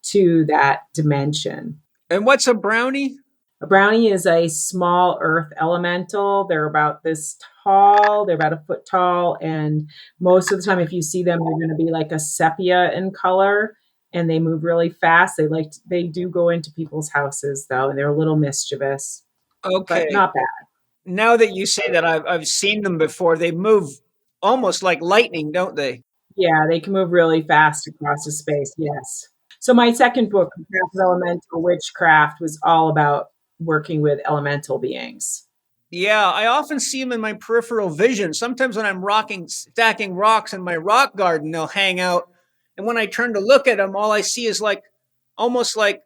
to that dimension. And what's a brownie? A brownie is a small earth elemental. They're about this tall. They're about a foot tall. And most of the time, if you see them, they're going to be like a sepia in color, and they move really fast. They do go into people's houses though, and they're a little mischievous, Okay. but not bad. Now that you say that, I've seen them before. They move almost like lightning, don't they? Yeah, they can move really fast across the space. Yes. So my second book, Craft of Elemental Witchcraft, was all about working with elemental beings. Yeah, I often see them in my peripheral vision. Sometimes when I'm stacking rocks in my rock garden, they'll hang out. And when I turn to look at them, all I see is like almost like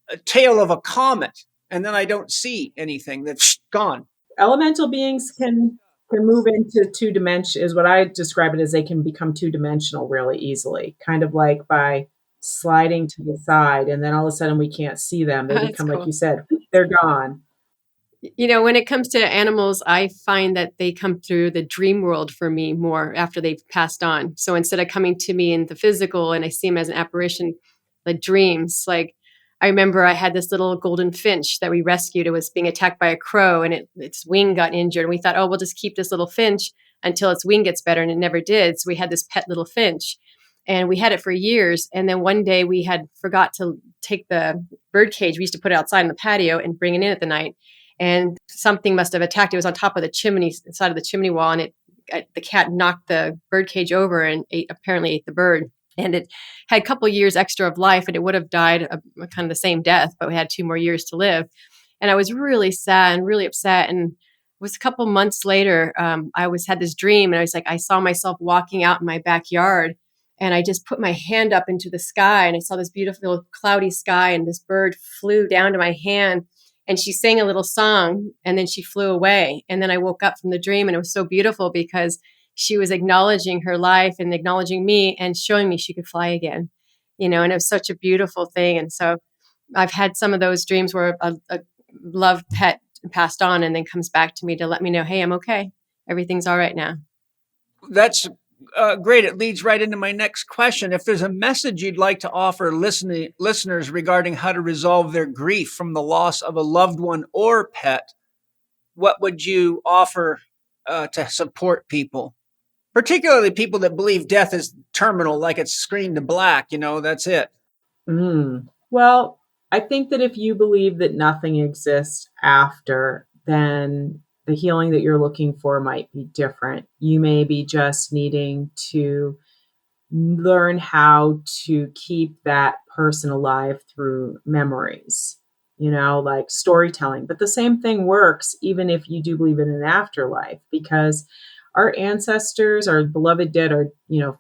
a tail of a comet. And then I don't see anything. That's gone. Elemental beings can move into two dimensions, is what I describe it as. They can become two-dimensional really easily, kind of like by sliding to the side, and then all of a sudden we can't see them. They That's become, cool. like you said, they're gone. When it comes to animals, I find that they come through the dream world for me more after they've passed on. So instead of coming to me in the physical and I see them as an apparition, the dreams, like I remember I had this little golden finch that we rescued. It was being attacked by a crow and its wing got injured. And we thought, oh, we'll just keep this little finch until its wing gets better. And it never did. So we had this pet little finch and we had it for years. And then one day we had forgot to take the bird cage. We used to put it outside in the patio and bring it in at the night. And something must have attacked. It was on top of the chimney, side of the chimney wall, and the cat knocked the bird cage over and apparently ate the bird. And it had a couple of years extra of life, and it would have died kind of the same death, but we had 2 more years to live. And I was really sad and really upset. And it was a couple months later, I had this dream, and I was like, I saw myself walking out in my backyard, and I just put my hand up into the sky, and I saw this beautiful cloudy sky, and this bird flew down to my hand. And she sang a little song and then she flew away. And then I woke up from the dream and it was so beautiful because she was acknowledging her life and acknowledging me and showing me she could fly again, and it was such a beautiful thing. And so I've had some of those dreams where a loved pet passed on and then comes back to me to let me know, hey, I'm okay. Everything's all right now. That's great. It leads right into my next question. If there's a message you'd like to offer listeners regarding how to resolve their grief from the loss of a loved one or pet, what would you offer to support people, particularly people that believe death is terminal, like it's screened to black, that's it? Well, I think that if you believe that nothing exists after, then the healing that you're looking for might be different. You may be just needing to learn how to keep that person alive through memories, like storytelling. But the same thing works even if you do believe in an afterlife, because our ancestors, our beloved dead, are,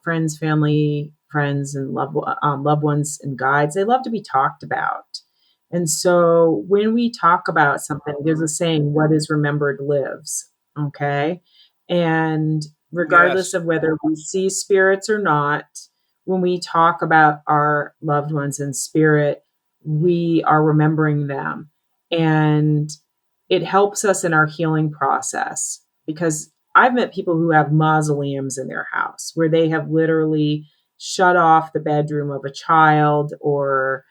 friends, family, friends, and loved ones and guides. They love to be talked about. And so when we talk about something, there's a saying, what is remembered lives. Okay. And regardless Yes. of whether we see spirits or not, when we talk about our loved ones in spirit, we are remembering them. And it helps us in our healing process, because I've met people who have mausoleums in their house where they have literally shut off the bedroom of a child, or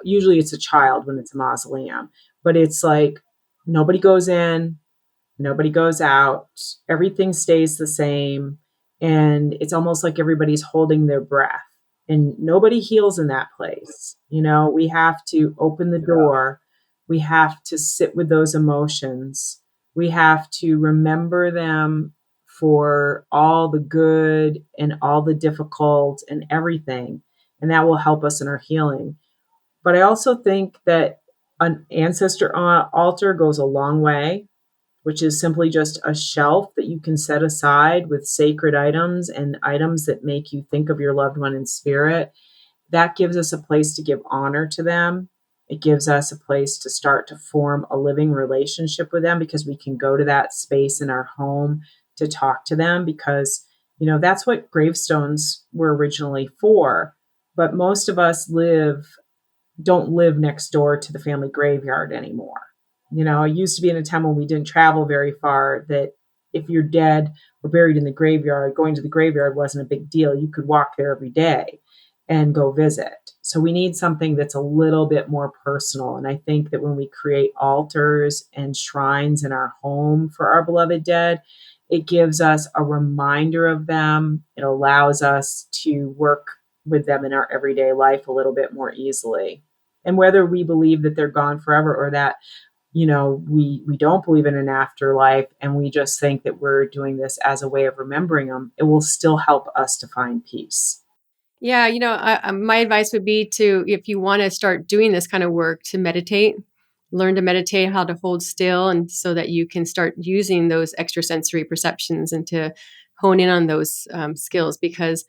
usually it's a child when it's a mausoleum, but it's like nobody goes in, nobody goes out, everything stays the same. And it's almost like everybody's holding their breath, and nobody heals in that place. We have to open the door. We have to sit with those emotions. We have to remember them for all the good and all the difficult and everything. And that will help us in our healing. But I also think that an ancestor altar goes a long way, which is simply just a shelf that you can set aside with sacred items and items that make you think of your loved one in spirit. That gives us a place to give honor to them. It gives us a place to start to form a living relationship with them, because we can go to that space in our home to talk to them, because that's what gravestones were originally for. But most of us don't live next door to the family graveyard anymore. It used to be in a time when we didn't travel very far, that if you're dead or buried in the graveyard, going to the graveyard wasn't a big deal. You could walk there every day and go visit. So we need something that's a little bit more personal. And I think that when we create altars and shrines in our home for our beloved dead, it gives us a reminder of them. It allows us to work with them in our everyday life a little bit more easily. And whether we believe that they're gone forever, or that we don't believe in an afterlife, and we just think that we're doing this as a way of remembering them, it will still help us to find peace. Yeah, my advice would be to, if you want to start doing this kind of work, to meditate, learn to meditate, how to hold still, and so that you can start using those extrasensory perceptions and to hone in on those skills. Because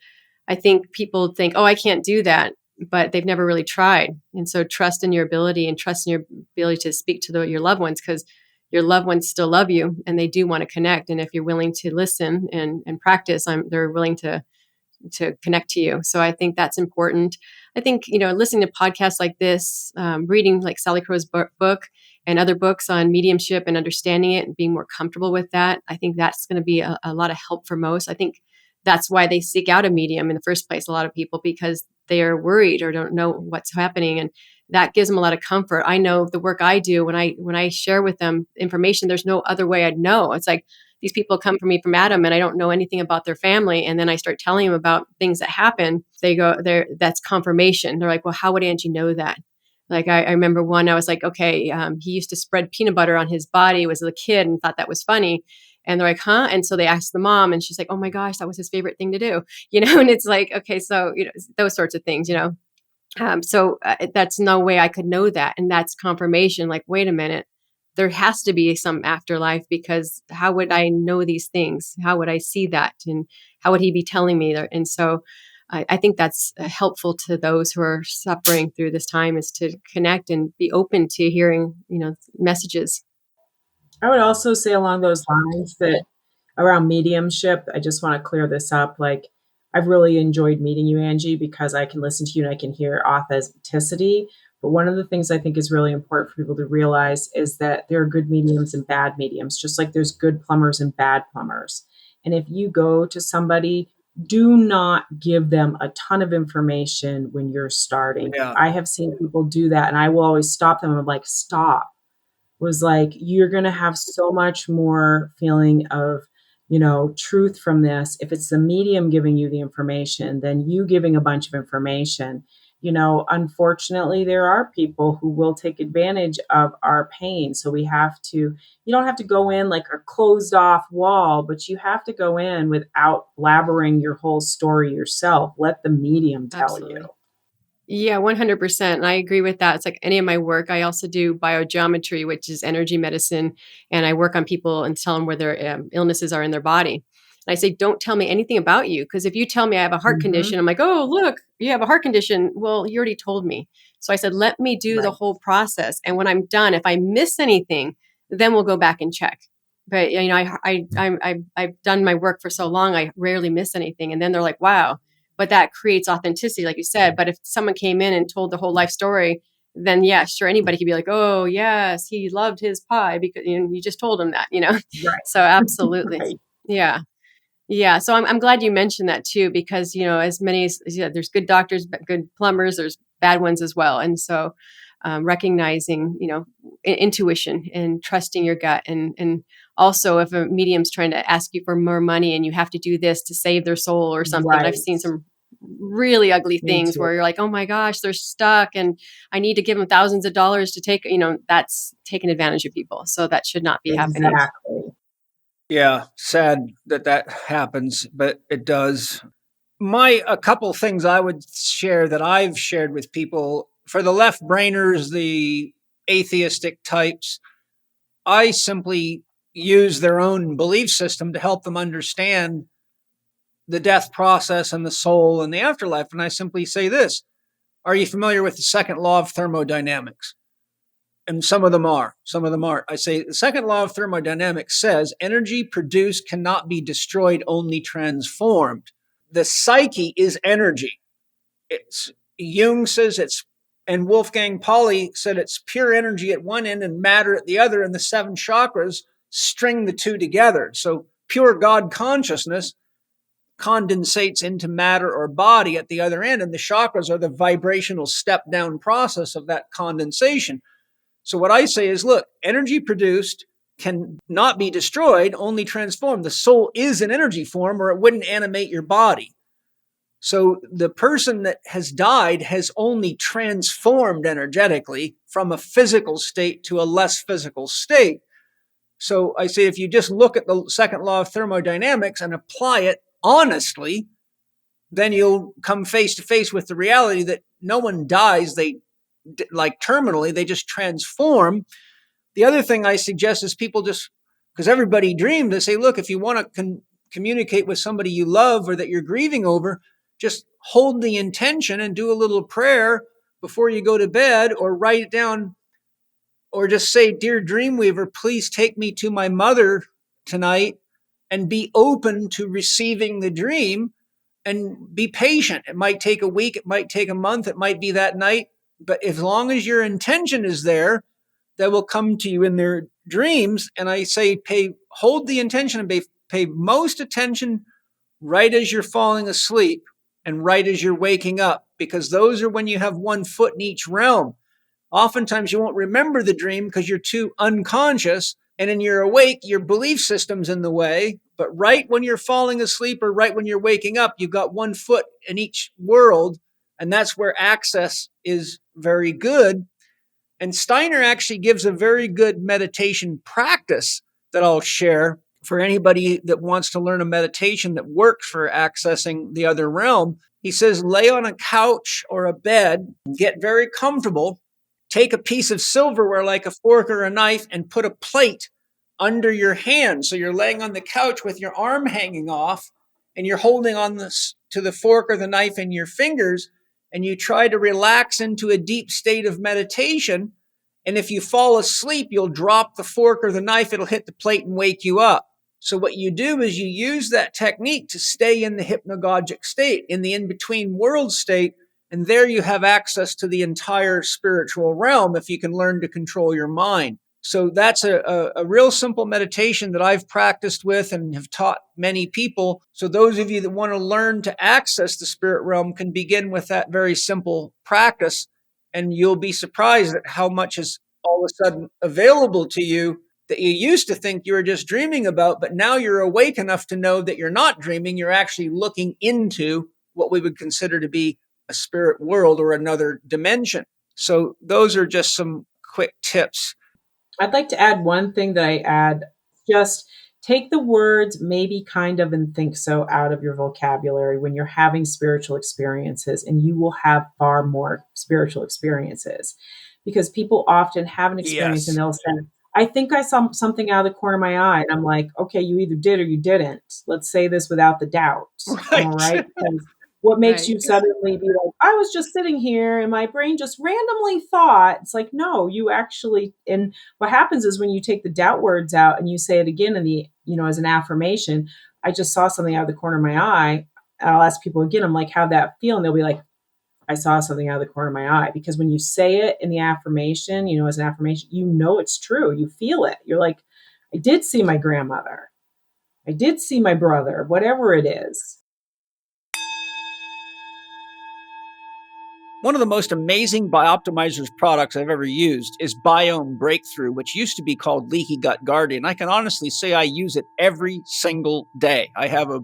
I think people think, oh, I can't do that, but they've never really tried. And so trust in your ability, and trust in your ability to speak to your loved ones, because your loved ones still love you and they do want to connect. And if you're willing to listen and practice, they're willing to connect to you. So I think that's important. I think, listening to podcasts like this, reading like Salicrow's book and other books on mediumship and understanding it and being more comfortable with that, I think that's going to be a lot of help for most. I think that's why they seek out a medium in the first place, a lot of people, because they are worried or don't know what's happening. And that gives them a lot of comfort. I know the work I do, when I share with them information, there's no other way I'd know. It's like, these people come from me from Adam, and I don't know anything about their family. And then I start telling them about things that happen. They go there. That's confirmation. They're like, well, how would Angie know that? Like, I remember one, I was like, okay, he used to spread peanut butter on his body as a kid and thought that was funny. And they're like, huh? And so they asked the mom, and she's like, oh my gosh, that was his favorite thing to do. And it's like, okay, so, those sorts of things, so that's no way I could know that. And that's confirmation. Like, wait a minute, there has to be some afterlife, because how would I know these things? How would I see that? And how would he be telling me that? And so I think that's helpful to those who are suffering through this time, is to connect and be open to hearing, messages. I would also say along those lines that around mediumship, I just want to clear this up. Like, I've really enjoyed meeting you, Angie, because I can listen to you and I can hear authenticity. But one of the things I think is really important for people to realize is that there are good mediums and bad mediums, just like there's good plumbers and bad plumbers. And if you go to somebody, do not give them a ton of information when you're starting. Yeah. I have seen people do that, and I will always stop them. I'm like, stop. Was like, you're going to have so much more feeling of, truth from this if it's the medium giving you the information than you giving a bunch of information. Unfortunately, there are people who will take advantage of our pain. So you don't have to go in like a closed off wall, but you have to go in without blabbering your whole story yourself. Let the medium tell Absolutely. you. Yeah, 100%. And I agree with that. It's like any of my work. I also do biogeometry, which is energy medicine. And I work on people and tell them where their illnesses are in their body. And I say, don't tell me anything about you. Because if you tell me I have a heart condition, I'm like, oh, look, you have a heart condition. Well, you already told me. So I said, let me do the Right. whole process. And when I'm done, if I miss anything, then we'll go back and check. But, I've done my work for so long, I rarely miss anything. And then they're like, wow. But that creates authenticity, like you said. But if someone came in and told the whole life story, then yeah, sure, anybody could be like, oh yes, he loved his pie because you just told him that, Right. So absolutely. Right. Yeah. Yeah. So I'm glad you mentioned that too, because, as many as there's good doctors, good plumbers, there's bad ones as well. And so recognizing, intuition and trusting your gut. And also if a medium's trying to ask you for more money and you have to do this to save their soul or something, Right. I've seen some really ugly Me things too. where you're like, oh my gosh, they're stuck and I need to give them thousands of dollars to take, that's taking advantage of people. So that should not be happening. Exactly. Yeah, sad that that happens, but it does. A couple things I would share that I've shared with people for the left brainers, the atheistic types, I simply use their own belief system to help them understand the death process and the soul and the afterlife. And I simply say this: are you familiar with the second law of thermodynamics? And some of them are, some of them aren't. I say the second law of thermodynamics says energy produced cannot be destroyed, only transformed. The psyche is energy. It's Jung says it's, and Wolfgang Pauli said it's pure energy at one end and matter at the other, and the seven chakras string the two together. So pure God consciousness condensates into matter or body at the other end, and the chakras are the vibrational step down process of that condensation. So what I say is, look, energy produced can not be destroyed, only transformed. The soul is an energy form, or it wouldn't animate your body. So the person that has died has only transformed energetically from a physical state to a less physical state. So I say, if you just look at the second law of thermodynamics and apply it honestly, then you'll come face to face with the reality that no one dies. They, like terminally, they just transform. The other thing I suggest is people just, because everybody dreams, they say, look, if you want to communicate with somebody you love or that you're grieving over, just hold the intention and do a little prayer before you go to bed, or write it down, or just say, dear Dreamweaver, please take me to my mother tonight, and be open to receiving the dream and be patient. It might take a week, it might take a month, it might be that night, but as long as your intention is there, that will come to you in their dreams. And I say, hold the intention and pay most attention right as you're falling asleep and right as you're waking up, because those are when you have one foot in each realm. Oftentimes you won't remember the dream because you're too unconscious, and in your awake, your belief system's in the way. But right when you're falling asleep or right when you're waking up, you've got one foot in each world, and that's where access is very good. And Steiner actually gives a very good meditation practice that I'll share for anybody that wants to learn a meditation that works for accessing the other realm. He says, lay on a couch or a bed, get very comfortable, take a piece of silverware like a fork or a knife, and put a plate under your hand. So you're laying on the couch with your arm hanging off, and you're holding on to the fork or the knife in your fingers, and you try to relax into a deep state of meditation. And if you fall asleep, you'll drop the fork or the knife, it'll hit the plate and wake you up. So what you do is you use that technique to stay in the hypnagogic state, in the in-between world state, and there you have access to the entire spiritual realm if you can learn to control your mind. So that's a real simple meditation that I've practiced with and have taught many people. So those of you that want to learn to access the spirit realm can begin with that very simple practice, and you'll be surprised at how much is all of a sudden available to you that you used to think you were just dreaming about, but now you're awake enough to know that you're not dreaming. You're actually looking into what we would consider to be a spirit world or another dimension. So those are just some quick tips. I'd like to add one thing that I add. Just take the words maybe, kind of, and think so out of your vocabulary when you're having spiritual experiences, and you will have far more spiritual experiences, because people often have an experience and they'll say, I think I saw something out of the corner of my eye. And I'm like, okay, you either did or you didn't. Let's say this without the doubt. Right. All right. Because what makes Right. you suddenly be like, I was just sitting here and my brain just randomly thought. It's like, no, you actually, and what happens is when you take the doubt words out and you say it again in the, as an affirmation, I just saw something out of the corner of my eye. And I'll ask people again, I'm like, how'd that feel? And they'll be like, I saw something out of the corner of my eye. Because when you say it in the affirmation, as an affirmation, it's true. You feel it. You're like, I did see my grandmother. I did see my brother, whatever it is. One of the most amazing Bioptimizers products I've ever used is Biome Breakthrough, which used to be called Leaky Gut Guardian. I can honestly say I use it every single day. I have a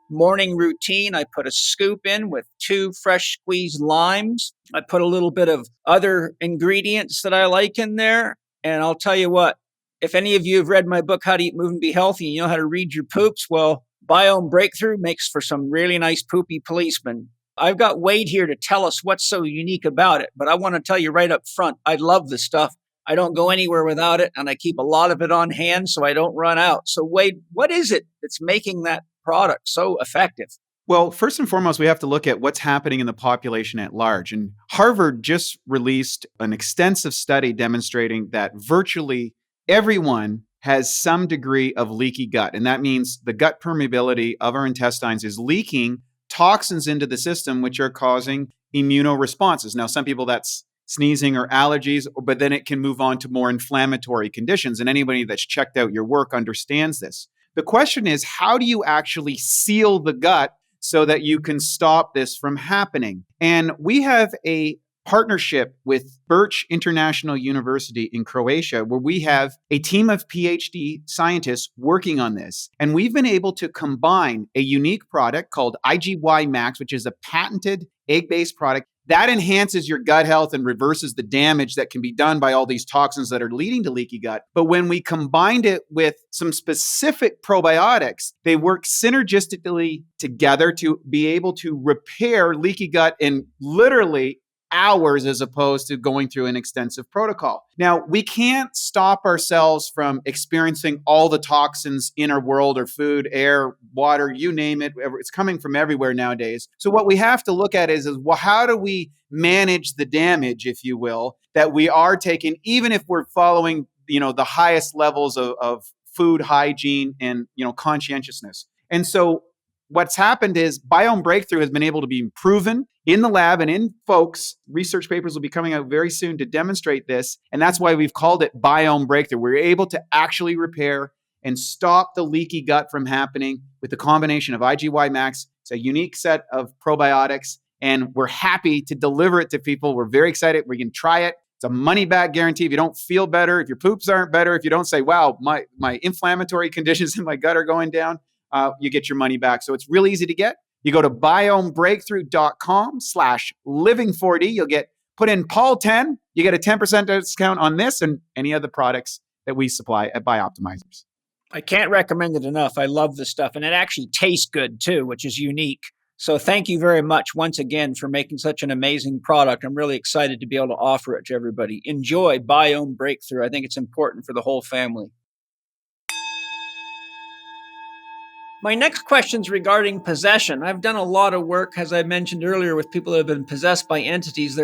morning routine. I put a scoop in with 2 fresh squeezed limes. I put a little bit of other ingredients that I like in there. And I'll tell you what, If any of you have read my book, How to Eat, Move, and Be Healthy, and you know how to read your poops, well, Biome Breakthrough makes for some really nice poopy policemen. I've got Wade here to tell us what's so unique about it, but I want to tell you right up front, I love this stuff. I don't go anywhere without it, and I keep a lot of it on hand so I don't run out. So Wade, what is it that's making that product so effective? Well, first and foremost, we have to look at what's happening in the population at large. And Harvard just released an extensive study demonstrating that virtually everyone has some degree of leaky gut. And that means the gut permeability of our intestines is leaking toxins into the system, which are causing immunoresponses. Now, some people that's sneezing or allergies, but then it can move on to more inflammatory conditions. And anybody that's checked out your work understands this. The question is, how do you actually seal the gut so that you can stop this from happening? And we have a partnership with Birch International University in Croatia, where we have a team of PhD scientists working on this. And we've been able to combine a unique product called IGY Max, which is a patented egg-based product that enhances your gut health and reverses the damage that can be done by all these toxins that are leading to leaky gut. But when we combined it with some specific probiotics, they work synergistically together to be able to repair leaky gut in literally hours as opposed to going through an extensive protocol. Now, we can't stop ourselves from experiencing all the toxins in our world, or food, air, water, you name it. It's coming from everywhere nowadays. So what we have to look at is well, how do we manage the damage, if you will, that we are taking, even if we're following, the highest levels of food hygiene and, conscientiousness. And so what's happened is Biome Breakthrough has been able to be proven in the lab and in folks. Research papers will be coming out very soon to demonstrate this. And that's why we've called it Biome Breakthrough. We're able to actually repair and stop the leaky gut from happening with the combination of IGY Max. It's a unique set of probiotics, and we're happy to deliver it to people. We're very excited. We can try it. It's a money back guarantee. If you don't feel better, if your poops aren't better, if you don't say, wow, my inflammatory conditions in my gut are going down, you get your money back. So it's really easy to get. You go to biomebreakthrough.com/living4D. You'll put in Paul 10. You get a 10% discount on this and any other products that we supply at Bioptimizers. I can't recommend it enough. I love this stuff. And it actually tastes good too, which is unique. So thank you very much once again for making such an amazing product. I'm really excited to be able to offer it to everybody. Enjoy Biome Breakthrough. I think it's important for the whole family. My next question is regarding possession. I've done a lot of work, as I mentioned earlier, with people that have been possessed by entities.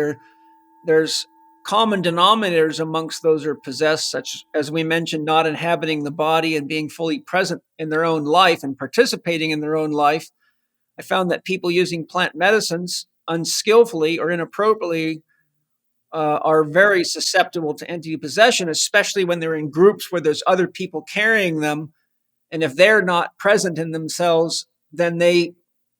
There's common denominators amongst those who are possessed, such as we mentioned, not inhabiting the body and being fully present in their own life and participating in their own life. I found that people using plant medicines unskillfully or inappropriately are very susceptible to entity possession, especially when they're in groups where there's other people carrying them. And if they're not present in themselves, then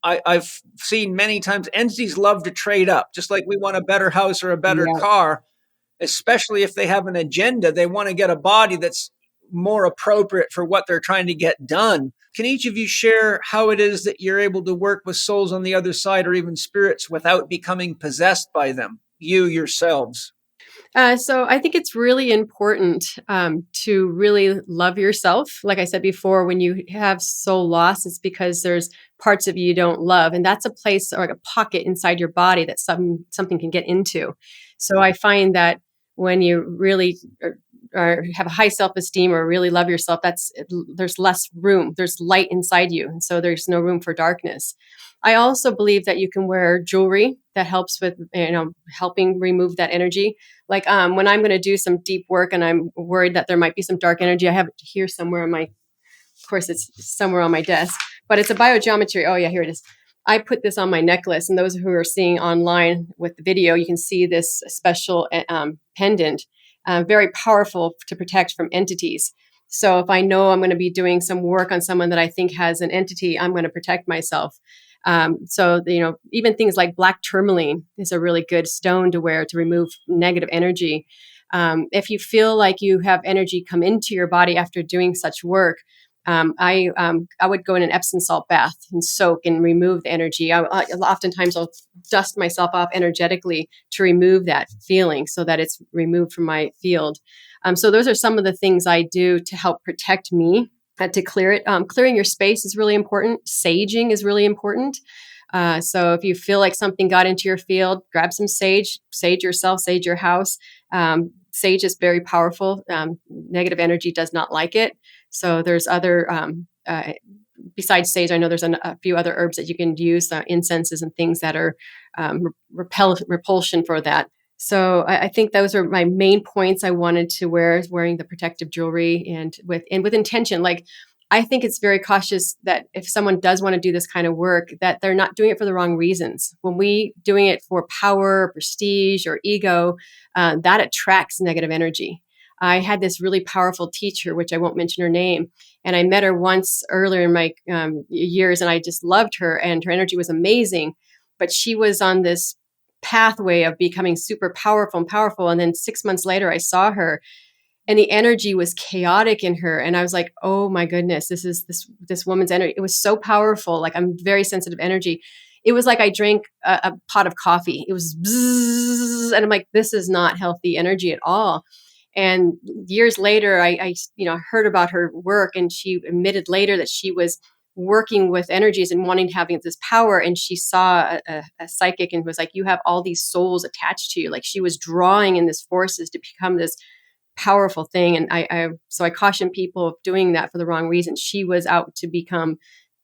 I've seen many times entities love to trade up, just like we want a better house or a better car, especially if they have an agenda. They want to get a body that's more appropriate for what they're trying to get done. Can each of you share how it is that you're able to work with souls on the other side or even spirits without becoming possessed by them, you yourselves? So I think it's really important to really love yourself. Like I said before, when you have soul loss, it's because there's parts of you don't love. And that's a place or a pocket inside your body that something can get into. So I find that when you really or have a high self-esteem or really love yourself, there's less room. There's light inside you. And so there's no room for darkness. I also believe that you can wear jewelry that helps with, helping remove that energy. Like when I'm going to do some deep work and I'm worried that there might be some dark energy, I have it here somewhere of course, it's somewhere on my desk, but it's a biogeometry. Oh yeah, here it is. I put this on my necklace, and those who are seeing online with the video, you can see this special pendant, very powerful to protect from entities. So if I know I'm going to be doing some work on someone that I think has an entity, I'm going to protect myself. So, even things like black tourmaline is a really good stone to wear to remove negative energy. If you feel like you have energy come into your body after doing such work, I would go in an Epsom salt bath and soak and remove the energy. Oftentimes I'll dust myself off energetically to remove that feeling so that it's removed from my field. So those are some of the things I do to help protect me, to clear it. Clearing your space is really important. Saging is really important. So if you feel like something got into your field, grab some sage, sage yourself, sage your house. Sage is very powerful. Negative energy does not like it. So there's other, besides sage, I know there's a few other herbs that you can use, incenses and things that are repulsion for that. So I think those are my main points I wanted to wear, is wearing the protective jewelry and with intention. Like, I think it's very cautious that if someone does want to do this kind of work, that they're not doing it for the wrong reasons. When we doing it for power, prestige, or ego, that attracts negative energy. I had this really powerful teacher, which I won't mention her name, and I met her once earlier in my years, and I just loved her, and her energy was amazing. But she was on this pathway of becoming super powerful. And then 6 months later, I saw her, and the energy was chaotic in her. And I was like, oh my goodness, this is this woman's energy. It was so powerful. Like, I'm very sensitive energy. It was like I drank a pot of coffee. It was bzzz, and I'm like, this is not healthy energy at all. And years later, I heard about her work, and she admitted later that she was working with energies and wanting to have this power. And she saw a psychic and was like, you have all these souls attached to you. Like, she was drawing in this forces to become this powerful thing. And so I caution people of doing that for the wrong reason. She was out to become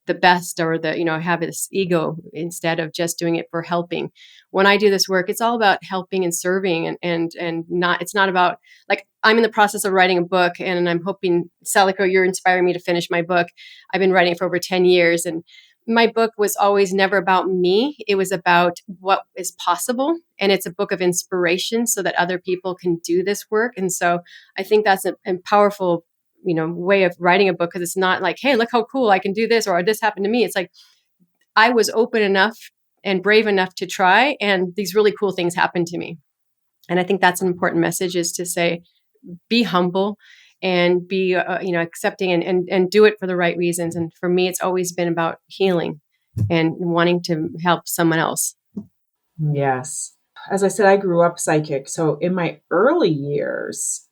the best, or have this ego instead of just doing it for helping. When I do this work, it's all about helping and serving, and it's not about, like, I'm in the process of writing a book, and I'm hoping, Salicrow, you're inspiring me to finish my book. I've been writing it for over 10 years, and my book was always never about me. It was about what is possible. And it's a book of inspiration so that other people can do this work. And so I think that's a powerful, way of writing a book, because it's not like, hey, look how cool I can do this, or this happened to me. It's like, I was open enough and brave enough to try, and these really cool things happened to me. And I think that's an important message, is to say, be humble and be, accepting, and do it for the right reasons. And for me, it's always been about healing and wanting to help someone else. Yes. As I said, I grew up psychic. So in my early years,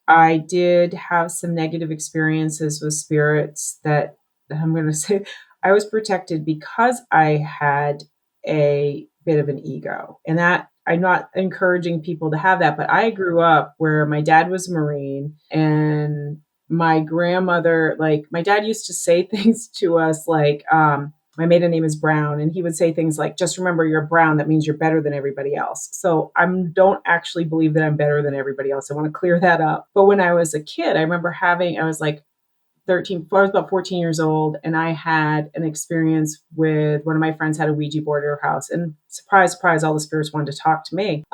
I did have some negative experiences with spirits that I'm going to say I was protected because I had a bit of an ego. And that, I'm not encouraging people to have that, but I grew up where my dad was a Marine, and my grandmother, like, my dad used to say things to us like, my maiden name is Brown, and he would say things like, just remember, you're brown. That means you're better than everybody else. So I don't actually believe that I'm better than everybody else. I want to clear that up. But when I was a kid, I remember I was like 13, I was about 14 years old, and I had an experience with one of my friends had a Ouija board at her house, and surprise, surprise, all the spirits wanted to talk to me.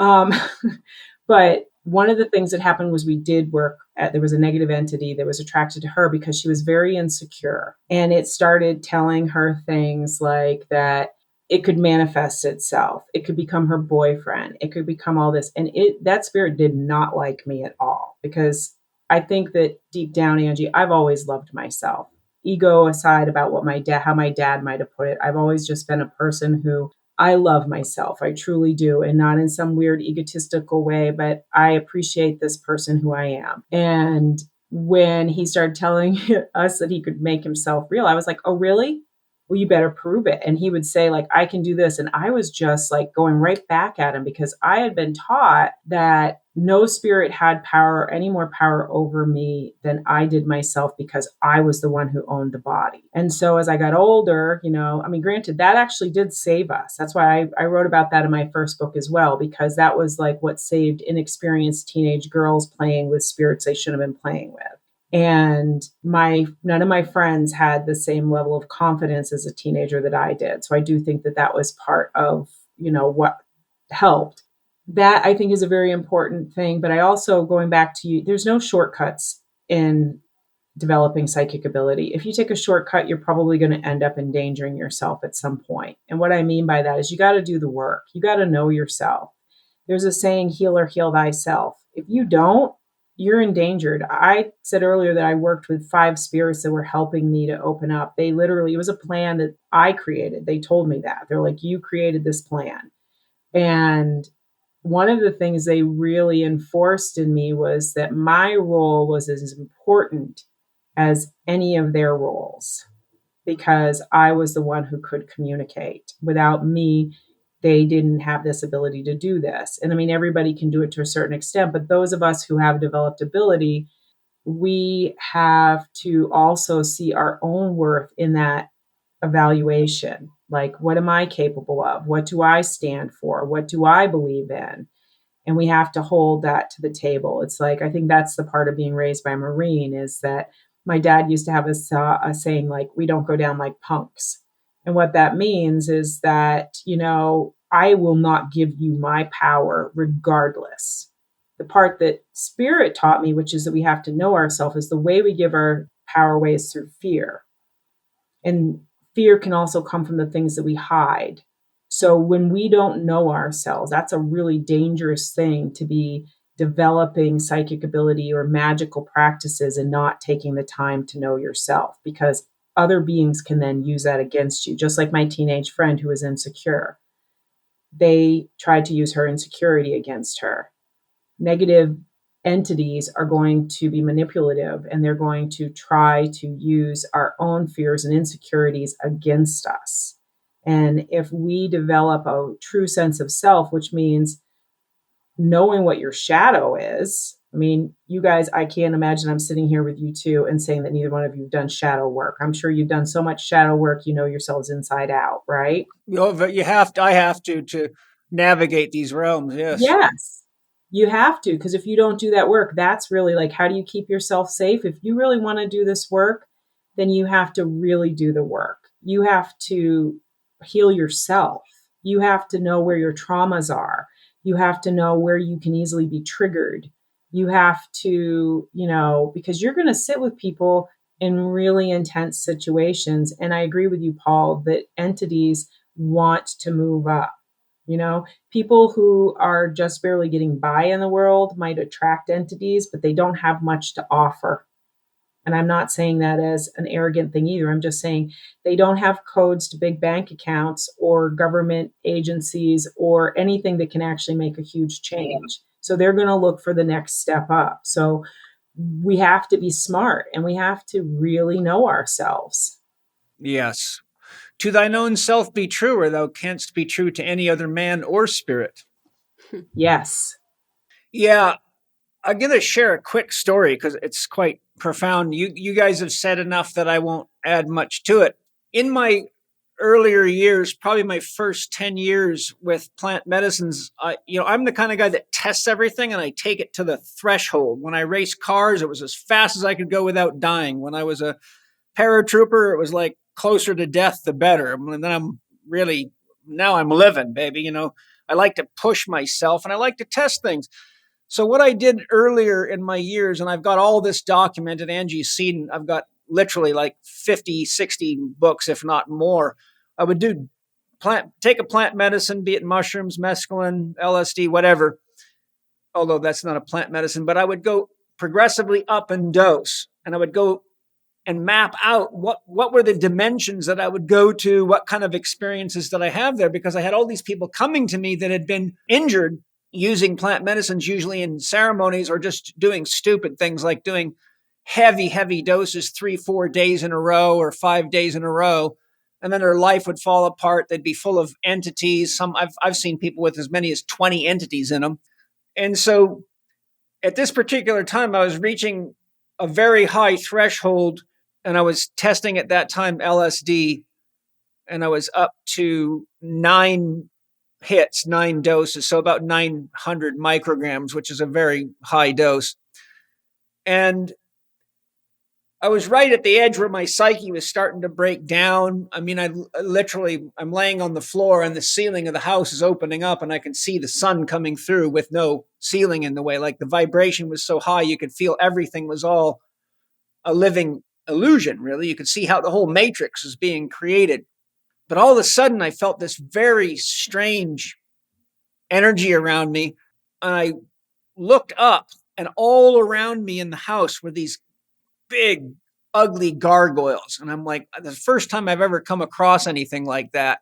But one of the things that happened was we did work there was a negative entity that was attracted to her because she was very insecure. And it started telling her things like that it could manifest itself. It could become her boyfriend. It could become all this. And that spirit did not like me at all, because I think that deep down, Angie, I've always loved myself. Ego aside about how my dad might have put it, I've always just been a person who, I love myself. I truly do. And not in some weird egotistical way, but I appreciate this person who I am. And when he started telling us that he could make himself real, I was like, oh, really? Well, you better prove it. And he would say, like, I can do this. And I was just like going right back at him, because I had been taught that no spirit had any more power over me than I did myself, because I was the one who owned the body. And so as I got older, granted, that actually did save us. That's why I wrote about that in my first book as well, because that was like what saved inexperienced teenage girls playing with spirits they shouldn't have been playing with. And none of my friends had the same level of confidence as a teenager that I did. So I do think that was part of, what helped. That, I think, is a very important thing. But I also, going back to you, there's no shortcuts in developing psychic ability. If you take a shortcut, you're probably going to end up endangering yourself at some point. And what I mean by that is you got to do the work. You got to know yourself. There's a saying, heal or heal thyself. If you don't, you're endangered. I said earlier that I worked with 5 spirits that were helping me to open up. They literally, it was a plan that I created. They told me that. They're like, you created this plan. And one of the things they really enforced in me was that my role was as important as any of their roles, because I was the one who could communicate. Without me, they didn't have this ability to do this. And I mean, everybody can do it to a certain extent, but those of us who have developed ability, we have to also see our own worth in that evaluation. Like, what am I capable of? What do I stand for? What do I believe in? And we have to hold that to the table. It's like, I think that's the part of being raised by a Marine, is that my dad used to have a saying like, we don't go down like punks. And what that means is that, I will not give you my power regardless. The part that spirit taught me, which is that we have to know ourselves, is the way we give our power away is through fear. And fear can also come from the things that we hide. So when we don't know ourselves, that's a really dangerous thing, to be developing psychic ability or magical practices and not taking the time to know yourself, because other beings can then use that against you. Just like my teenage friend who was insecure. They tried to use her insecurity against her. Negative entities are going to be manipulative, and they're going to try to use our own fears and insecurities against us. And if we develop a true sense of self, which means knowing what your shadow is, I mean, you guys, I can't imagine I'm sitting here with you two and saying that neither one of you have done shadow work. I'm sure you've done so much shadow work, you know yourselves inside out, right? You have to. I have to navigate these realms. Yes. Yes, you have to, because if you don't do that work, that's really like, how do you keep yourself safe? If you really want to do this work, then you have to really do the work. You have to heal yourself. You have to know where your traumas are. You have to know where you can easily be triggered. You have to, because you're going to sit with people in really intense situations. And I agree with you, Paul, that entities want to move up. People who are just barely getting by in the world might attract entities, but they don't have much to offer. And I'm not saying that as an arrogant thing either. I'm just saying they don't have codes to big bank accounts or government agencies or anything that can actually make a huge change. So they're going to look for the next step up. So we have to be smart, and we have to really know ourselves. Yes. To thine own self be true, or thou canst be true to any other man or spirit. Yes. Yeah. I'm going to share a quick story because it's quite profound. You guys have said enough that I won't add much to it. In my earlier years, probably my first 10 years with plant medicines, I'm the kind of guy that tests everything and I take it to the threshold. When I race cars, it was as fast as I could go without dying. When I was a paratrooper, it was like closer to death, the better. And then now I'm living, baby. I like to push myself and I like to test things. So what I did earlier in my years, and I've got all this documented, Angie's seen, I've got literally like 50, 60 books, if not more. I would take a plant medicine, be it mushrooms, mescaline, LSD, whatever, although that's not a plant medicine, but I would go progressively up in dose, and I would go and map out what were the dimensions that I would go to, what kind of experiences that I have there, because I had all these people coming to me that had been injured using plant medicines, usually in ceremonies, or just doing stupid things like doing heavy doses 3-4 days in a row or 5 days in a row. And then their life would fall apart. They'd be full of entities. I've seen people with as many as 20 entities in them. And so at this particular time, I was reaching a very high threshold, and I was testing at that time LSD, and I was up to 9 hits, 9 doses, so about 900 micrograms, which is a very high dose. And I was right at the edge where my psyche was starting to break down. I mean, I'm laying on the floor and the ceiling of the house is opening up and I can see the sun coming through with no ceiling in the way. Like the vibration was so high, you could feel everything was all a living illusion, really. You could see how the whole matrix was being created. But all of a sudden, I felt this very strange energy around me. And I looked up And all around me in the house were these big, ugly gargoyles. And I'm like, the first time I've ever come across anything like that.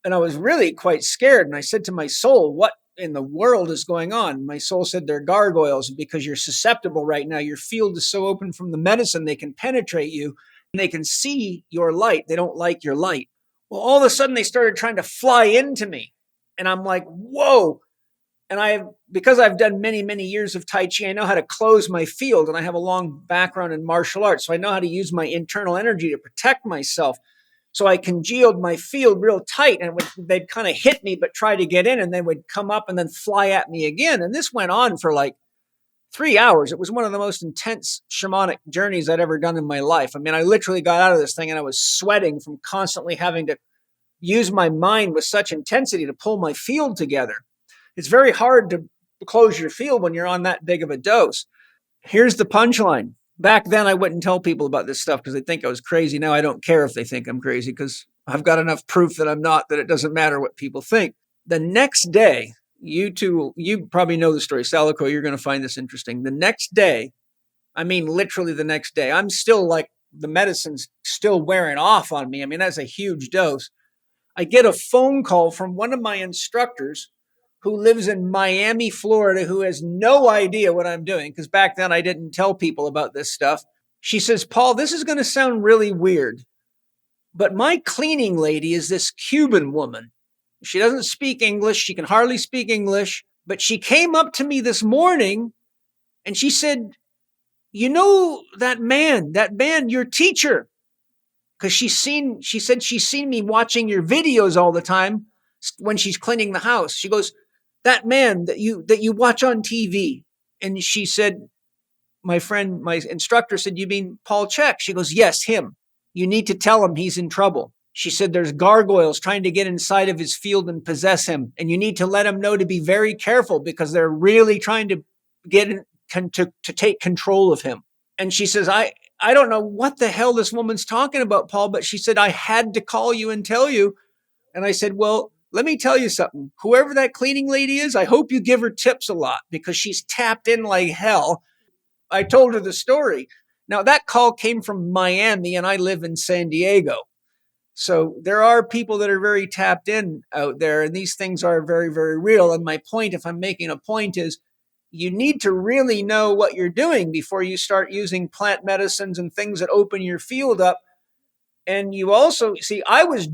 And I was really quite scared. And I said to my soul, what in the world is going on? My soul said, they're gargoyles because you're susceptible right now. Your field is so open from the medicine, they can penetrate you and they can see your light. They don't like your light. Well, all of a sudden they started trying to fly into me. And I'm like, whoa. And because I've done many, many years of Tai Chi, I know how to close my field, and I have a long background in martial arts. So I know how to use my internal energy to protect myself. So I congealed my field real tight, and they'd kind of hit me, but try to get in, and they would come up and then fly at me again. And this went on for like 3 hours. It was one of the most intense shamanic journeys I'd ever done in my life. I mean, I literally got out of this thing and I was sweating from constantly having to use my mind with such intensity to pull my field together. It's very hard to close your field when you're on that big of a dose. Here's the punchline. Back then, I wouldn't tell people about this stuff because they think I was crazy. Now I don't care if they think I'm crazy because I've got enough proof that I'm not, that it doesn't matter what people think. The next day, you probably know the story. Salicrow, you're going to find this interesting. The next day, I mean, literally the next day, I'm still like, the medicine's still wearing off on me. I mean, that's a huge dose. I get a phone call from one of my instructors who lives in Miami, Florida, who has no idea what I'm doing, because back then I didn't tell people about this stuff. She says, Paul, this is going to sound really weird, but my cleaning lady is this Cuban woman. She doesn't speak English. She can hardly speak English, but she came up to me this morning and she said, you know, that man, your teacher, because she said she's seen me watching your videos all the time when she's cleaning the house. She goes, that man that you watch on TV. And she said, my instructor said, you mean Paul Chek? She goes, yes, him. You need to tell him he's in trouble. She said, there's gargoyles trying to get inside of his field and possess him. And you need to let him know to be very careful because they're really trying to get in, to take control of him. And she says, I don't know what the hell this woman's talking about, Paul, but she said, I had to call you and tell you. And I said, well, let me tell you something. Whoever that cleaning lady is, I hope you give her tips a lot because she's tapped in like hell. I told her the story. Now, that call came from Miami and I live in San Diego. So there are people that are very tapped in out there, and these things are very, very real. And my point, if I'm making a point, is you need to really know what you're doing before you start using plant medicines and things that open your field up. And you also see, I was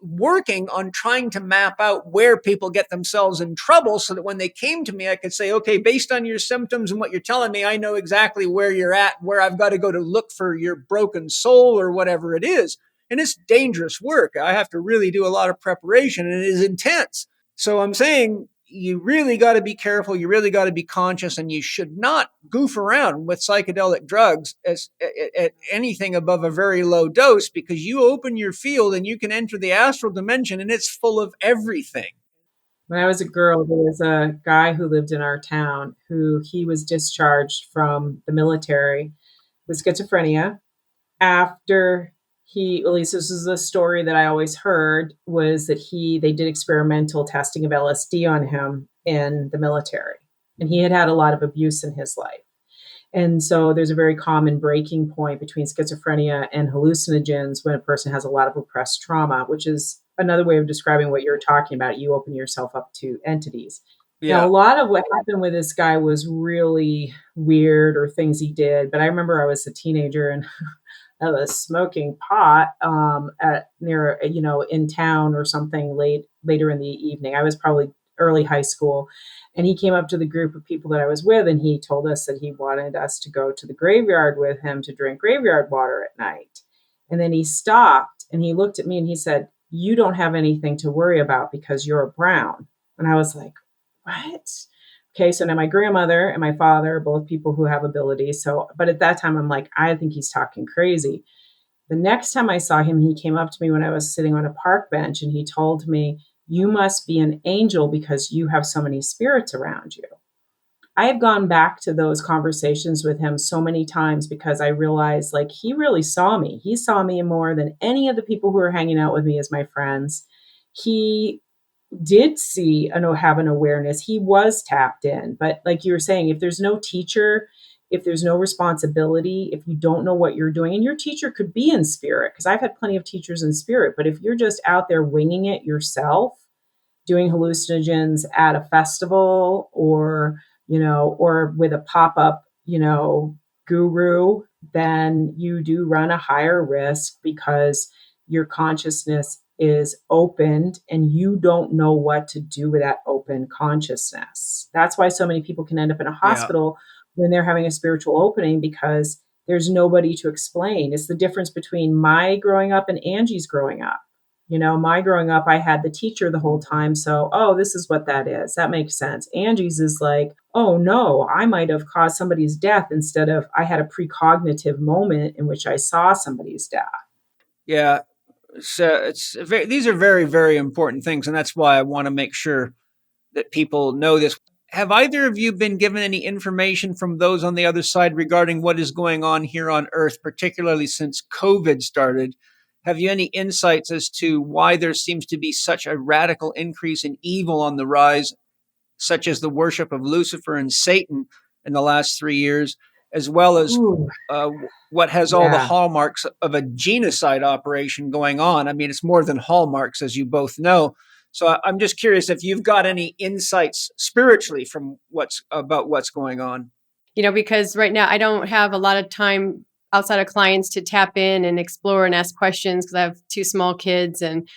working on trying to map out where people get themselves in trouble so that when they came to me, I could say, okay, based on your symptoms and what you're telling me, I know exactly where you're at, where I've got to go to look for your broken soul or whatever it is. And it's dangerous work. I have to really do a lot of preparation and it is intense. So I'm saying you really got to be careful. You really got to be conscious, and you should not goof around with psychedelic drugs at anything above a very low dose, because you open your field and you can enter the astral dimension and it's full of everything. When I was a girl, there was a guy who lived in our town he was discharged from the military with schizophrenia. After at least this is a story that I always heard, was that they did experimental testing of LSD on him in the military. And he had a lot of abuse in his life. And so there's a very common breaking point between schizophrenia and hallucinogens when a person has a lot of repressed trauma, which is another way of describing what you're talking about. You open yourself up to entities. Yeah. Now, a lot of what happened with this guy was really weird, or things he did. But I remember I was a teenager and I was smoking pot in town or something later in the evening. I was probably early high school. And he came up to the group of people that I was with, and he told us that he wanted us to go to the graveyard with him to drink graveyard water at night. And then he stopped and he looked at me and he said, you don't have anything to worry about because you're a brown. And I was like, what? Okay, so now my grandmother and my father are both people who have abilities. But at that time, I'm like, I think he's talking crazy. The next time I saw him, he came up to me when I was sitting on a park bench and he told me, you must be an angel because you have so many spirits around you. I have gone back to those conversations with him so many times because I realized he really saw me. He saw me more than any of the people who were hanging out with me as my friends. He did see and have an awareness, he was tapped in. But like you were saying, if there's no teacher, if there's no responsibility, if you don't know what you're doing, and your teacher could be in spirit, because I've had plenty of teachers in spirit, but if you're just out there winging it yourself, doing hallucinogens at a festival, or, or with a pop-up, guru, then you do run a higher risk, because your consciousness is opened and you don't know what to do with that open consciousness. That's why so many people can end up in a Yeah. hospital when they're having a spiritual opening, because there's nobody to explain. It's the difference between my growing up and Angie's growing up. My growing up, I had the teacher the whole time. So, oh, this is what that is. That makes sense. Angie's is like, oh no, I might have caused somebody's death, instead of I had a precognitive moment in which I saw somebody's death. Yeah. So these are very, very important things. And that's why I want to make sure that people know this. Have either of you been given any information from those on the other side regarding what is going on here on Earth, particularly since COVID started? Have you any insights as to why there seems to be such a radical increase in evil on the rise, such as the worship of Lucifer and Satan in the last 3 years, as well as Ooh, what has all the yeah. hallmarks of a genocide operation going on? I mean, it's more than hallmarks, as you both know. So I'm just curious if you've got any insights spiritually from what's going on. Because right now I don't have a lot of time outside of clients to tap in and explore and ask questions, because I have 2 small kids, and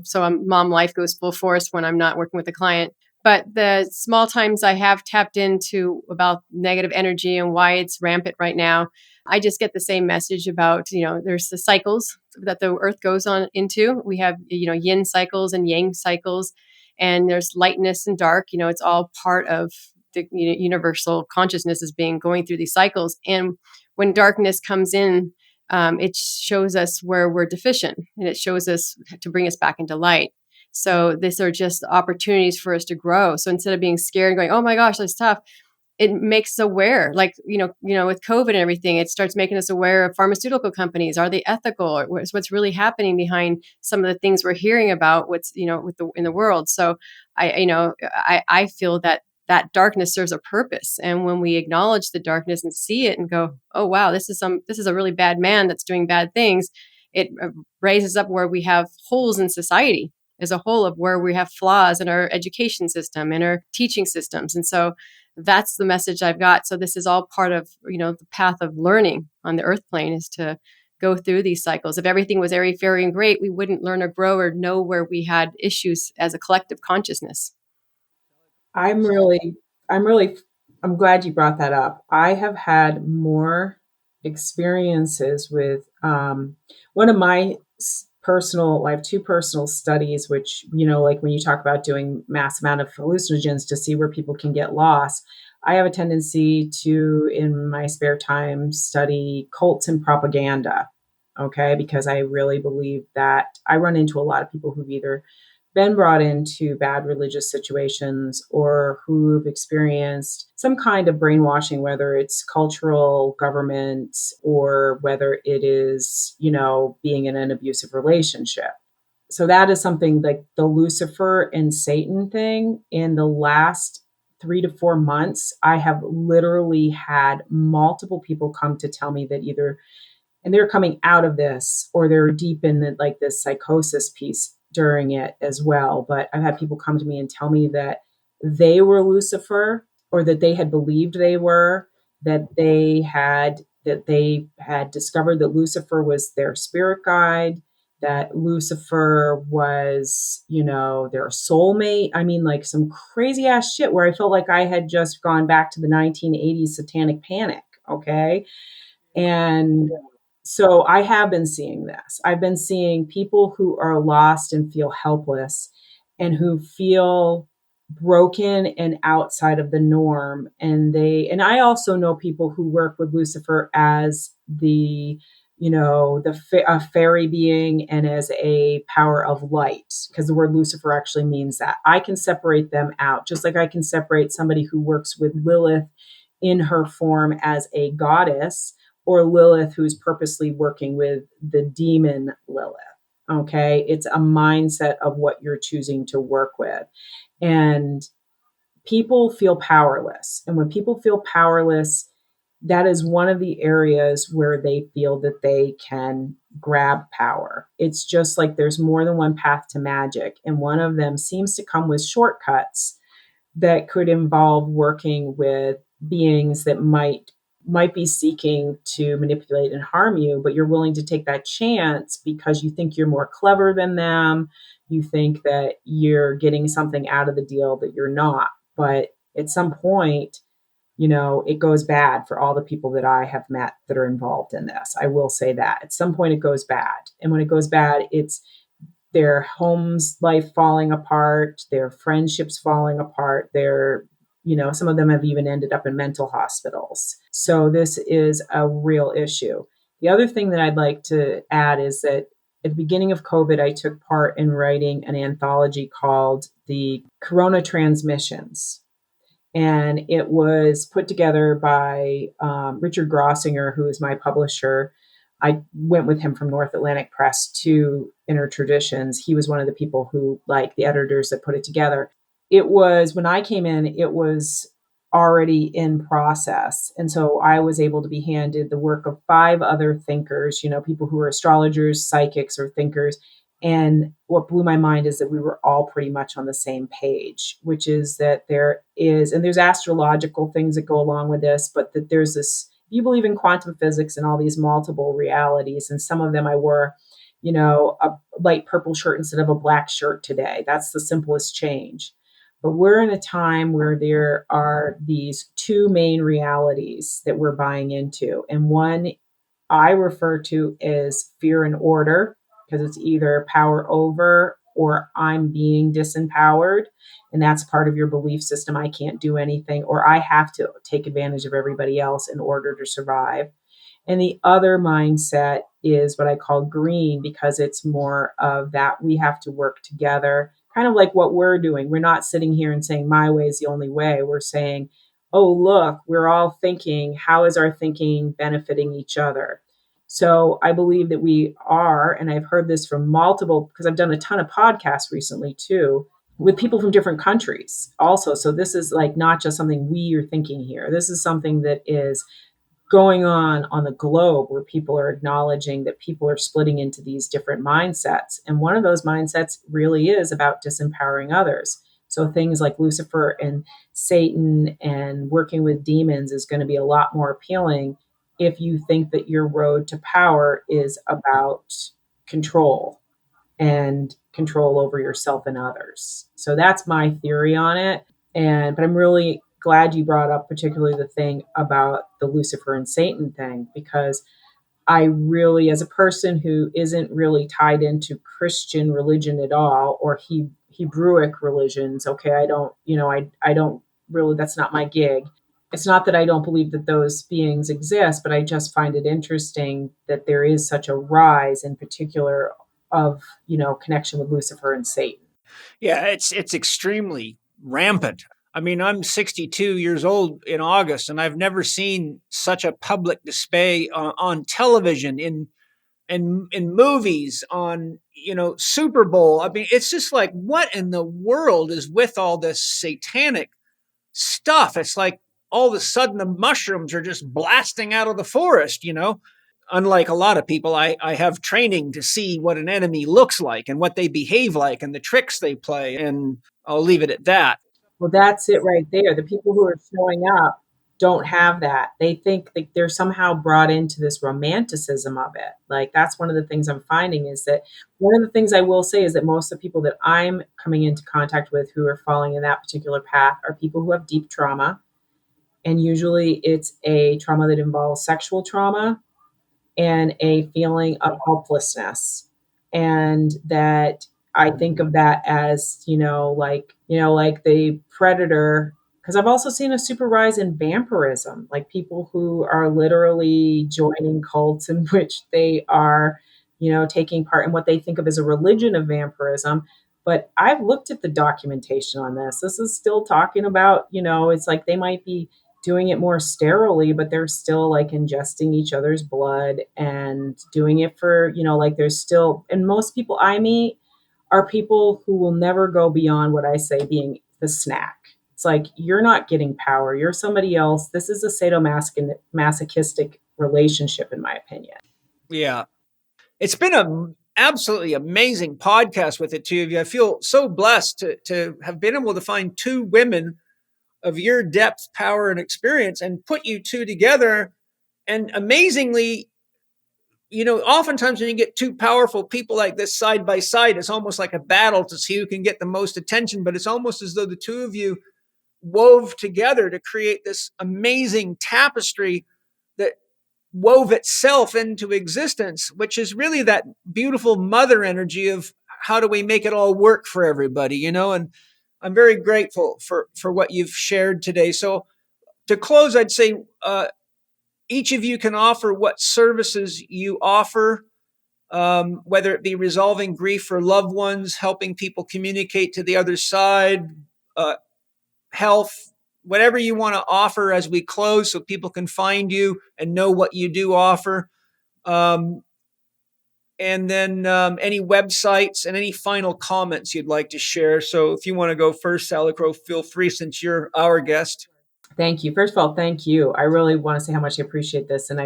so mom life goes full force when I'm not working with a client. But the small times I have tapped into about negative energy and why it's rampant right now, I just get the same message about, there's the cycles that the earth goes on into. We have, yin cycles and yang cycles, and there's lightness and dark. It's all part of the universal consciousness is being going through these cycles. And when darkness comes in, it shows us where we're deficient, and it shows us to bring us back into light. So these are just opportunities for us to grow. So instead of being scared and going, oh my gosh, that's tough, it makes us aware. Like, with COVID and everything, it starts making us aware of pharmaceutical companies. Are they ethical? Or what's really happening behind some of the things we're hearing about what's, in the world. So I feel that darkness serves a purpose. And when we acknowledge the darkness and see it and go, oh, wow, this is a really bad man that's doing bad things, it raises up where we have holes in society as a whole, of where we have flaws in our education system and our teaching systems. And so that's the message I've got. So this is all part of, the path of learning on the earth plane, is to go through these cycles. If everything was airy, fairy, and great, we wouldn't learn or grow or know where we had issues as a collective consciousness. I'm really, I'm really, I'm glad you brought that up. I have had more experiences with one of my personal, I have 2 personal studies, which, like when you talk about doing mass amount of hallucinogens to see where people can get lost, I have a tendency to, in my spare time, study cults and propaganda. Okay. Because I really believe that I run into a lot of people who've either been brought into bad religious situations, or who've experienced some kind of brainwashing, whether it's cultural, government, or whether it is, being in an abusive relationship. So that is something like the Lucifer and Satan thing. In the last 3 to 4 months, I have literally had multiple people come to tell me that either, and they're coming out of this, or they're deep in the, like, this psychosis piece during it as well. But I've had people come to me and tell me that they were Lucifer, or that they had believed they were, that they had discovered that Lucifer was their spirit guide, that Lucifer was, their soulmate. I mean, like, some crazy ass shit where I felt like I had just gone back to the 1980s satanic panic. Okay. And so I have been seeing this. I've been seeing people who are lost and feel helpless, and who feel broken and outside of the norm. And I also know people who work with Lucifer as a fairy being, and as a power of light, because the word Lucifer actually means that. I can separate them out, just like I can separate somebody who works with Lilith in her form as a goddess, or Lilith who's purposely working with the demon Lilith. Okay. It's a mindset of what you're choosing to work with. And people feel powerless. And when people feel powerless, that is one of the areas where they feel that they can grab power. It's just like there's more than one path to magic. And one of them seems to come with shortcuts that could involve working with beings that might be seeking to manipulate and harm you, but you're willing to take that chance because you think you're more clever than them. You think that you're getting something out of the deal that you're not. But at some point, it goes bad for all the people that I have met that are involved in this. I will say that at some point it goes bad. And when it goes bad, it's their homes life falling apart, their friendships falling apart, some of them have even ended up in mental hospitals. So this is a real issue. The other thing that I'd like to add is that at the beginning of COVID, I took part in writing an anthology called The Corona Transmissions. And it was put together by Richard Grossinger, who is my publisher. I went with him from North Atlantic Press to Inner Traditions. He was one of the people who, like the editors that put it together. It was, when I came in, it was already in process. And so I was able to be handed the work of 5 other thinkers, people who are astrologers, psychics, or thinkers. And what blew my mind is that we were all pretty much on the same page, which is that there's astrological things that go along with this, but that there's this, you believe in quantum physics and all these multiple realities. And some of them I wore, a light purple shirt instead of a black shirt today. That's the simplest change. But we're in a time where there are these 2 main realities that we're buying into. And one I refer to as fear and order, because it's either power over or I'm being disempowered. And that's part of your belief system. I can't do anything, or I have to take advantage of everybody else in order to survive. And the other mindset is what I call green, because it's more of that we have to work together, kind of like what we're doing. We're not sitting here and saying my way is the only way. We're saying, oh, look, we're all thinking, how is our thinking benefiting each other? So I believe that we are, and I've heard this from multiple, because I've done a ton of podcasts recently too, with people from different countries also. So this is like not just something we are thinking here. This is something that is going on the globe, where people are acknowledging that people are splitting into these different mindsets. And one of those mindsets really is about disempowering others. So things like Lucifer and Satan and working with demons is going to be a lot more appealing if you think that your road to power is about control and control over yourself and others. So that's my theory on it. But I'm really glad you brought up particularly the thing about the Lucifer and Satan thing, because I really, as a person who isn't really tied into Christian religion at all, or Hebrewic religions, okay, I don't really, that's not my gig. It's not that I don't believe that those beings exist, but I just find it interesting that there is such a rise in particular of, connection with Lucifer and Satan. Yeah, it's extremely rampant. I mean, I'm 62 years old in August, and I've never seen such a public display on television, in movies, on Super Bowl. I mean, it's just like, what in the world is with all this satanic stuff? It's like all of a sudden the mushrooms are just blasting out of the forest. Unlike a lot of people, I have training to see what an enemy looks like and what they behave like and the tricks they play. And I'll leave it at that. Well, that's it right there. The people who are showing up don't have that. They think that they're somehow brought into this romanticism of it. Like, that's one of the things I'm finding, is that one of the things I will say is that most of the people that I'm coming into contact with who are falling in that particular path are people who have deep trauma. And usually it's a trauma that involves sexual trauma and a feeling of helplessness. And that I think of that as, like the predator, because I've also seen a super rise in vampirism, like people who are literally joining cults in which they are, taking part in what they think of as a religion of vampirism. But I've looked at the documentation on this. This is still talking about, it's like they might be doing it more sterilely, but they're still like ingesting each other's blood and doing it for, like there's still, and most people I meet are people who will never go beyond what I say being the snack. It's like, you're not getting power. You're somebody else. This is a sadomasochistic relationship, in my opinion. Yeah. It's been an absolutely amazing podcast with the two of you. I feel so blessed to have been able to find two women of your depth, power, and experience and put you two together. And amazingly, oftentimes when you get two powerful people like this side by side, it's almost like a battle to see who can get the most attention. But it's almost as though the two of you wove together to create this amazing tapestry that wove itself into existence, which is really that beautiful mother energy of how do we make it all work for everybody, and I'm very grateful for what you've shared today. So to close, I'd say each of you can offer what services you offer, whether it be resolving grief for loved ones, helping people communicate to the other side, health, whatever you want to offer as we close so people can find you and know what you do offer. And then any websites and any final comments you'd like to share. So if you want to go first, Salicrow, feel free since you're our guest. Thank you. First of all, thank you. I really want to say how much I appreciate this. And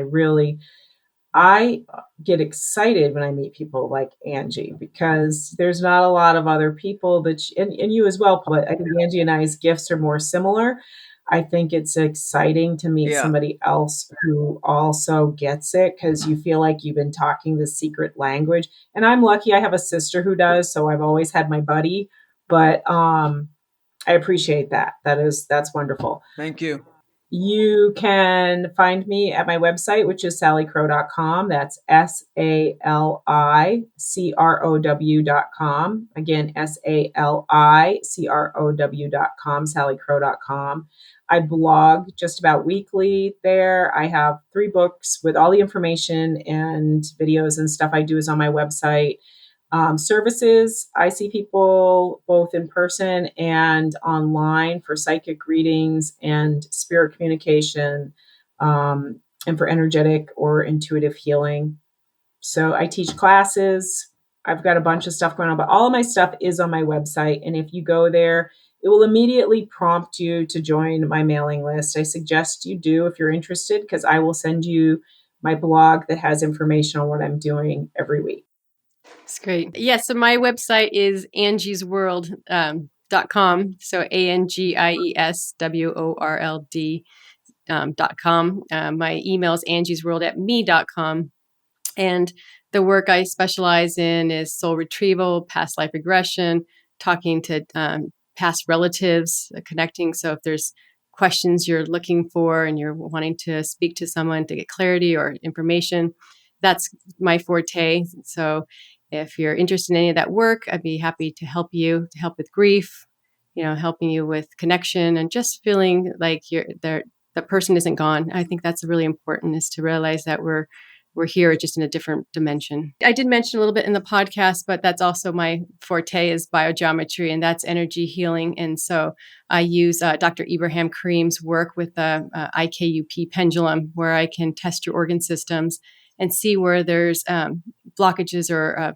I get excited when I meet people like Angie, because there's not a lot of other people and you as well, but I think Angie and I's gifts are more similar. I think it's exciting to meet somebody else who also gets it, because you feel like you've been talking the secret language. And I'm lucky I have a sister who does, so I've always had my buddy, but I appreciate that. That's wonderful. Thank you. You can find me at my website, which is salicrow.com. That's salicrow.com. Again, salicrow.com, salicrow.com. I blog just about weekly there. I have 3 books with all the information and videos and stuff I do is on my website. Services, I see people both in person and online for psychic readings and spirit communication, and for energetic or intuitive healing. So I teach classes. I've got a bunch of stuff going on, but all of my stuff is on my website. And if you go there, it will immediately prompt you to join my mailing list. I suggest you do if you're interested, because I will send you my blog that has information on what I'm doing every week. It's great. Yeah. So my website is angiesworld.com. So ANGIESWORLD.com. My email is angiesworld@me.com. And the work I specialize in is soul retrieval, past life regression, talking to past relatives, connecting. So if there's questions you're looking for and you're wanting to speak to someone to get clarity or information, that's my forte. So if you're interested in any of that work, I'd be happy to help you, to help with grief, helping you with connection and just feeling like the person isn't gone. I think that's really important, is to realize that we're here just in a different dimension. I did mention a little bit in the podcast, but that's also my forte is biogeometry, and that's energy healing. And so I use Dr. Ibrahim Karim's work with the IKUP pendulum, where I can test your organ systems and see where there's blockages or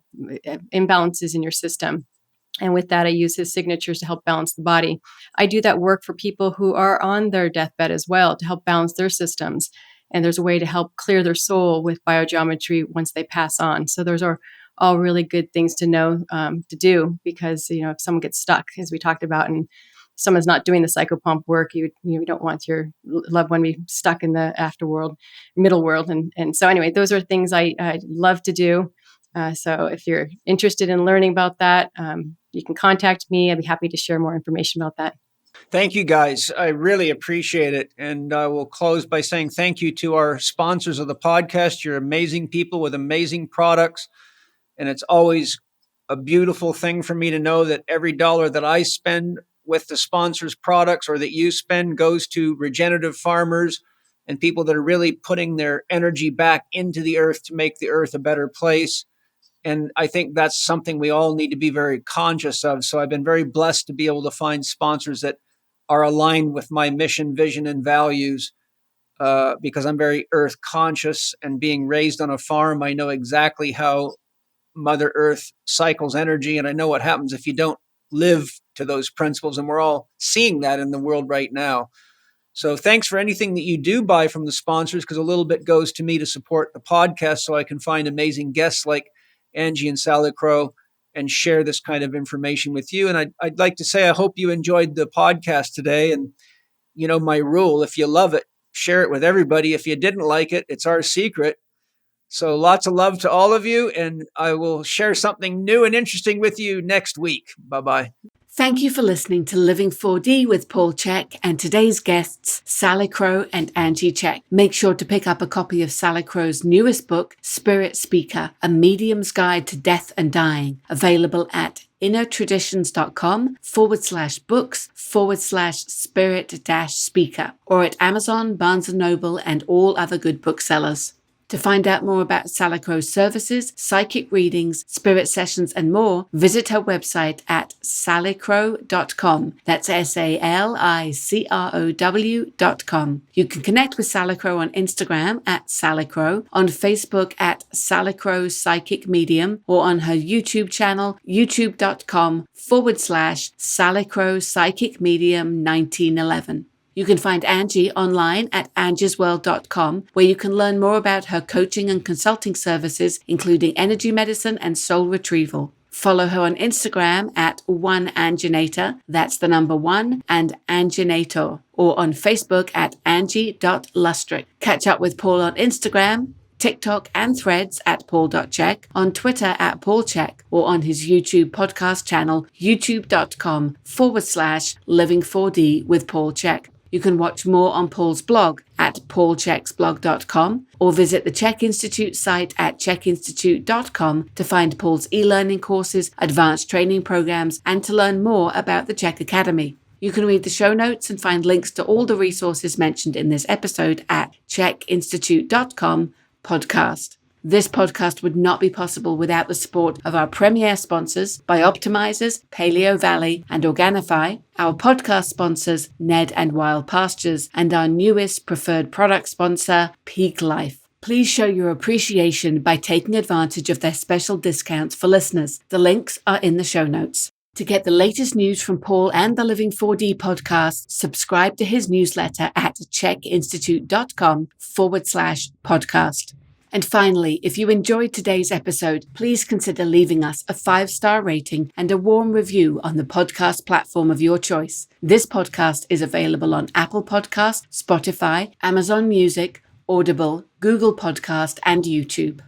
imbalances in your system. And with that, I use his signatures to help balance the body. I do that work for people who are on their deathbed as well, to help balance their systems. And there's a way to help clear their soul with biogeometry once they pass on. So those are all really good things to know to do, because, if someone gets stuck, as we talked about, and someone's not doing the psychopomp work, you don't want your loved one to be stuck in the middle world. And so anyway, those are things I love to do. So if you're interested in learning about that, you can contact me. I'd be happy to share more information about that. Thank you, guys. I really appreciate it. And I will close by saying thank you to our sponsors of the podcast. You're amazing people with amazing products. And it's always a beautiful thing for me to know that every dollar that I spend with the sponsors' products, or that you spend, goes to regenerative farmers and people that are really putting their energy back into the earth to make the earth a better place. And I think that's something we all need to be very conscious of. So I've been very blessed to be able to find sponsors that are aligned with my mission, vision, and values. Because I'm very earth conscious, and being raised on a farm, I know exactly how Mother Earth cycles energy, and I know what happens if you don't live to those principles. And we're all seeing that in the world right now. So thanks for anything that you do buy from the sponsors, because a little bit goes to me to support the podcast so I can find amazing guests like Angie and Salicrow and share this kind of information with you. And I'd like to say I hope you enjoyed the podcast today. And you know my rule, if you love it, share it with everybody. If you didn't like it, it's our secret. So lots of love to all of you, and I will share something new and interesting with you next week. Bye-bye. Thank you for listening to Living 4D with Paul Chek and today's guests, Salicrow and Angie Chek. Make sure to pick up a copy of Salicrow's newest book, Spirit Speaker, A Medium's Guide to Death and Dying, available at innertraditions.com/books/spirit-speaker, or at Amazon, Barnes & Noble, and all other good booksellers. To find out more about Salicrow's services, psychic readings, spirit sessions, and more, visit her website at salicrow.com. That's SALICROW.com. You can connect with Salicrow on Instagram at Salicrow, on Facebook at Salicrow Psychic Medium, or on her YouTube channel, youtube.com/Salicrow Psychic Medium 1911. You can find Angie online at angiesworld.com, where you can learn more about her coaching and consulting services, including energy medicine and soul retrieval. Follow her on Instagram at 1anginator, that's the number 1, and Anginator, or on Facebook at angie.lustrick. Catch up with Paul on Instagram, TikTok, and Threads at paul.chek, on Twitter at paulchek, or on his YouTube podcast channel, youtube.com/living4D with Paul Chek. You can watch more on Paul's blog at paulcheksblog.com, or visit the Chek Institute site at chekinstitute.com to find Paul's e-learning courses, advanced training programs, and to learn more about the Chek Academy. You can read the show notes and find links to all the resources mentioned in this episode at chekinstitute.com/podcast. This podcast would not be possible without the support of our premier sponsors, Bioptimizers, Paleo Valley, and Organifi, our podcast sponsors, Ned and Wild Pastures, and our newest preferred product sponsor, Peak Life. Please show your appreciation by taking advantage of their special discounts for listeners. The links are in the show notes. To get the latest news from Paul and the Living 4D podcast, subscribe to his newsletter at chekinstitute.com/podcast. And finally, if you enjoyed today's episode, please consider leaving us a 5-star rating and a warm review on the podcast platform of your choice. This podcast is available on Apple Podcast, Spotify, Amazon Music, Audible, Google Podcast, and YouTube.